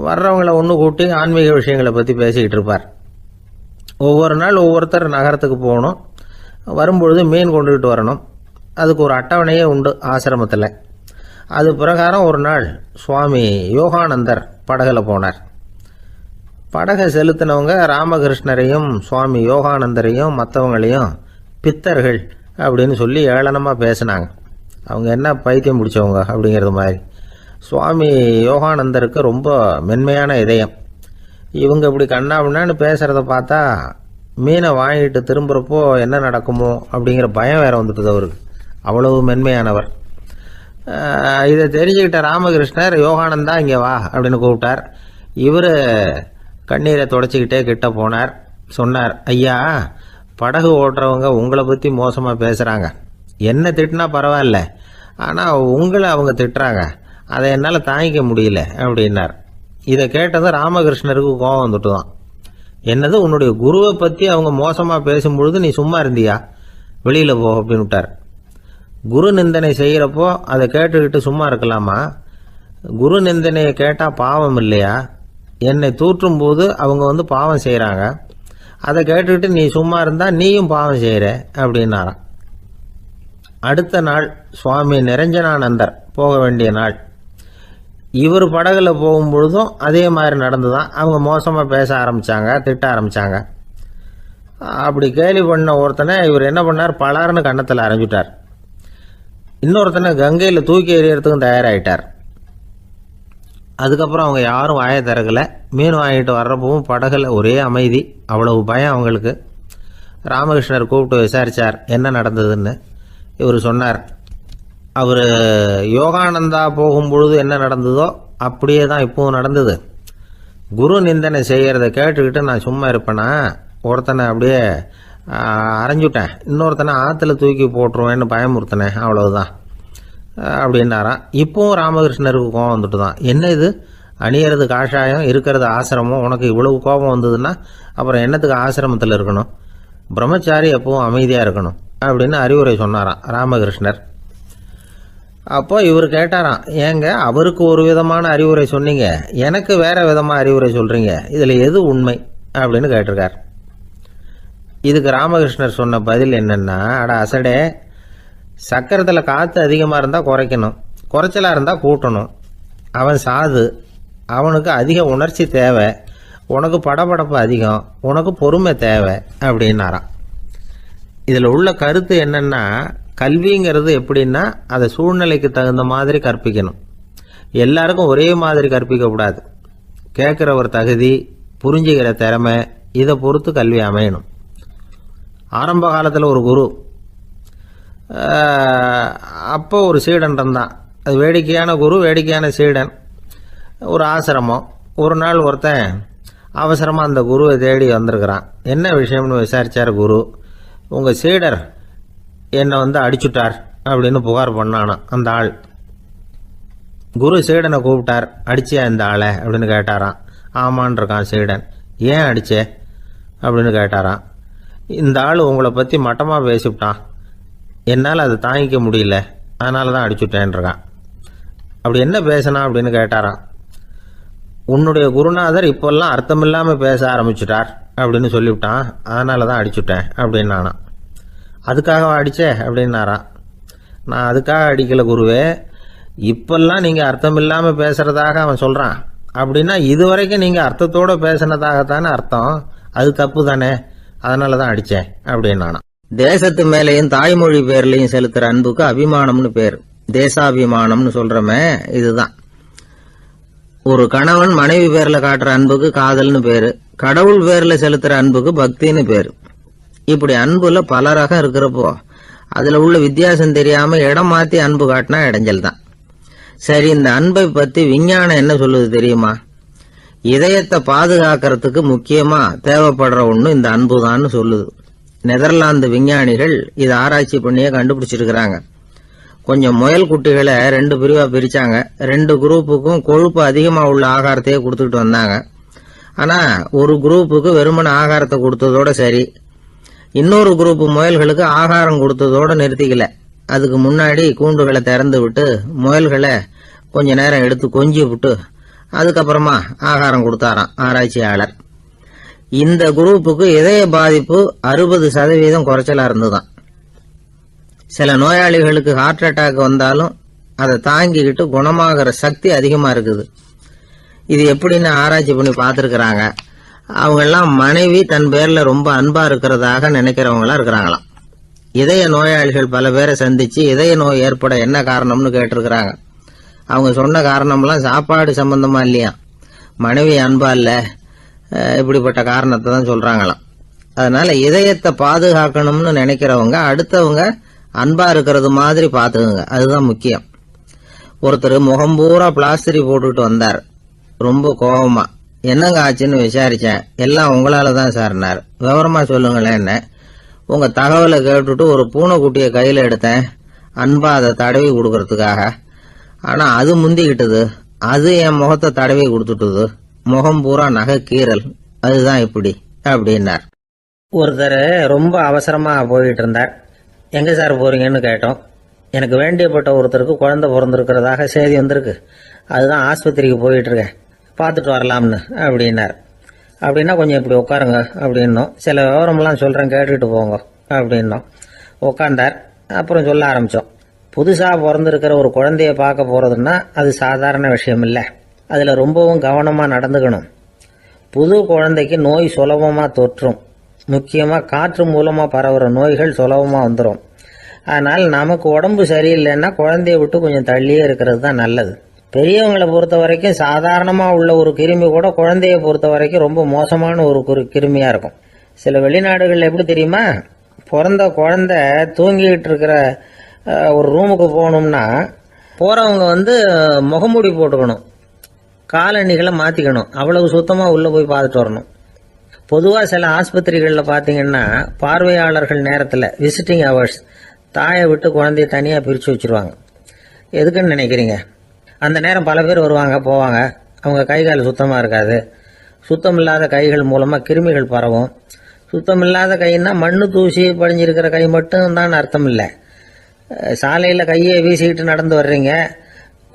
வர்றவங்கள ஒன்று கூட்டி ஆன்மீக விஷயங்களை பற்றி பேசிக்கிட்டு இருப்பார். ஒவ்வொரு நாள் ஒவ்வொருத்தர் நகரத்துக்கு போகணும். வரும்பொழுது மீன் கொண்டுகிட்டு வரணும். அதுக்கு ஒரு அட்டவணையே உண்டு ஆசிரமத்தில். அது பிரகாரம் ஒரு நாள் சுவாமி யோகானந்தர் படகில் போனார். படகை செலுத்தினவங்க ராமகிருஷ்ணரையும் சுவாமி யோகானந்தரையும் மற்றவங்களையும் பித்தர்கள் அப்படின்னு சொல்லி ஏளனமாக பேசினாங்க. அவங்க என்ன பைத்தியம் பிடிச்சவங்க அப்படிங்கிறது மாதிரி. சுவாமி யோகானந்தருக்கு ரொம்ப மென்மையான இதயம். இவங்க இப்படி கண்ணாபின்னான்னு பேசுகிறத பார்த்தா மீனை வாங்கிட்டு திரும்புகிறப்போ என்ன நடக்குமோ அப்படிங்கிற பயம் வேறு வந்துட்டுது அவருக்கு. அவ்வளவு மென்மையானவர். இதை தெரிஞ்சுக்கிட்ட ராமகிருஷ்ணர், யோகானந்தா இங்கே வா அப்படின்னு கூப்பிட்டார். இவர் கண்ணீரை தொடச்சிக்கிட்டே கிட்ட போனார். சொன்னார், ஐயா, படகு ஓட்டுறவங்க உங்களை பற்றி மோசமாக பேசுகிறாங்க. என்ன திட்டினா பரவாயில்ல, ஆனால் உங்களை அவங்க திட்டுறாங்க, அதை என்னால் தாங்கிக்க முடியல அப்படின்னார். இதை கேட்டதும் ராமகிருஷ்ணருக்கு கோபம் வந்துட்டு தான். என்னது, உன்னுடைய குருவை பற்றி அவங்க மோசமாக பேசும்பொழுது நீ சும்மா இருந்தியா, வெளியில் போ அப்படின்னு விட்டார். குரு நிந்தனை செய்கிறப்போ அதை கேட்டுக்கிட்டு சும்மா இருக்கலாமா? குரு நிந்தனையை கேட்டால் பாவம் இல்லையா? என்னை தூற்றும் போது அவங்க பாவம் செய்கிறாங்க, அதை கேட்டுக்கிட்டு நீ சும்மா இருந்தால் நீயும் பாவம் செய்கிற அப்படின்னாராம். அடுத்த நாள் சுவாமி நிரஞ்சனானந்தர் போக வேண்டிய நாள். இவர் படகுல போகும்பொழுதும் அதே மாதிரி நடந்து தான். அவங்க மோசமாக பேச ஆரம்பித்தாங்க, திட்ட ஆரம்பித்தாங்க. அப்படி கேலி பண்ண ஒருத்தனை இவர் என்ன பண்ணார், பலார்னு கன்னத்தில் அரைஞ்சிட்டார். இன்னொருத்தனை கங்கையில் தூக்கி எறியறதுக்கும் தயாராகிட்டார். அதுக்கப்புறம் அவங்க யாரும் வாயை திறக்கலை. மீன் வாங்கிட்டு வர்றப்பவும் படகுல ஒரே அமைதி. அவ்வளவு பயம் அவங்களுக்கு. ராமகிருஷ்ணர் கூப்பிட்டு விசாரித்தார் என்ன நடந்ததுன்னு. இவர் சொன்னார், அவர் யோகானந்தா போகும்பொழுது என்ன நடந்ததோ அப்படியே தான் இப்பவும் நடந்தது. குரு நிந்தனை செய்கிறத கேட்டுக்கிட்டு நான் சும்மா இருப்பேனா? ஒருத்தனை அப்படியே அரைஞ்சுட்டேன், இன்னொருத்தனை ஆற்றுல தூக்கி போட்டுருவேன்னு பயமுறுத்தினேன், அவ்வளவுதான் அப்படின்னாராம். இப்போவும் ராமகிருஷ்ணருக்கு கோபம் வந்துட்டு தான், என்ன இது அணியறது காஷாயம் இருக்கிறது ஆசிரமம், உனக்கு இவ்வளவு கோபம் வந்ததுன்னா அப்புறம் என்னத்துக்கு ஆசிரமத்தில் இருக்கணும், பிரம்மச்சாரி எப்பவும் அமைதியாக இருக்கணும் அப்படின்னு அறிவுரை சொன்னாராம் ராமகிருஷ்ணர். அப்போ இவர் கேட்டாராம், ஏங்க அவருக்கு ஒரு விதமான அறிவுரை சொன்னீங்க, எனக்கு வேற விதமாக அறிவுரை சொல்கிறீங்க, இதில் எது உண்மை அப்படின்னு கேட்டிருக்கார். இதுக்கு ராமகிருஷ்ணர் சொன்ன பதில் என்னென்னா, அட அசடே, சக்கரத்தில் காற்று அதிகமாக இருந்தால் குறைக்கணும், குறைச்சலாக இருந்தால் கூட்டணும். அவன் சாது, அவனுக்கு அதிக உணர்ச்சி தேவை, உனக்கு படபடப்பு அதிகம், உனக்கு பொறுமை தேவை அப்படின்னாராம். இதில் உள்ள கருத்து என்னென்னா, கல்விங்கிறது எப்படின்னா அதை சூழ்நிலைக்கு தகுந்த மாதிரி கற்பிக்கணும். எல்லாருக்கும் ஒரே மாதிரி கற்பிக்கக்கூடாது. கேட்குற ஒரு தகுதி, புரிஞ்சுக்கிற திறமை, இதை பொறுத்து கல்வி அமையணும். ஆரம்ப காலத்தில் ஒரு குரு, அப்போ ஒரு சீடன் இருந்தான். அது வேடிக்கையான குரு, வேடிக்கையான சீடன். ஒரு ஆசிரமம். ஒரு நாள் ஒருத்தன் அவசரமாக அந்த குருவை தேடி வந்திருக்கிறான். என்ன விஷயம்னு விசாரித்தார் குரு. உங்கள் சீடர் என்னை அடிச்சுட்டார் அப்படின்னு புகார் பண்ணானா அந்த ஆள். குரு சீடனை கூப்பிட்டார். அடிச்சியா இந்த ஆளை அப்படின்னு கேட்டாராம். ஆமான் இருக்கான் சீடன். ஏன் அடிச்சே அப்படின்னு கேட்டாராம். இந்த ஆள் உங்களை பற்றி மட்டமாக பேசிவிட்டான், என்னால் அதை தாங்கிக்க முடியல, அதனால தான் அடிச்சுட்டேன்ருக்கான். அப்படி என்ன பேசினா அப்படின்னு கேட்டாராம். உன்னுடைய குருநாதர் இப்போல்லாம் அர்த்தமில்லாமல் பேச ஆரம்பிச்சுட்டார் அப்படின்னு சொல்லிவிட்டான், அதனால தான் அடிச்சுட்டேன் அப்படின்னு நானாம். அதுக்காக அடித்தே அப்படின்னாராம். நான் அதுக்காக அடிக்கலை குருவே, இப்பெல்லாம் நீங்கள் அர்த்தம் இல்லாமல் பேசுகிறதாக அவன் சொல்கிறான், அப்படின்னா இதுவரைக்கும் நீங்கள் அர்த்தத்தோடு பேசினதாகத்தானே அர்த்தம், அது தப்பு தானே, அதனால தான் அடித்தேன் அப்படின்னு நானாம். தேசத்து மேலேயும் தாய்மொழி பேர்லையும் செலுத்துற அன்புக்கு அபிமானம்னு பேர். தேசாபிமானம்னு சொல்றமே இதுதான். ஒரு கணவன் மனைவி பேர்ல காட்டுற அன்புக்கு காதல்னு பேரு, கடவுள் பேர்ல செலுத்துற அன்புக்கு பக்தின்னு பேரு. இப்படி அன்புல பல ரகம் இருக்கிறப்போ அதுல உள்ள வித்தியாசம் தெரியாம இடம் மாத்தி அன்பு காட்டினா இடைஞ்சல் தான். சரி, இந்த அன்பை பத்தி விஞ்ஞானம் என்ன சொல்லுது தெரியுமா? இதயத்தை பாதுகாக்கிறதுக்கு முக்கியமா தேவைப்படுற ஒண்ணு இந்த அன்புதான்னு சொல்லுது. நெதர்லாந்து விஞ்ஞானிகள் இதை ஆராய்ச்சி பண்ணியே கண்டுபிடிச்சிருக்கிறாங்க. கொஞ்சம் முயல் குட்டிகளை 2 பிரிவா பிரிச்சாங்க. 2 குரூப்புக்கும் கொழுப்பு அதிகமா உள்ள ஆகாரத்தையே கொடுத்துட்டு வந்தாங்க. ஆனா ஒரு குரூப்புக்கு வெறுமன ஆகாரத்தை கொடுத்ததோட சரி, இன்னொரு குரூப் முயல்களுக்கு ஆகாரம் கொடுத்ததோட நிறுத்திக்கல. அதுக்கு முன்னாடி கூண்டுகளை திறந்து விட்டு முயல்களை கொஞ்ச நேரம் எடுத்து கொஞ்சி விட்டு அதுக்கப்புறமா ஆகாரம் கொடுத்தாராம் ஆராய்ச்சியாளர். இந்த குரூப்புக்கு இதய பாதிப்பு 60% குறைச்சலா இருந்துதான். சில நோயாளிகளுக்கு ஹார்ட் அட்டாக் வந்தாலும் அதை தாங்கிக்கிட்டு குணமாகிற சக்தி அதிகமா இருக்குது. இது எப்படின்னு ஆராய்ச்சி பண்ணி பார்த்துருக்கிறாங்க. அவங்கெல்லாம் மனைவி தன் பேர்ல ரொம்ப அன்பா இருக்கிறதாக நினைக்கிறவங்களா இருக்கிறாங்களாம். இதய நோயாளிகள் பல பேரை சந்திச்சு இதய நோய் ஏற்பட என்ன காரணம்னு கேட்டிருக்கிறாங்க. அவங்க சொன்ன காரணம்லாம் சாப்பாடு சம்பந்தமா இல்லையா, மனைவி அன்பா இல்ல, இப்படிப்பட்ட காரணத்தை தான் சொல்றாங்களாம். அதனால இதயத்தை பாதுகாக்கணும்னு நினைக்கிறவங்க அடுத்தவங்க அன்பா இருக்கிறது மாதிரி பாத்துக்குங்க, அதுதான் முக்கியம். ஒருத்தர் முகம் பூரா பிளாஸ்டரி போட்டுட்டு வந்தார். ரொம்ப கோபமா, என்னங்க ஆச்சுன்னு விசாரிச்சேன். எல்லாம் உங்களால தான் சார்னார். விவரமா சொல்லுங்களேன். என்ன உங்க தகவலை கேட்டுட்டு ஒரு பூனைக்குட்டியை கையில எடுத்தேன், அன்பா அதை தடவி கொடுக்கறதுக்காக. ஆனா அது முந்திக்கிட்டது, அது என் முகத்தை தடவி கொடுத்துட்டுது, முகம் பூரா நகை கீறல், அதுதான் இப்படி அப்படின்னார். ஒருத்தர் ரொம்ப அவசரமா போயிட்டு இருந்தார். எங்க சார் போறீங்கன்னு கேட்டோம். எனக்கு வேண்டியப்பட்ட ஒருத்தருக்கு குழந்தை பிறந்திருக்கிறதாக செய்தி வந்திருக்கு, அதுதான் ஆஸ்பத்திரிக்கு போயிட்டு இருக்கேன், பார்த்துட்டு வரலாம்னு அப்படின்னார். அப்படின்னா கொஞ்சம் இப்படி உட்காருங்க அப்படின்னோம். சில விவரம்லாம் சொல்றேன் கேட்டுட்டு போங்க அப்படின்னோம். உட்கார்ந்தார். அப்புறம் சொல்ல ஆரம்பிச்சோம். புதுசா பிறந்திருக்கிற ஒரு குழந்தைய பார்க்க போறதுன்னா அது சாதாரண விஷயம் இல்லை, அதுல ரொம்பவும் கவனமா நடந்துக்கணும். புது குழந்தைக்கு நோய் சுலபமா தொற்றும், முக்கியமா காற்று மூலமா பரவுற நோய்கள் சுலபமா வந்துடும். அதனால் நமக்கு உடம்பு சரியில்லைன்னா குழந்தைய விட்டு கொஞ்சம் தள்ளியே இருக்கிறது தான் நல்லது. பெரியவங்களை பொறுத்த வரைக்கும் சாதாரணமா உள்ள ஒரு கிருமி கூட குழந்தைய பொறுத்த வரைக்கும் ரொம்ப மோசமான ஒரு கிருமியா இருக்கும். சில வெளிநாடுகள் எப்படி தெரியுமா, பிறந்த குழந்தை தூங்கிட்டு இருக்கிற ஒரு ரூமுக்கு போகணும்னா போறவங்க முகமூடி போட்டுக்கணும், காலணிகளை மாத்திக்கணும், அவ்வளவு சுத்தமா உள்ள போய் பார்த்துட்டு வரணும். பொதுவாக சில ஆஸ்பத்திரிகளில் பார்த்தீங்கன்னா பார்வையாளர்கள் நேரத்தில் விசிட்டிங் ஹவர்ஸ் தாயை விட்டு குழந்தைய தனியாக பிரித்து வச்சுருவாங்க. எதுக்குன்னு நினைக்கிறீங்க? அந்த நேரம் பல பேர் வருவாங்க போவாங்க, அவங்க கை கால் சுத்தமாக இருக்காது. சுத்தம் இல்லாத கைகள் மூலமாக கிருமிகள் பரவும். சுத்தம் இல்லாத கைன்னா மண்ணு தூசி படிஞ்சிருக்கிற கை மட்டும் தான் அர்த்தம் இல்லை. சாலையில் கையை வீசிக்கிட்டு நடந்து வர்றீங்க,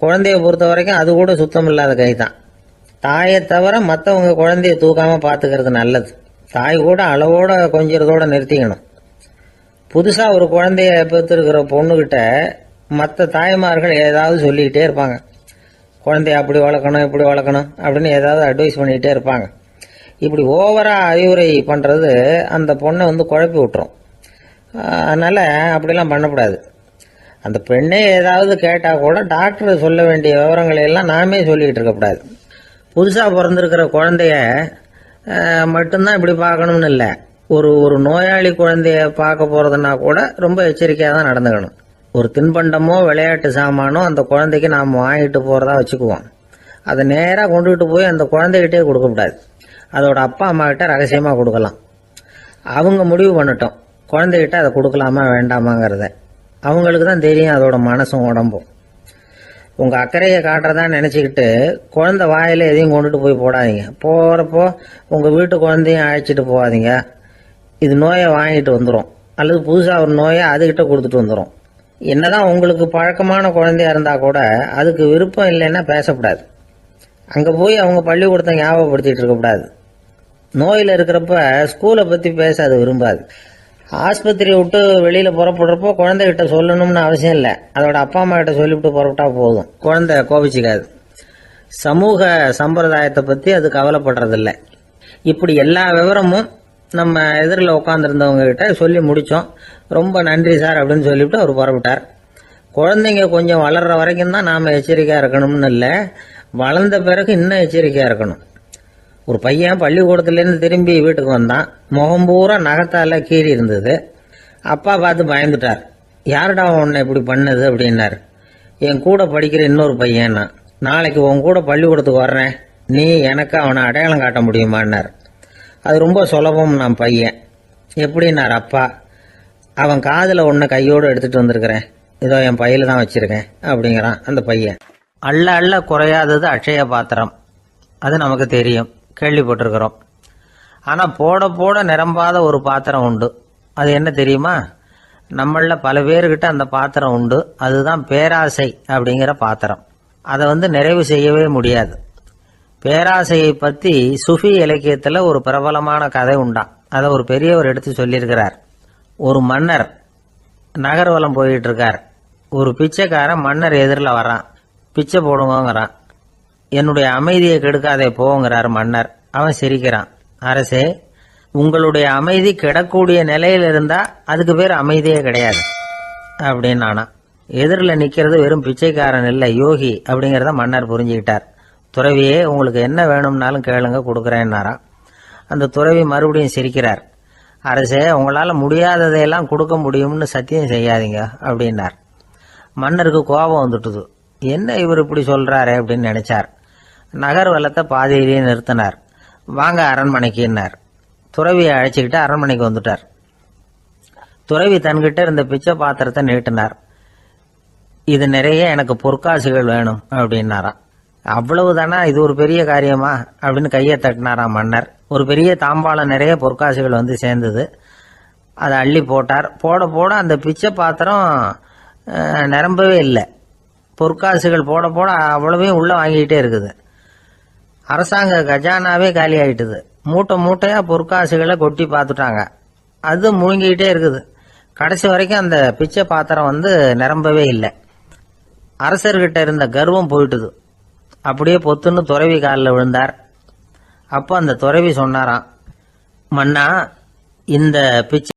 குழந்தைய பொறுத்த வரைக்கும் அது கூட சுத்தம் இல்லாத கை தான். தாயை தவிர மற்றவங்க குழந்தைய தூக்காமல் பார்த்துக்கிறது நல்லது. தாய் கூட அளவோட கொஞ்சிறதோட நிறுத்திக்கணும். புதுசாக ஒரு குழந்தைய பெற்றிருக்கிற பொண்ணுக்கிட்ட மற்ற தாய்மார்கள் ஏதாவது சொல்லிக்கிட்டே இருப்பாங்க. குழந்தைய அப்படி வளர்க்கணும் இப்படி வளர்க்கணும் அப்படின்னு ஏதாவது அட்வைஸ் பண்ணிக்கிட்டே இருப்பாங்க. இப்படி ஓவராக அறிவுரை பண்ணுறது அந்த பொண்ணை குழப்பி விட்டுரும். அதனால் அப்படிலாம் பண்ணக்கூடாது. அந்த பெண்ணே ஏதாவது கேட்டால் கூட டாக்டர் சொல்ல வேண்டிய விவரங்களை எல்லாம் நாமே சொல்லிக்கிட்டு இருக்கக்கூடாது. புதுசாக பிறந்திருக்கிற குழந்தைய மட்டும்தான் இப்படி பார்க்கணும்னு இல்லை. ஒரு நோயாளி குழந்தைய பார்க்க போகிறதுனா கூட ரொம்ப எச்சரிக்கையாக தான் நடந்துக்கணும். ஒரு தின்பண்டமோ விளையாட்டு சாமானோ அந்த குழந்தைக்கு நாம் வாங்கிட்டு போகிறதா வச்சுக்குவோம். அதை நேராக கொண்டுகிட்டு போய் அந்த குழந்தைகிட்டே கொடுக்கக்கூடாது. அதோட அப்பா அம்மா கிட்ட ரகசியமாக கொடுக்கலாம். அவங்க முடிவு பண்ணட்டும் குழந்தைகிட்ட அதை கொடுக்கலாமா வேண்டாமாங்கிறத. அவங்களுக்கு தான் தெரியும் அதோட மனசும் உடம்பும். உங்கள் அக்கறையை காட்டுறதா நினச்சிக்கிட்டு குழந்தை வாயில் எதையும் கொண்டுட்டு போய் போடாதீங்க. போகிறப்போ உங்கள் வீட்டு குழந்தையும் அழைச்சிட்டு போகாதீங்க. இது நோயை வாங்கிட்டு வந்துடும், அல்லது புதுசாக ஒரு நோயை அதுக்கிட்ட கொடுத்துட்டு வந்துடும். என்னதான் உங்களுக்கு பழக்கமான குழந்தையா இருந்தால் கூட அதுக்கு விருப்பம் இல்லைன்னா பேசக்கூடாது. அங்கே போய் அவங்க பள்ளிக்கூடத்தை ஞாபகப்படுத்திட்டு இருக்கக்கூடாது. நோயில் இருக்கிறப்ப ஸ்கூலை பற்றி பேச அது விரும்பாது. ஆஸ்பத்திரியை விட்டு வெளியில் புறப்படுறப்போ குழந்தைகிட்ட சொல்லணும்னு அவசியம் இல்லை. அதோட அப்பா அம்மா கிட்ட சொல்லிவிட்டு புறப்பட்டா போதும், குழந்தை கோபிச்சிக்காது. சமூக சம்பிரதாயத்தை பற்றி அது கவலைப்படுறதில்லை. இப்படி எல்லா விவரமும் நம்ம எதிரில் உட்காந்துருந்தவங்க கிட்ட சொல்லி முடித்தோம். ரொம்ப நன்றி சார் அப்படின்னு சொல்லிவிட்டு அவர் புறப்பட்டார். குழந்தைங்க கொஞ்சம் வளர்கிற வரைக்கும் தான் நாம் எச்சரிக்கையாக இருக்கணும்னு இல்லை, வளர்ந்த பிறகு இன்னும் எச்சரிக்கையாக இருக்கணும். ஒரு பையன் பள்ளிக்கூடத்துலேருந்து திரும்பி வீட்டுக்கு வந்தான். முகம் பூரா நகத்தால் கீறி இருந்தது. அப்பா பார்த்து பயந்துட்டார். யாருடா உன்னை இப்படி பண்ணது அப்படின்னாரு. என் கூட படிக்கிற இன்னொரு பையன்னா. நாளைக்கு உன் கூட பள்ளிக்கூடத்துக்கு வர்றேன், நீ எனக்கு அவனை அடையாளம் காட்ட முடியுமான்னார். அது ரொம்ப சுலபம் நான் பையன். எப்படின்னார் அப்பா. அவன் காதில் ஒன்று கையோடு எடுத்துகிட்டு வந்திருக்கிறேன், இதோ என் பையில தான் வச்சுருக்கேன் அப்படிங்கிறான் அந்த பையன். அள்ள அள்ள குறையாதது அட்சய பாத்திரம், அது நமக்கு தெரியும், கேள்விப்பட்டிருக்கிறோம். ஆனால் போட போட நிரம்பாத ஒரு பாத்திரம் உண்டு. அது என்ன தெரியுமா? நம்மளில் பல பேர்கிட்ட அந்த பாத்திரம் உண்டு. அதுதான் பேராசை அப்படிங்கிற பாத்திரம். அதை நிறைவு செய்யவே முடியாது. பேராசையை பற்றி சுஃபி இலக்கியத்தில் ஒரு பிரபலமான கதை உண்டாம். அதை ஒரு பெரியவர் எடுத்து சொல்லியிருக்கிறார். ஒரு மன்னர் நகர்வலம் போயிட்டு இருக்கார். ஒரு பிச்சைக்காரன் மன்னர் எதிரில் வரான். பிச்சை போடுங்கிறான். என்னுடைய அமைதியை கெடுக்காதே போங்கிறார் மன்னர். அவன் சிரிக்கிறான். அரசே, உங்களுடைய அமைதி கெடக்கூடிய நிலையில் இருந்தால் அதுக்கு பேர் அமைதியே கிடையாது அப்படின்னு ஆனா. எதிரில் நிற்கிறது வெறும் பிச்சைக்காரன் இல்லை, யோகி அப்படிங்கிறத மன்னர் புரிஞ்சுக்கிட்டார். துறவியே, உங்களுக்கு என்ன வேணும்னாலும் கேளுங்க, கொடுக்குறேன்னாராம். அந்த துறவி மறுபடியும் சிரிக்கிறார். அரசே, உங்களால் முடியாததையெல்லாம் கொடுக்க முடியும்னு சத்தியம் செய்யாதீங்க அப்படின்னார். மன்னருக்கு கோபம் வந்துட்டுது. என்ன இவர் இப்படி சொல்கிறாரே அப்படின்னு நினைச்சார். நகர்வலத்தை பாதியிலேயே நிறுத்தினார். வாங்க அரண்மனைக்குன்னார். துறவியை அழைச்சிக்கிட்டு அரண்மனைக்கு வந்துட்டார். துறவி தன்கிட்ட இருந்த பிச்சை பாத்திரத்தை நீட்டினார். இது நிறைய எனக்கு பொற்காசுகள் வேணும் அப்படின்னாராம். அவ்வளவுதானா, இது ஒரு பெரிய காரியமா அப்படின்னு கையை தட்டினாராம் மன்னர். ஒரு பெரிய தாம்பாளம் நிறைய பொற்காசுகள் சேர்ந்தது. அதை அள்ளி போட்டார். போட போட அந்த பிச்சை பாத்திரம் நிரம்பவே இல்லை. பொற்காசுகள் போட போட அவ்வளவையும் உள்ள வாங்கிக்கிட்டே இருக்குது. அரசாங்க கஜானாவே காலி ஆயிட்டுது. மூட்டை மூட்டையா பொற்காசுகளை கொட்டி பார்த்துட்டாங்க. அது முழுங்கிக்கிட்டே இருக்குது. கடைசி வரைக்கும் அந்த பிச்சை பாத்திரம் நிரம்பவே இல்லை. அரசர்கிட்ட இருந்த கர்வம் போயிட்டுது. அப்படியே பொத்துன்னு துறவி காலில் விழுந்தார். அப்போ அந்த துறவி சொன்னாராம், மன்னா, இந்த பிச்சை